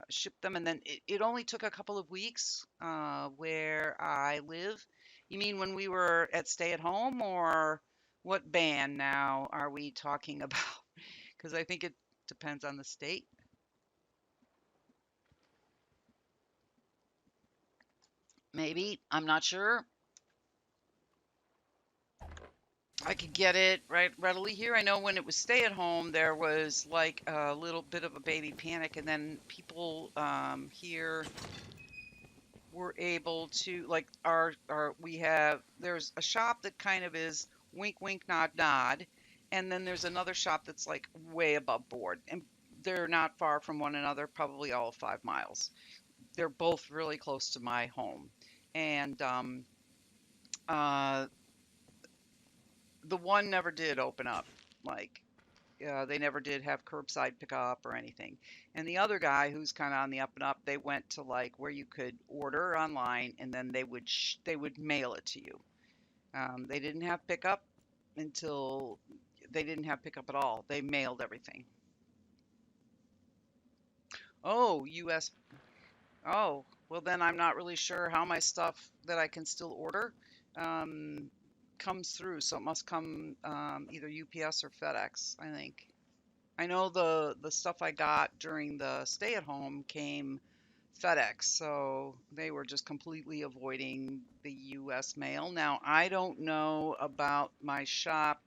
shipped them, and then it only took a couple of weeks where I live. You mean when we were at stay at home, or what band now are we talking about? Because I think it depends on the state. Maybe. I'm not sure. I could get it readily here. I know when it was stay at home, there was like a little bit of a baby panic, and then people here were able to like there's a shop that kind of is wink wink nod nod, and then there's another shop that's like way above board, and they're not far from one another, probably all of 5 miles. They're both really close to my home, and uh, the one never did open up. Like they never did have curbside pickup or anything. And the other guy who's kind of on the up and up, they went to like where you could order online and then they would mail it to you. They didn't have pickup until they didn't have pickup at all. They mailed everything. Oh, US. Oh, well then I'm not really sure how my stuff that I can still order um, comes through. So it must come either UPS or FedEx, I think. I know the stuff I got during the stay at home came FedEx, so they were just completely avoiding the US mail. Now, I don't know about my shop.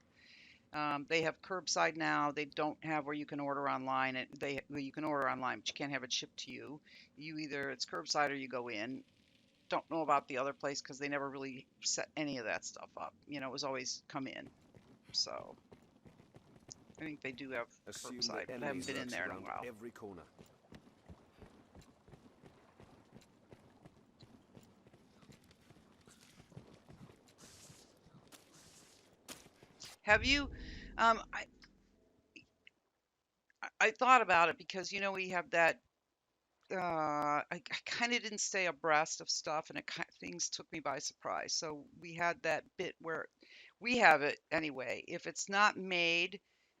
They have curbside now. They don't have where you can order online. You can order online, but you can't have it shipped to you. You either it's curbside or you go in. Don't know about the other place because they never really set any of that stuff up. It was always come in. So I think they do have Assume curbside, that but I haven't enemies been in lurks there in a around while. every corner. Have you? Um, I I thought about it because we have that. I kind of didn't stay abreast of stuff, and things took me by surprise. So we had that bit where we have it anyway. If it's not made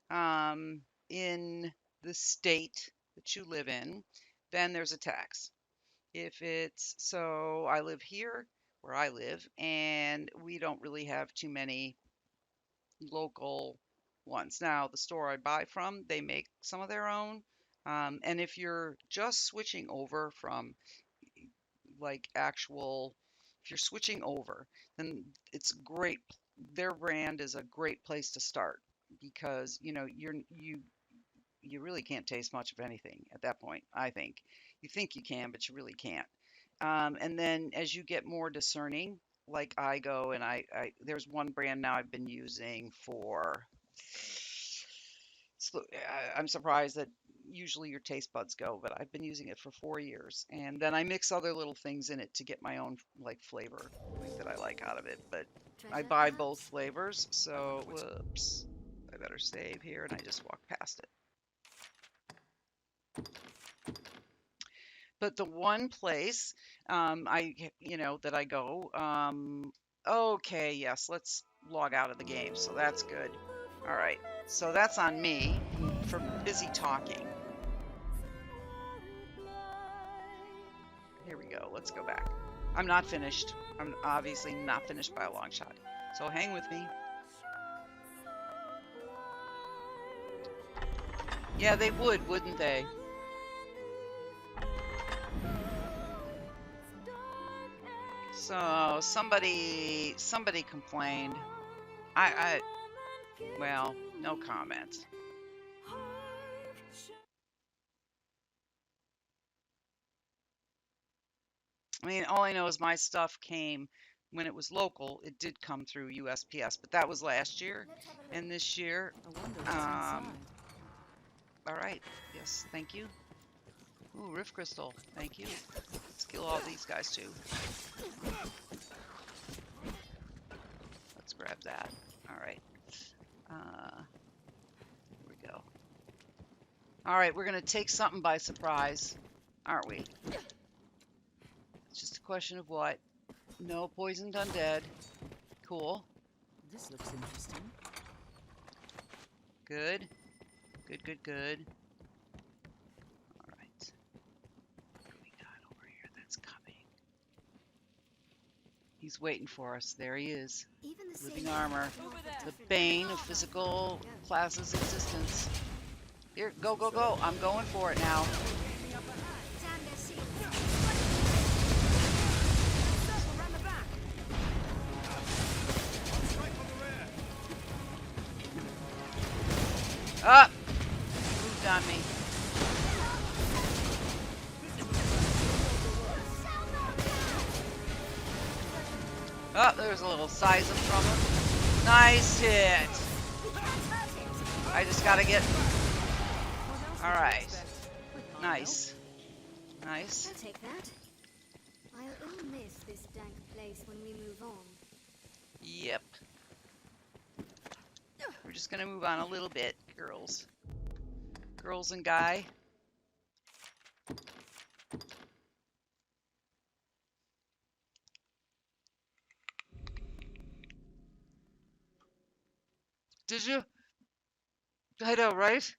in the state that you live in, then there's a tax. If it's so, I live here where I live, and we don't really have too many local ones. Now, the store I buy from, they make some of their own. And if you're just switching over from like if you're switching over, then it's great. Their brand is a great place to start because you really can't taste much of anything at that point. I think you think you can, but you really can't. And then as you get more discerning, like I go and there's one brand now I've been using for. I'm surprised that usually your taste buds go, but I've been using it for 4 years, and then I mix other little things in it to get my own like flavor like, that I like out of it. But I Treasure, buy both perhaps? flavors, so whoops, I better save here, and I just walked past it. But the one place that I go, okay, yes, let's log out of the game. So that's good. All right. So that's on me for busy talking. Here we go. Let's go back. I'm not finished. I'm obviously not finished by a long shot. So hang with me. Yeah, they would, wouldn't they? So somebody complained. Well, no comment. I mean, all I know is my stuff came when it was local. It did come through USPS, but that was last year. And this year, I wonder what's inside. all right. Yes, thank you. Ooh, Rift Crystal. Thank you. Let's kill all these guys too. Let's grab that. All right. Here we go. All right, we're going to take something by surprise, aren't we? It's just a question of what. No poisoned undead. Cool. This looks interesting. Good. Good, good, good. Alright. What do we got over here that's coming? He's waiting for us. There he is. Even the Living same armor. can offer The different bane of physical classes' existence. Here, go, go, go. I'm going for it now. Damn their shields. Circle round the back. Up! Moved on me. Oh, there's a little size of from him. Nice hit. I just gotta get. Alright. Nice. Nice. I'll take that. I'll ill miss this dank place when we move on. Yep. We're just gonna move on a little bit, girls. Girls and guy. Did you? I know, right?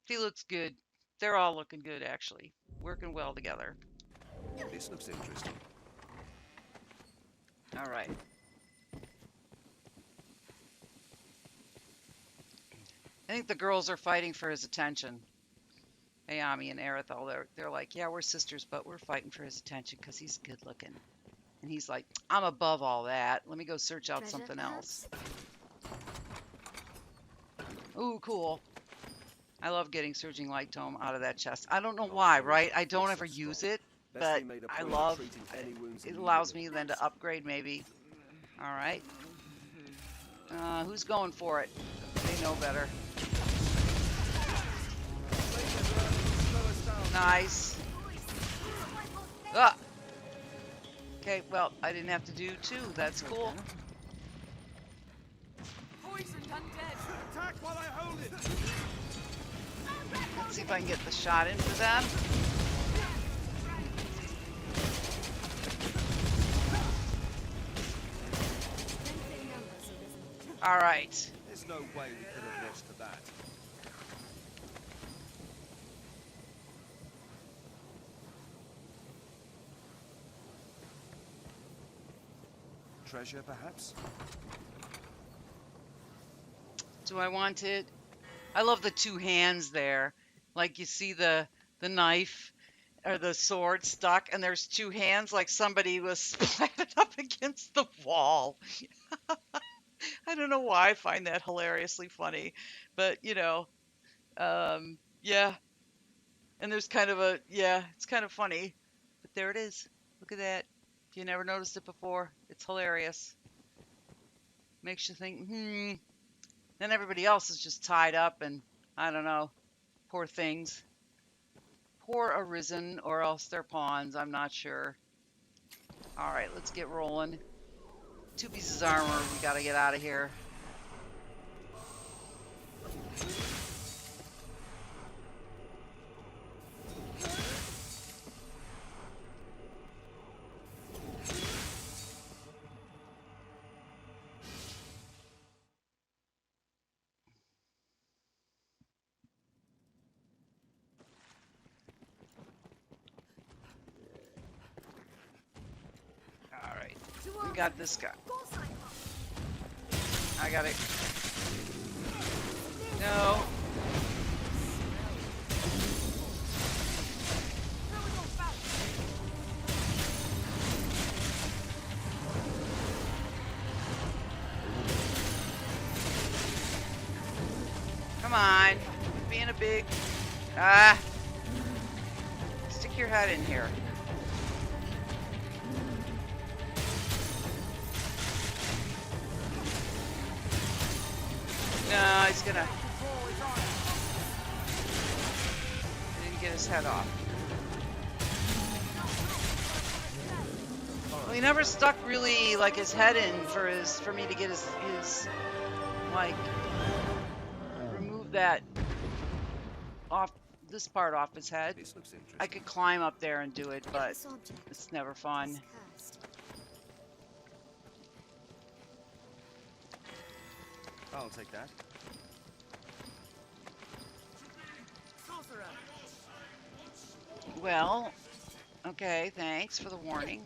He looks good. They're all looking good, actually. Working well together. This looks interesting. All right. I think the girls are fighting for his attention. Ayame and Aredhel, they're like, yeah, we're sisters, but we're fighting for his attention because he's good looking. And he's like, I'm above all that. Let me go search out Treasure, something else. perhaps? Ooh, cool. I love getting Surging Light Tome out of that chest. I don't know why, right? I don't ever use it, but I love it. Allows me then to upgrade maybe. All right. Who's going for it? They know better. Nice. Ah. Okay, well, I didn't have to do two. That's cool. Poisoned undead. Attack while I hold it. Let's see if I can get the shot in for them. Lengthy numbers, Elizabeth. All right. There's no way we could have lost to that. Treasure, perhaps? Do I want it? I love the two hands there. Like you see the knife or the sword stuck, and there's two hands like somebody was planted up against the wall. I don't know why I find that hilariously funny, but yeah. And there's kind of it's kind of funny, but there it is. Look at that. If you never noticed it before, it's hilarious. Makes you think, Then everybody else is just tied up and, I don't know, poor things. Poor Arisen, or else they're pawns, I'm not sure. Alright, let's get rolling. 2 pieces of armor, we gotta get out of here. Alright, we got this guy. I got it. No. Come on. Being a big... Stick your head in here. No, he's gonna... Didn't get his head off. Well, he never stuck really like his head in for me to get his like remove that off this part off his head. This looks interesting. I could climb up there and do it, but This object it's never fun. is cursed. I'll take that. Sorcerer. Well, okay, thanks for the warning.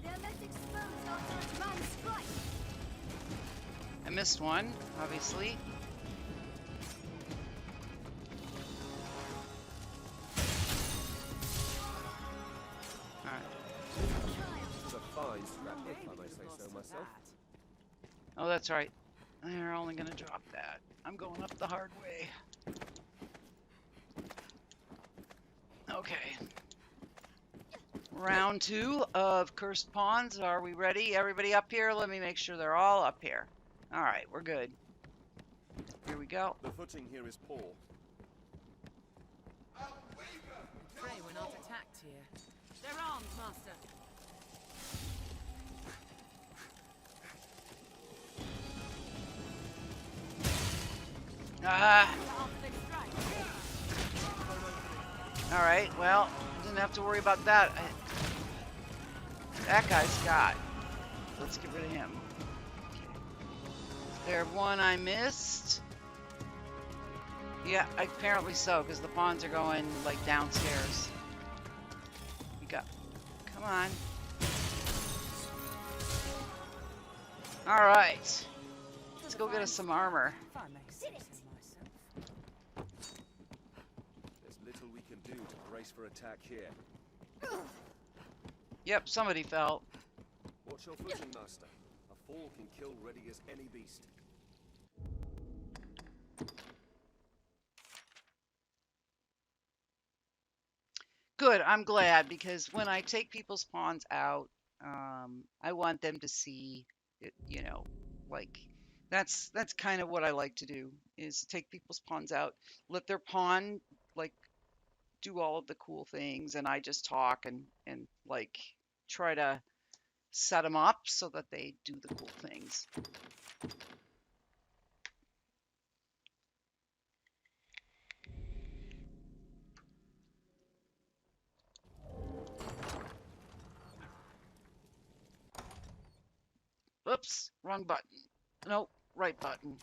They're less exposed after a man strike. I missed one, obviously. This is a fine scrap, if I may say so myself. Oh, that's right. They're only going to drop that. I'm going up the hard way. Okay. Round 2 of Cursed Pawns. Are we ready? Everybody up here? Let me make sure they're all up here. All right, we're good. Here we go. The footing here is poor. Pray we're not attacked here. They're armed, Master. Ah. After they strike. All right. Well, didn't have to worry about that. That guy's got. Let's get rid of him. Okay. There one I missed. Yeah, apparently so, because the pawns are going like downstairs. You got. Come on. All right. Let's go get us some armor. If I may say so myself. There's little we can do to brace for attack here. Yep, somebody fell. Watch your footing, Master. A fall can kill ready as any beast. Good, I'm glad, because when I take people's pawns out, I want them to see it, you know, like that's kind of what I like to do, is take people's pawns out, let their pawn like do all of the cool things, and I just talk and like try to set them up so that they do the cool things. Oops, wrong button. Nope, right button.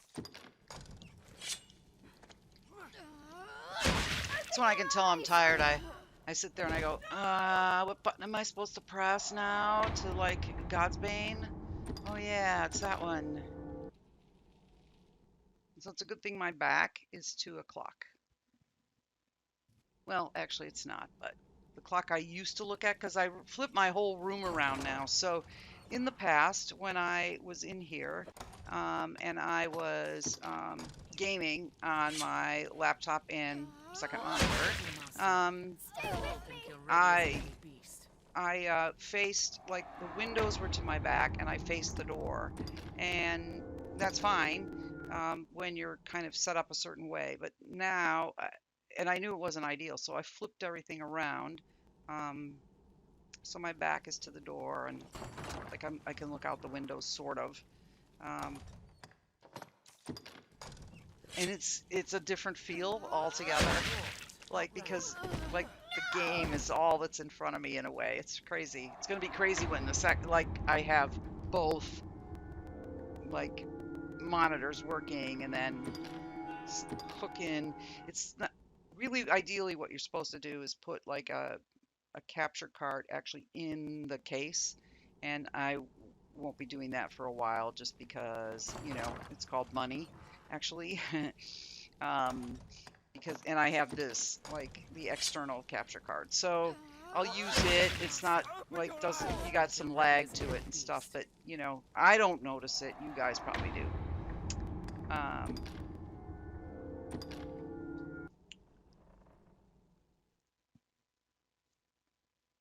That's when I can tell I'm tired. I sit there and I go, what button am I supposed to press now to like God's Bane? Oh yeah, it's that one. So it's a good thing my back is 2 o'clock. Well, actually it's not, but the clock I used to look at, because I flipped my whole room around now. So in the past, when I was in here and I was gaming on my laptop and second monitor, I faced, like, the windows were to my back and I faced the door, and that's fine when you're kind of set up a certain way. But now, and I knew it wasn't ideal, so I flipped everything around. So my back is to the door, and like I can look out the windows, sort of. And it's a different feel altogether. Like, because like the game is all that's in front of me in a way. It's crazy. It's gonna be crazy when like I have both like monitors working, and then hook in. It's not really, ideally what you're supposed to do is put like a capture card actually in the case, and I won't be doing that for a while, just because, you know, it's called money actually. Because, and I have this, like, the external capture card, so I'll use it. It's not like, you got some lag to it and stuff, but you know, I don't notice it. You guys probably do.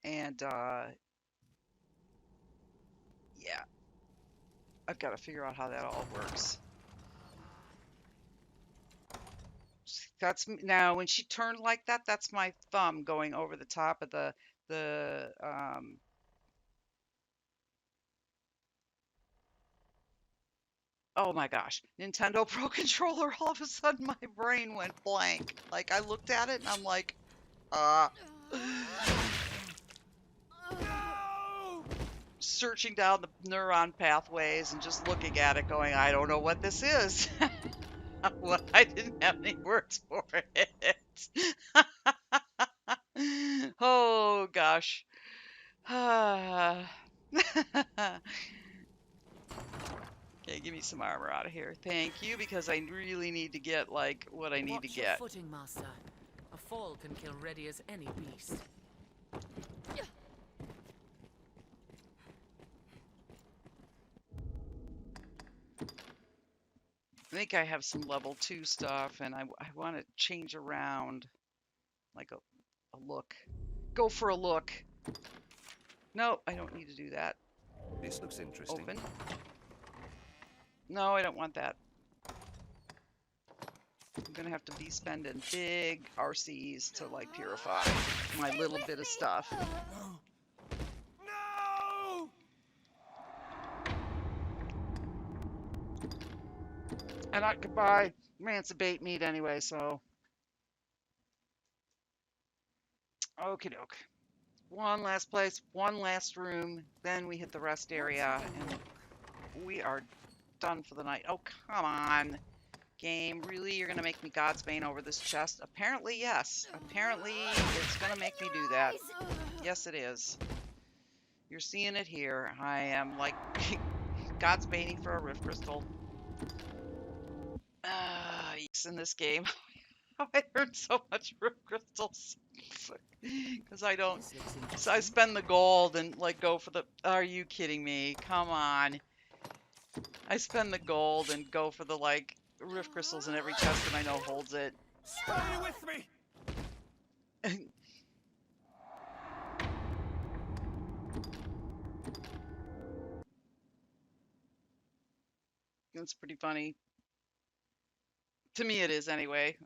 And yeah, I've got to figure out how that all works. Now when she turned like that, that's my thumb going over the top of the oh my gosh, Nintendo Pro Controller. All of a sudden my brain went blank. Like I looked at it and I'm like, uh searching down the neuron pathways and just looking at it going, I don't know what this is. Well, I didn't have any words for it. Oh gosh. Okay, give me some armor out of here. Thank you, because I really need to get, like, what I need to Watch your get. footing, master. A fall can kill ready as any beast. I think I have some level 2 stuff, and I want to change around, like a look. Go for a look. No, I don't need to do that. This looks interesting. Open. No, I don't want that. I'm gonna have to be spending big RCs to, like, purify my little bit of stuff. No! And I could buy Rancibate meat anyway, so. Okie doke. One last place, one last room, then we hit the rest area, and we are done for the night. Oh, come on. Game, really? You're gonna make me Godsbane over this chest? Apparently, yes. Apparently, it's gonna make me do that. Yes, it is. You're seeing it here. I am, like, Godsbaning for a Rift Crystal. Yes, in this game. I earned so much Rift Crystals. Because I don't... So I spend the gold and, like, go for the... Are you kidding me? Come on. I spend the gold and go for the, like, Rift Crystals in every chest that I know holds it. Stay with me! It's pretty funny. To me it is anyway.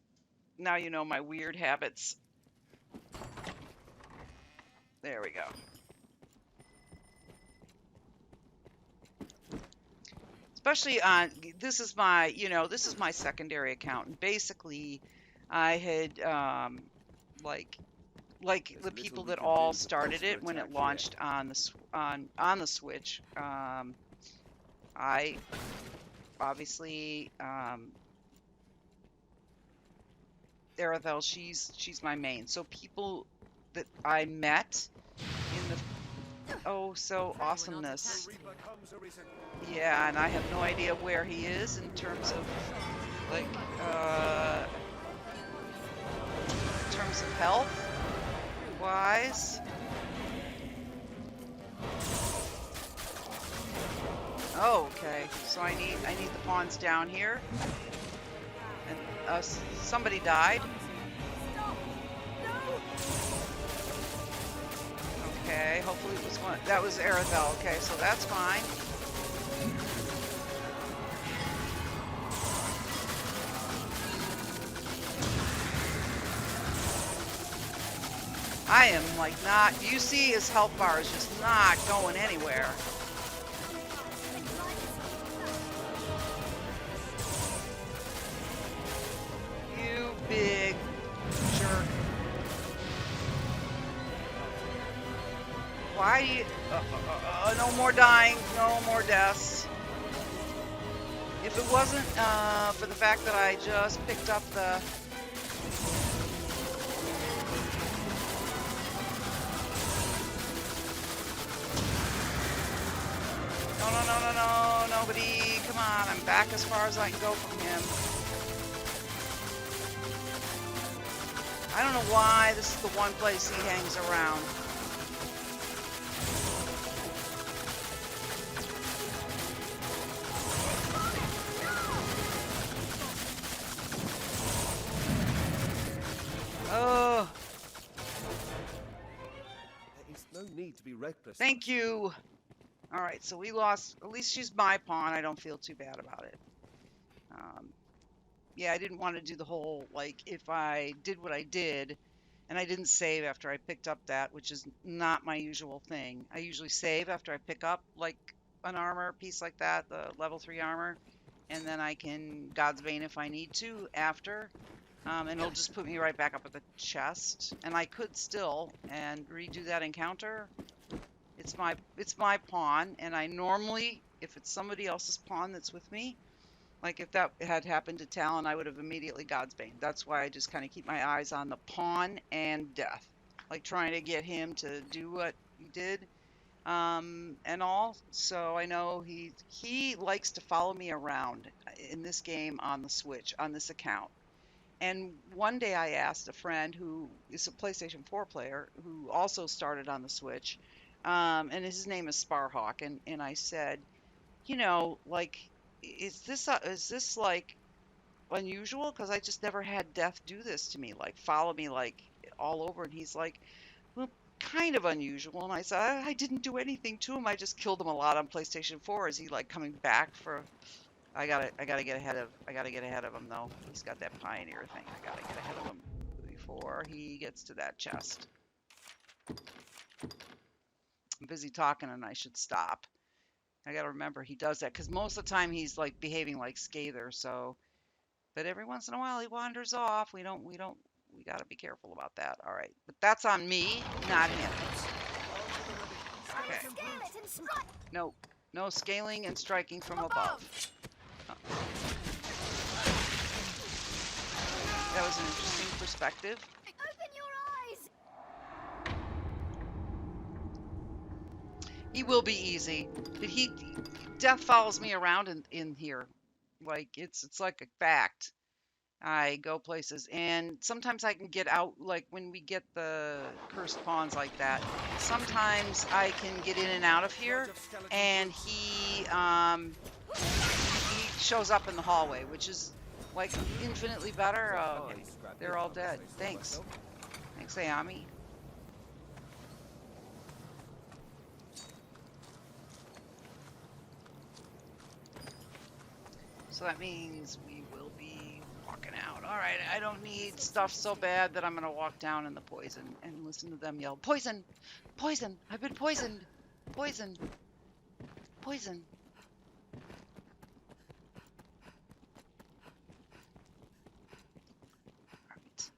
Now you know my weird habits. There we go. Especially on, this is my, this is my secondary account. And basically, I had, like the people that all started it when it launched on the Switch. I obviously, Aredhel, she's my main. So people that I met in the awesomeness. Yeah, and I have no idea where he is in terms of, like, in terms of health wise. Oh, okay. So I need the pawns down here. And somebody died. Okay, hopefully it was one. That was Aredhel. Okay, so that's fine. I am like not. You see his health bar is just not going anywhere. You big jerk. Why do you... no more dying, no more deaths. If it wasn't for the fact that I just picked up the... No, nobody. Come on, I'm back as far as I can go from him. I don't know why this is the one place he hangs around. Oh. There is no need to be reckless. Thank you. All right, so we lost. At least she's my pawn. I don't feel too bad about it. yeah, I didn't want to do the whole, like, if I did what I did and I didn't save after I picked up that, which is not my usual thing. I usually save after I pick up, like, an armor piece like that, the level 3 armor, and then I can God's Bane if I need to after. And it'll just put me right back up at the chest. And I could still and redo that encounter. It's my pawn, and I normally, if it's somebody else's pawn that's with me, like if that had happened to Talon, I would have immediately God's Bane. That's why I just kind of keep my eyes on the pawn and death, like trying to get him to do what he did, and all. So I know he likes to follow me around in this game on the Switch on this account. And one day I asked a friend who is a PlayStation 4 player who also started on the Switch, and his name is Sparhawk, and I said, like, is this like unusual? Because I just never had Death do this to me, like follow me like all over. And he's like, well, kind of unusual. And I said, I didn't do anything to him. I just killed him a lot on PlayStation 4. Is he like coming back for? I gotta get ahead of him though. He's got that pioneer thing. I gotta get ahead of him before he gets to that chest. I'm busy talking and I should stop. I gotta remember he does that because most of the time he's like behaving like Scather. So, but every once in a while he wanders off. We gotta be careful about that. All right, but that's on me, not him. Okay. No, no scaling and striking from above. That was an interesting perspective. Open your eyes! He will be easy. But Death follows me around in here. Like it's like a fact. I go places and sometimes I can get out, like when we get the cursed pawns like that. Sometimes I can get in and out of here, and he shows up in the hallway, which is like infinitely better. Oh, okay. They're all dead. Thanks. Thanks, Ayame. So that means we will be walking out. All right, I don't need stuff so bad that I'm going to walk down in the poison and listen to them yell, poison, poison, I've been poisoned, poison, poison. All right.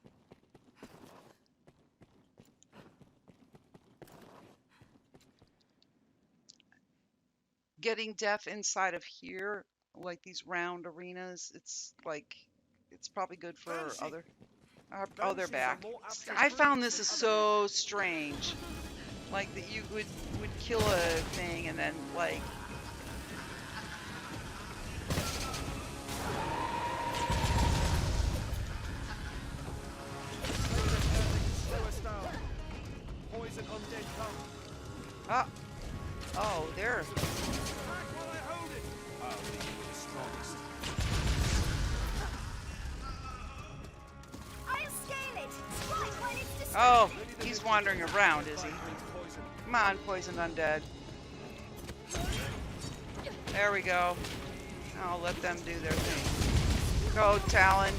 Getting Death inside of here, like these round arenas, it's probably good for other. Oh, they're back. I found this is so strange. Like that you would kill a thing and then like oh, there. Oh, he's wandering around, is he? Come on, poisoned undead. There we go. I'll let them do their thing. Go, Talon.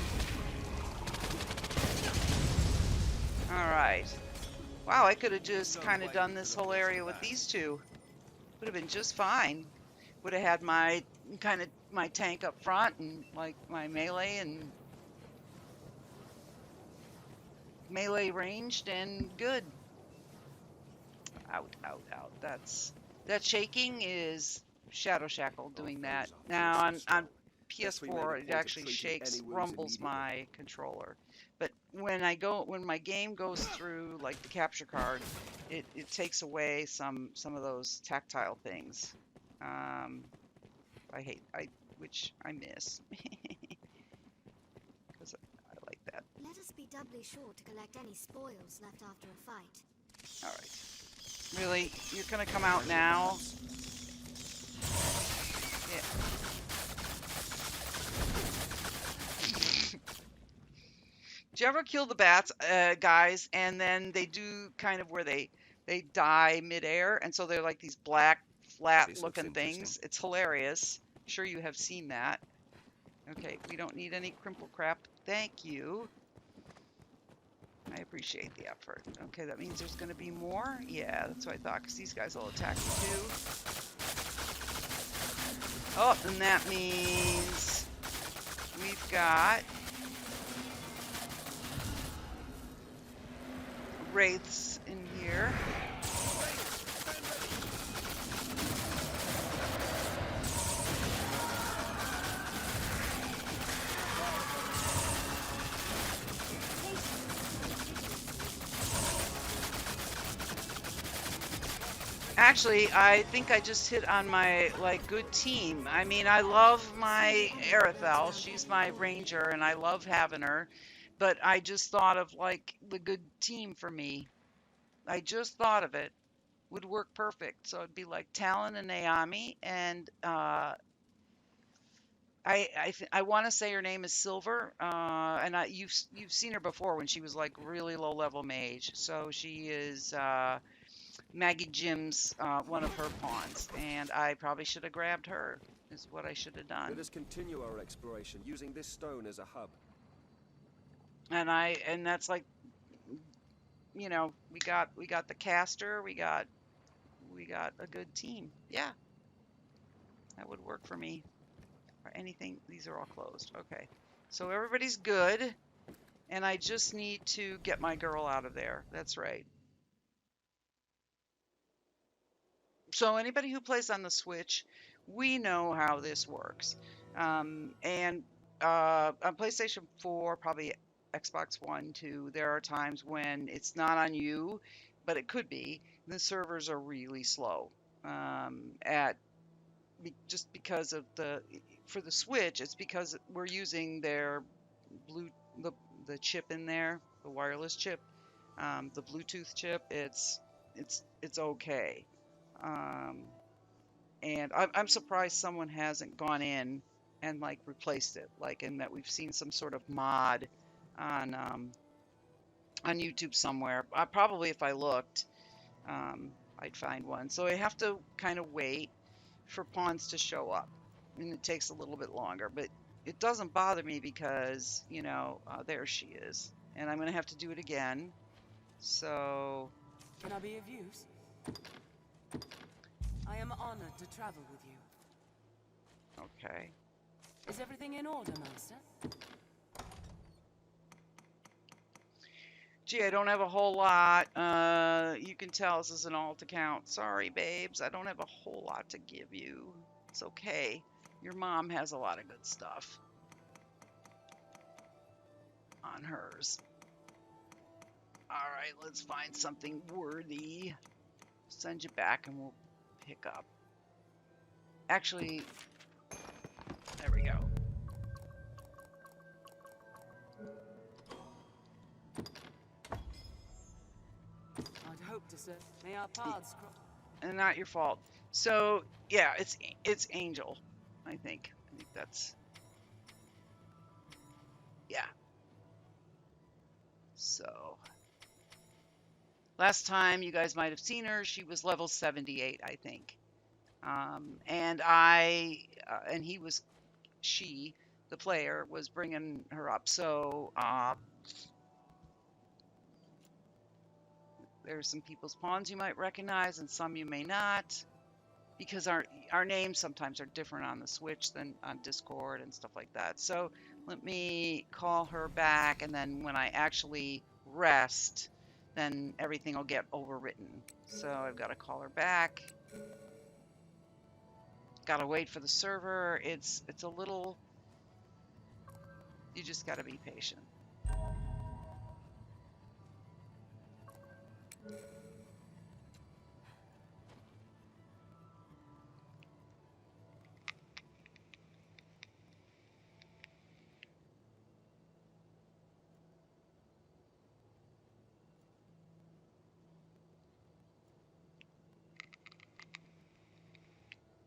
Alright. Wow, I could have just kind of done this whole area with these two. Would have been just fine. Would have had my my tank up front and like my melee and melee ranged and good. Out, out, out. That shaking is Shadow Shackle doing that. Now on PS4 it actually shakes, rumbles my controller. But when my game goes through like the capture card, it takes away some of those tactile things. Which I miss. Because I like that. Let us be doubly sure to collect any spoils left after a fight. Alright. Really? You're gonna come out now? Yeah. Do you ever kill the bats, guys, and then they do kind of where they die midair, and so they're like these black, flat-looking things? It's hilarious. I'm sure you have seen that. Okay, we don't need any crumple crap. Thank you. I appreciate the effort. Okay, that means there's going to be more? Yeah, that's what I thought, because these guys will attack me too. Oh, and that means we've got wraiths in here. Actually, I think I just hit on my, like, good team. I mean, I love my Aredhel. She's my ranger, and I love having her. But I just thought of, like, the good team for me. I just thought of it. Would work perfect. So it'd be like Talon and Ayame, and I want to say her name is Silver, and you've seen her before when she was like really low level mage. So she is Maggie Jim's one of her pawns, and I probably should have grabbed her. Is what I should have done. Let us continue our exploration using this stone as a hub. And that's like, you know, we got the caster, we got a good team. Yeah, that would work for me. Or anything. These are all closed. Okay, so everybody's good, and I just need to get my girl out of there. That's right. So anybody who plays on the Switch, we know how this works. And on PlayStation 4, probably Xbox One too, there are times when it's not on you, but it could be. The servers are really slow. Just because of for the Switch, it's because we're using their blue the chip in there, the wireless chip, the Bluetooth chip. It's okay. Um, and I'm surprised someone hasn't gone in and like replaced it, like, in that we've seen some sort of mod on YouTube somewhere. Probably if I looked, I'd find one. So I have to kind of wait for pawns to show up, and it takes a little bit longer, but it doesn't bother me because, you know, there she is, and I'm gonna have to do it again. So Can I be of use? I am honored to travel with you. okay. Is everything in order, Master? Gee, I don't have a whole lot. You can tell this is an alt account. Sorry, babes. I don't have a whole lot to give you. It's okay. Your mom has a lot of good stuff on hers. All right, let's find something worthy. Send you back and we'll pick up. Actually, there we go. I'd hope to, sir. May our paths cross. And not your fault. So yeah, it's Angel, I think. I think that's, yeah. So last time you guys might have seen her, she was level 78, I think. And she, the player, was bringing her up. So there's some people's pawns you might recognize and some you may not, because our names sometimes are different on the Switch than on Discord and stuff like that. So let me call her back, and then when I actually rest, then everything will get overwritten. So I've got to call her back. Got to wait for the server. It's a little, you just got to be patient.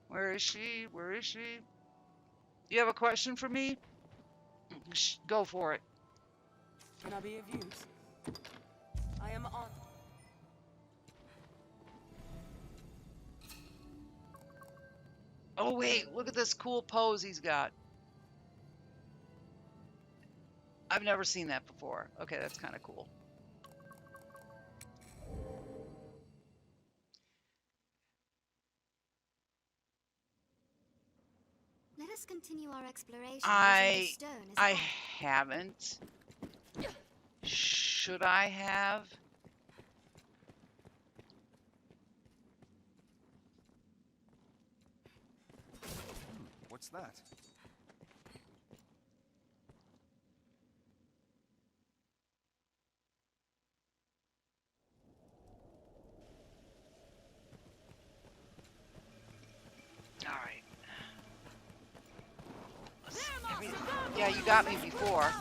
Where is she? Where is she? You have a question for me? Go for it. Can I be of use? I am honored. Oh wait, look at this cool pose he's got. I've never seen that before. Okay, that's kind of cool. Let us continue our exploration using the I stone as a I guide. haven't. Should I have? What's that? All right. Yeah, you got me before.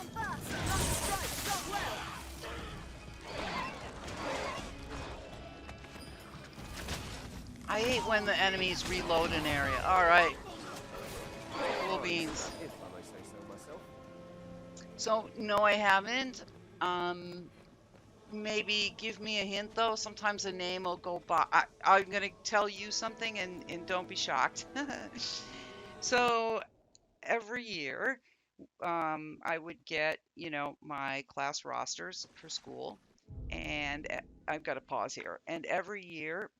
I hate when the enemies reload an area. All right. Cool beans. If I may say so myself. So, no, I haven't. Maybe give me a hint though. Sometimes a name will go by. I'm gonna tell you something, and don't be shocked. So every year, I would get, my class rosters for school, and I've got to pause here. And every year,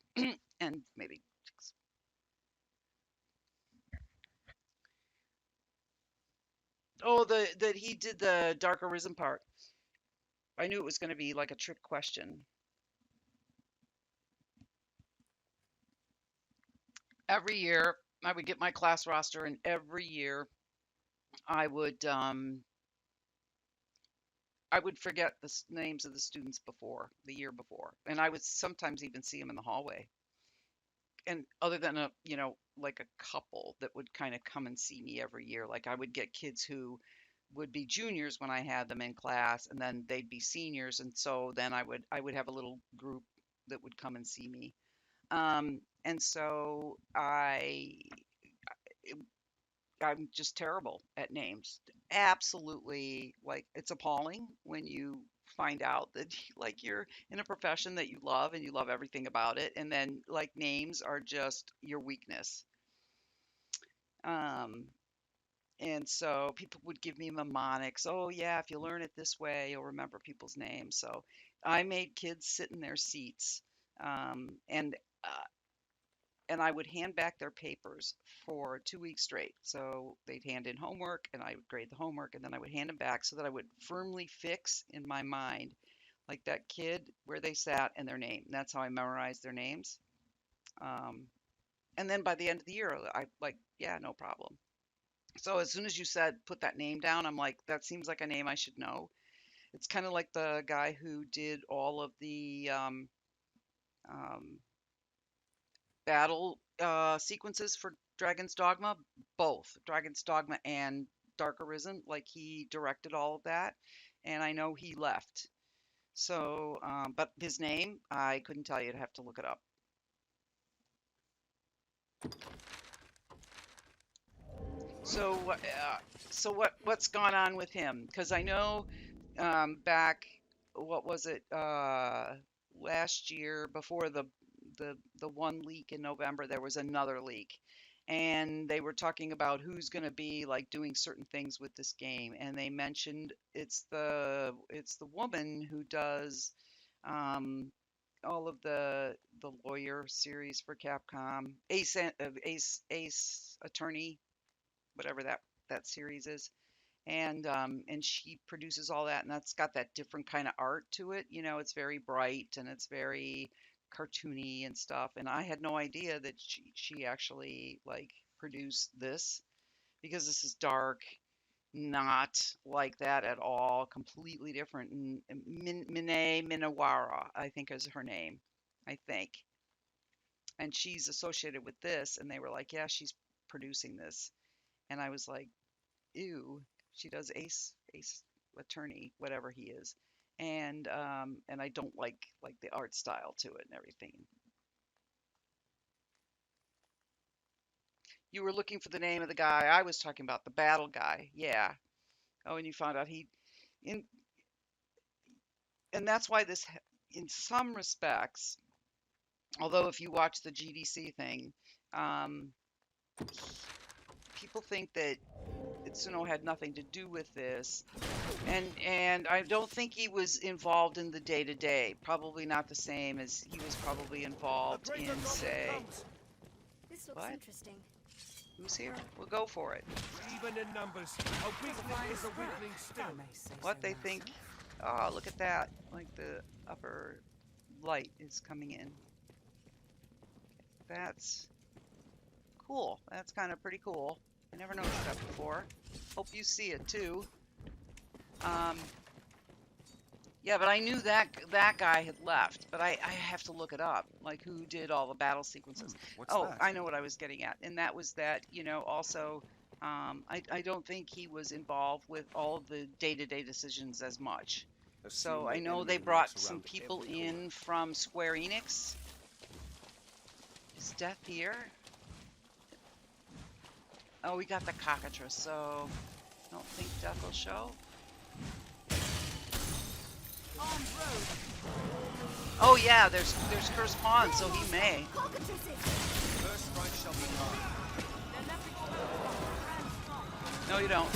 and maybe, oh, that he did the Dark Arisen part. I knew it was going to be like a trick question. Every year, I would get my class roster, and every year I would um I would forget the names of the students before the year before, and I would sometimes even see them in the hallway. And other than like a couple that would kind of come and see me every year, like I would get kids who would be juniors when I had them in class, and then they'd be seniors, and so then I would have a little group that would come and see me. And so I'm just terrible at names. Absolutely, like it's appalling when you find out that like you're in a profession that you love and you love everything about it, and then like names are just your weakness. Um, and so people would give me mnemonics. Oh yeah, if you learn it this way, you'll remember people's names. So I made kids sit in their seats, um, and uh, and I would hand back their papers for 2 weeks straight. So they'd hand in homework, and I would grade the homework, and then I would hand them back so that I would firmly fix in my mind, like that kid, where they sat and their name. And that's how I memorized their names. Um, and then by the end of the year, I like, yeah, no problem. So as soon as you said put that name down, I'm like, that seems like a name I should know. It's kind of like the guy who did all of the um, battle sequences for Dragon's Dogma, both Dragon's Dogma and Dark Arisen. Like he directed all of that, and I know he left. So, but his name, I couldn't tell you. I'd have to look it up. So, what's gone on with him? Because I know back, what was it, last year before the one leak in November, there was another leak, and they were talking about who's going to be like doing certain things with this game, and they mentioned it's the woman who does um, all of the lawyer series for Capcom, Ace Attorney, whatever that series is, and she produces all that, and that's got that different kind of art to it. It's very bright and it's very cartoony and stuff. And I had no idea that she actually like produced this, because this is dark, not like that at all, completely different. And Mine Minawara, I think is her name, I think, and she's associated with this. And they were like, yeah, she's producing this, and I was like, ew, she does Ace Attorney, whatever he is, and I don't like the art style to it and everything. You were looking for the name of the guy I was talking about, the battle guy, yeah. Oh, and you found out in, and that's why in some respects, although if you watch the GDC thing, um, people think that Itsuno had nothing to do with this, and I don't think he was involved in the day-to-day. Probably not the same as he was probably involved in, say, This looks what? interesting. Who's here? We'll go for it. Even in numbers, a weakling is a weakling still. What they think. Oh, look at that. Like the upper light is coming in. That's cool. That's kind of pretty cool. I never noticed that before. Hope you see it too. Yeah, but I knew that guy had left, but I have to look it up, like who did all the battle sequences. What's Oh, that? I know what I was getting at, and that was that, also, I don't think he was involved with all of the day-to-day decisions as much. So I know they brought some people in from Square Enix. Is Death here? Oh, we got the cockatrice, so I don't think Death will show. Oh yeah, there's cursed pawns, so he may. First strike shall be mine. No, you don't.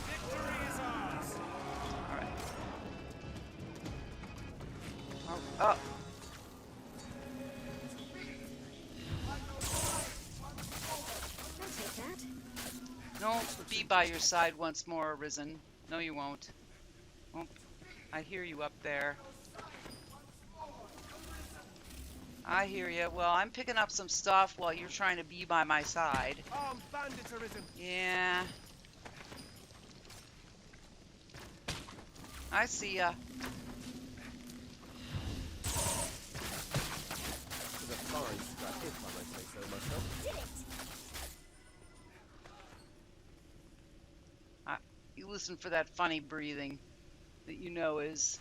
Victory is ours. All right. Oh. I'll take that. Don't be by your side once more, Arisen. No, you won't. Oh, I hear you up there. I hear you. Well, I'm picking up some stuff while you're trying to be by my side. Armed bandits arisen. Yeah. I see ya. To the fine scrap, if I may say so myself. Did it! You listen for that funny breathing that you know is.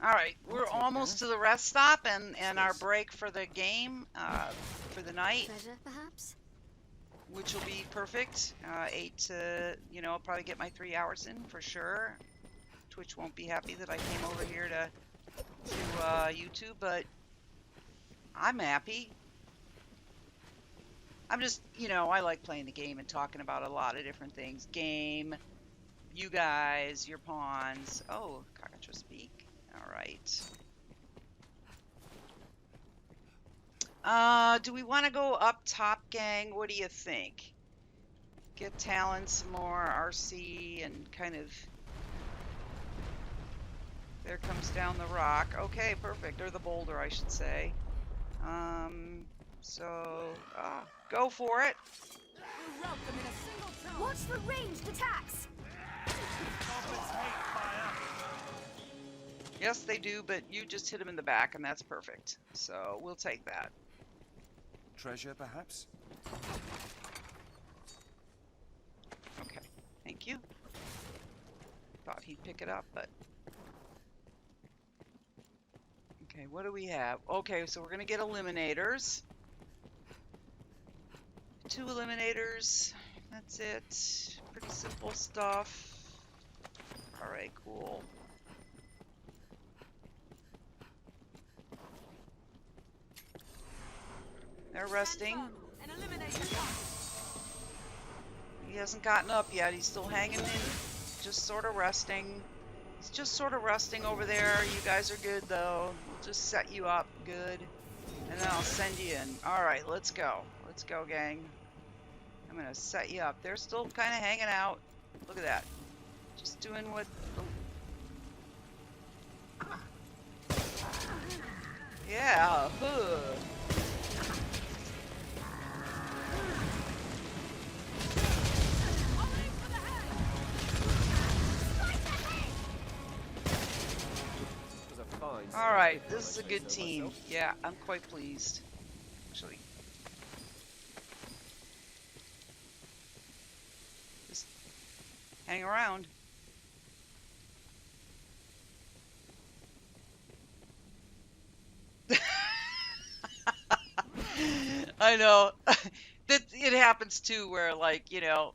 All right, we're almost to the rest stop and our break for the game, for the night, Treasure, perhaps? which will be perfect. 8 to, I'll probably get my 3 hours in for sure. Twitch won't be happy that I came over here to YouTube, but I'm happy. I'm just, I like playing the game and talking about a lot of different things. Game, you guys, your pawns. Oh, cockatrice speak. All right. Do we want to go up top, gang? What do you think? Get Talon some more RC and kind of. There comes down the rock. Okay, perfect. Or the boulder, I should say. So, go for it. Watch for ranged attacks! Goblins hate fire. Yes, they do, but you just hit him in the back, and that's perfect. So, we'll take that. Treasure, perhaps? Okay, thank you. Thought he'd pick it up, but... Okay, what do we have? Okay, so we're going to get eliminators. 2 eliminators. That's it. Pretty simple stuff. Alright, cool. They're resting. He hasn't gotten up yet. He's still hanging in. Just sort of resting. He's just sort of resting over there. You guys are good, though. We'll just set you up good. And then I'll send you in. Alright, let's go. Let's go, gang. I'm going to set you up. They're still kind of hanging out. Look at that. Just doing what... Yeah. All right, this is a good team. Yeah, I'm quite pleased, actually. Just hang around. I know. That it happens too, where like,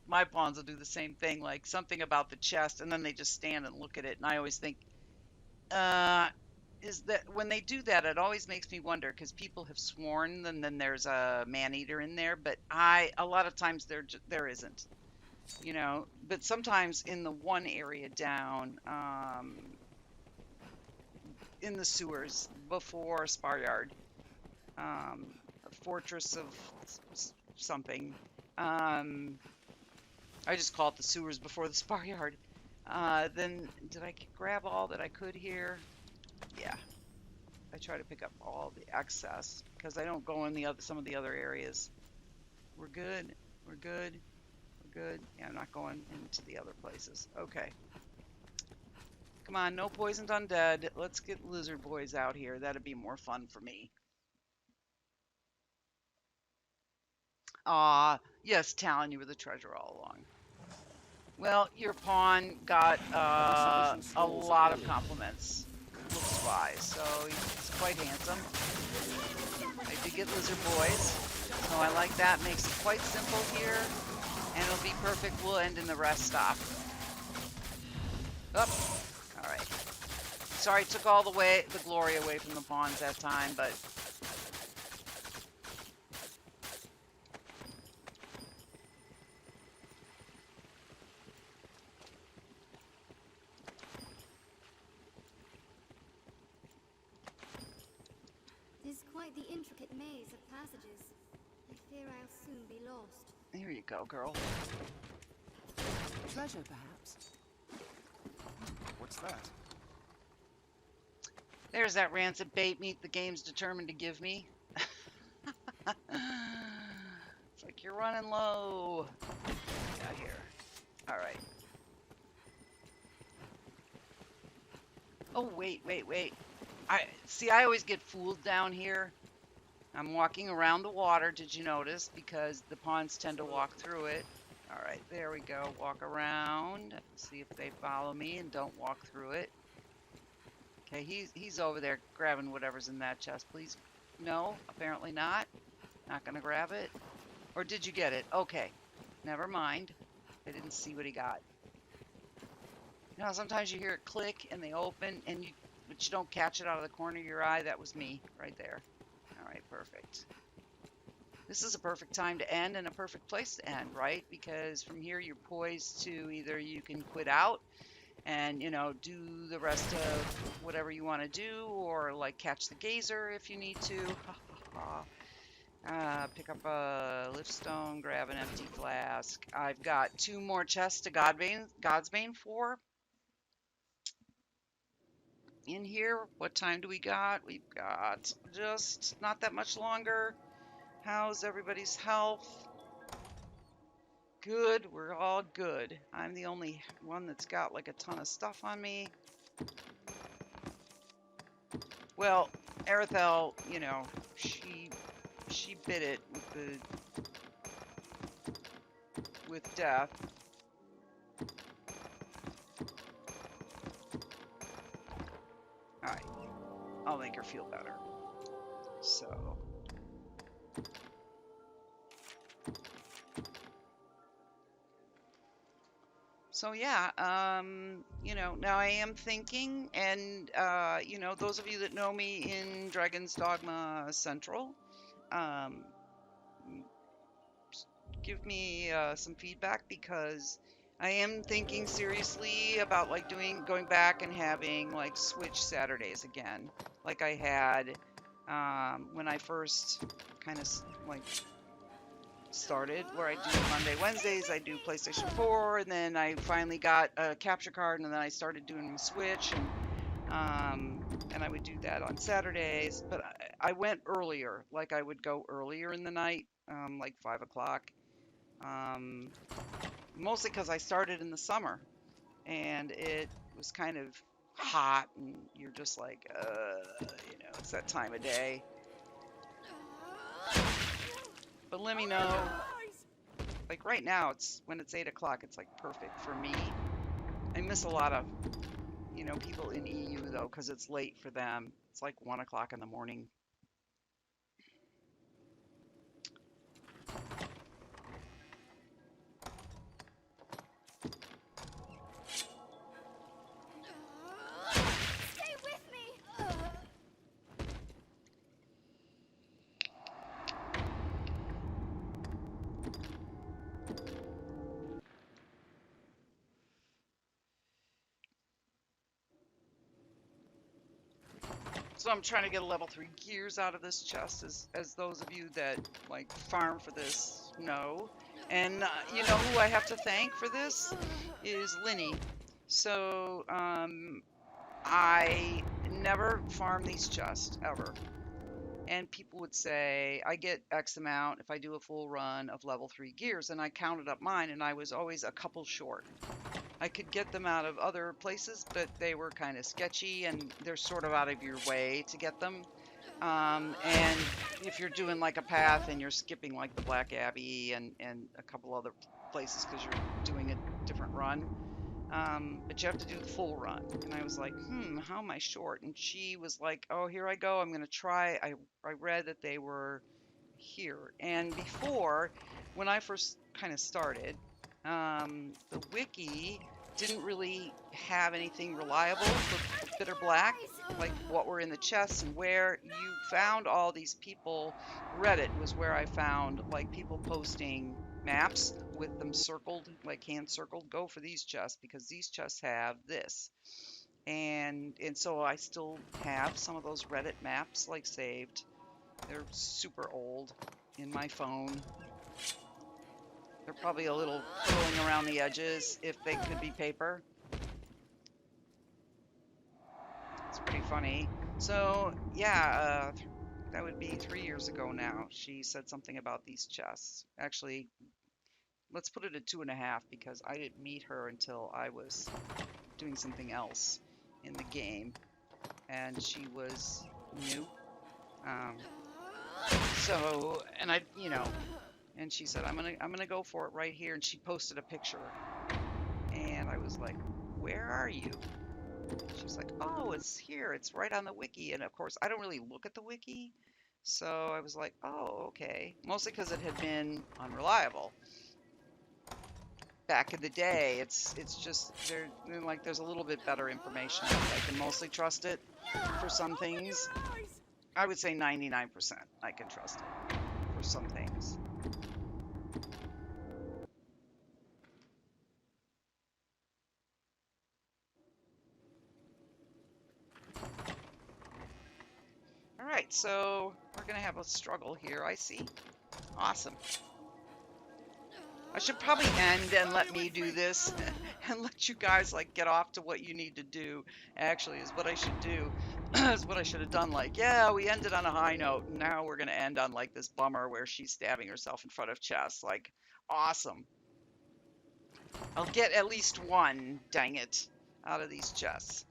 my pawns will do the same thing, like something about the chest, and then they just stand and look at it, and I always think, is that when they do that, it always makes me wonder because people have sworn and then there's a man-eater in there, but a lot of times there isn't, you know. But sometimes in the one area down, in the sewers before Sparyard, Fortress of something. Um, I just call it the sewers before the Sparyard. Then did I grab all that I could here? Yeah, I try to pick up all the excess because I don't go in some of the other areas. We're good. We're good. We're good. Yeah, I'm not going into the other places. Okay. Come on, no poisoned undead. Let's get lizard boys out here. That'd be more fun for me. Yes, Talon, you were the treasure all along. Well, your pawn got a lot of compliments, looks-wise, so he's quite handsome. I did get lizard boys, so I like that. Makes it quite simple here, and it'll be perfect. We'll end in the rest stop. Up. All right. Sorry, took all the glory away from the pawns that time, but It's quite the intricate maze of passages. I fear I'll soon be lost. here you go, girl. Treasure, perhaps. What's that? There's that rancid bait meat the game's determined to give me. It's like you're running low. Yeah, here. All right. Oh, wait. I always get fooled down here. I'm walking around the water, did you notice? Because the pawns tend to walk through it. All right, there we go. Walk around. See if they follow me and don't walk through it. Okay, he's over there grabbing whatever's in that chest. Please. No, apparently not. Not gonna grab it. Or did you get it? Okay. Never mind. I didn't see what he got. You know, sometimes you hear it click and they open but you don't catch it out of the corner of your eye. That was me right there. All right, perfect. This is a perfect time to end and a perfect place to end, right? Because from here you're poised to either you can quit out and, you know, do the rest of whatever you want to do, or like catch the gazer if you need to. Pick up a liftstone, grab an empty flask. I've got 2 more chests to Godsbane for. In here, what time do we got? We've got just not that much longer. How's everybody's health? Good, we're all good. I'm the only one that's got like a ton of stuff on me. Well, Aredhel, you know, she bit it with death. Alright. I'll make her feel better. So yeah, you know, now I am thinking, and you know, those of you that know me in Dragon's Dogma Central, um, give me some feedback, because I am thinking seriously about like going back and having like Switch Saturdays again, like I had when I first kind of like started, where I do Monday, Wednesdays, I do PlayStation 4, and then I finally got a capture card, and then I started doing Switch, and I would do that on Saturdays, but I went earlier, like I would go earlier in the night, like 5 o'clock, mostly because I started in the summer, and it was kind of hot, and you're just like, you know, it's that time of day. But let me know. Like right now, when it's 8 o'clock, it's like perfect for me. I miss a lot of, you know, people in EU though, because it's late for them. It's like 1 o'clock in the morning. Stay with me! So I'm trying to get a level 3 gears out of this chest, as those of you that like farm for this know. And you know who I have to thank for this is Linny. So I never farm these chests ever. And people would say, I get X amount if I do a full run of level 3 gears. And I counted up mine, and I was always a couple short. I could get them out of other places, but they were kind of sketchy, and they're sort of out of your way to get them. And if you're doing like a path and you're skipping like the Black Abbey and a couple other places because you're doing a different run, but you have to do the full run. And I was like, how am I short? And she was like, oh, here I go. I'm going to try. I read that they were here. And before, when I first kind of started, the wiki didn't really have anything reliable for Bitter Black, like what were in the chests and where. You found all these people. Reddit was where I found like people posting maps with them circled, like hand circled, go for these chests because these chests have this. And so I still have some of those Reddit maps like saved. They're super old in my phone. They're probably a little curling around the edges if they could be paper. It's pretty funny. So yeah, that would be 3 years ago now. She said something about these chests. Actually, let's put it at 2.5 because I didn't meet her until I was doing something else in the game, and she was new. So, and I, and she said, I'm gonna go for it right here. And she posted a picture, and I was like, where are you? And she's like, oh, it's here. It's right on the wiki. And of course, I don't really look at the wiki, so I was like, oh, okay. Mostly because it had been unreliable back in the day. It's just like there's a little bit better information. I can mostly trust it for some things. I would say 99% I can trust it for some things. All right, so we're gonna have a struggle here, I see. Awesome. I should probably end and let me do this and let you guys like get off to what you need to do. Actually, is what I should do. Is what I should have done. Like, yeah, we ended on a high note, and now we're gonna end on like this bummer where she's stabbing herself in front of chests. Like, awesome. I'll get at least one, dang it, out of these chests.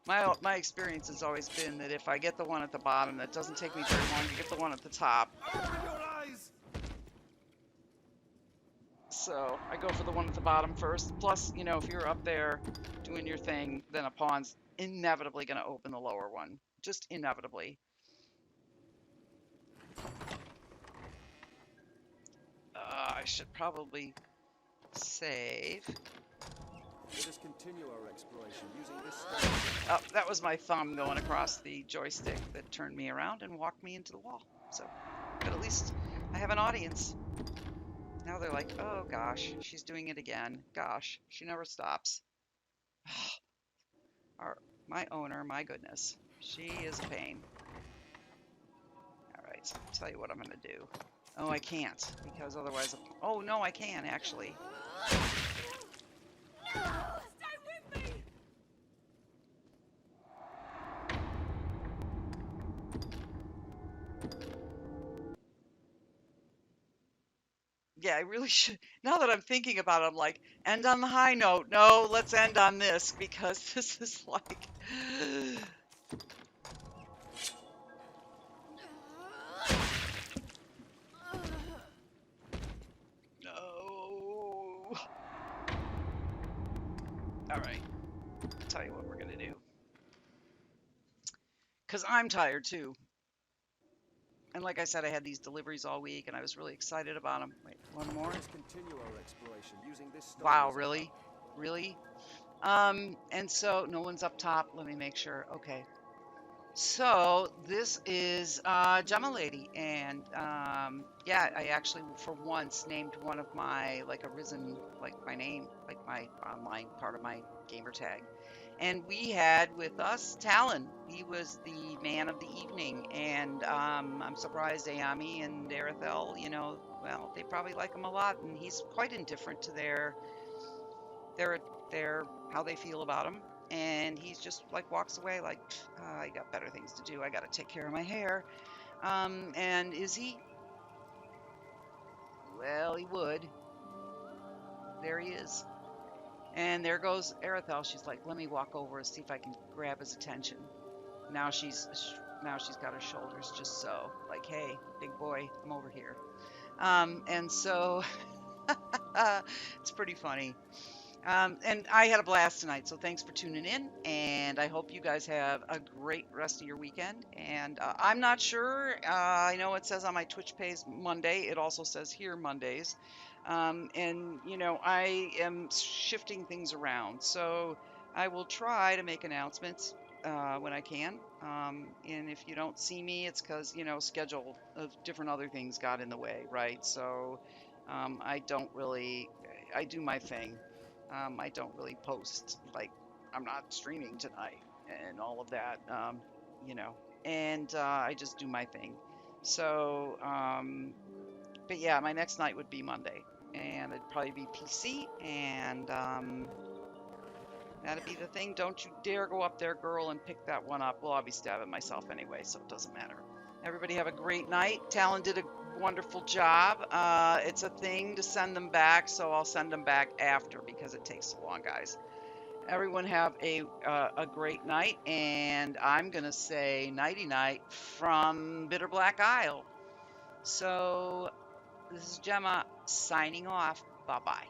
My experience has always been that if I get the one at the bottom, that doesn't take me very long to get the one at the top. Open your eyes! So I go for the one at the bottom first. Plus, if you're up there doing your thing, then a pawn's inevitably going to open the lower one. Just inevitably. I should probably save. Let us continue our exploration using this stone. Oh, that was my thumb going across the joystick that turned me around and walked me into the wall. So, but at least I have an audience. Now they're like, oh gosh, she's doing it again. Gosh, she never stops. My owner, my goodness, she is a pain. All right, I'll tell you what I'm gonna do. Oh, I can't because otherwise, oh no, I can actually. Yeah, I really should. Now that I'm thinking about it, I'm like, end on the high note. No, let's end on this because this is like. No. All right. I'll tell you what we're going to do. Because I'm tired too. And like I said, I had these deliveries all week and I was really excited about them. Wait, one more? Let us continue our exploration using this stone. Wow, really? Really? And so no one's up top. Let me make sure. Okay. So this is Gemmalady, and yeah, I actually for once named one of my like Arisen, like my name, like my online part of my gamer tag. And we had with us Talon. He was the man of the evening, and I'm surprised Ayame and Aredhel, well, they probably like him a lot, and he's quite indifferent to their how they feel about him. And he's just like walks away like, I got better things to do. I got to take care of my hair. And is he? Well, he would. There he is. And there goes Aredhel. She's like, let me walk over and see if I can grab his attention. Now she's got her shoulders just so like, hey, big boy, I'm over here. And so it's pretty funny. And I had a blast tonight, so thanks for tuning in. And I hope you guys have a great rest of your weekend. And I'm not sure. I know it says on my Twitch page Monday. It also says here Mondays. And, I am shifting things around. So I will try to make announcements when I can. And if you don't see me, it's because, schedule of different other things got in the way, right? So I don't really, I do my thing. I don't really post like I'm not streaming tonight and all of that, you know, and I just do my thing. So, but yeah, my next night would be Monday, and it'd probably be PC, and that'd be the thing. Don't you dare go up there, girl, and pick that one up. Well, I'll be stabbing myself anyway, so it doesn't matter. Everybody have a great night. Talon did a wonderful job. It's a thing to send them back, so I'll send them back after because it takes so long, guys. Everyone have a great night, and I'm gonna say nighty night from Bitter Black Isle. So this is Gemma signing off. Bye bye.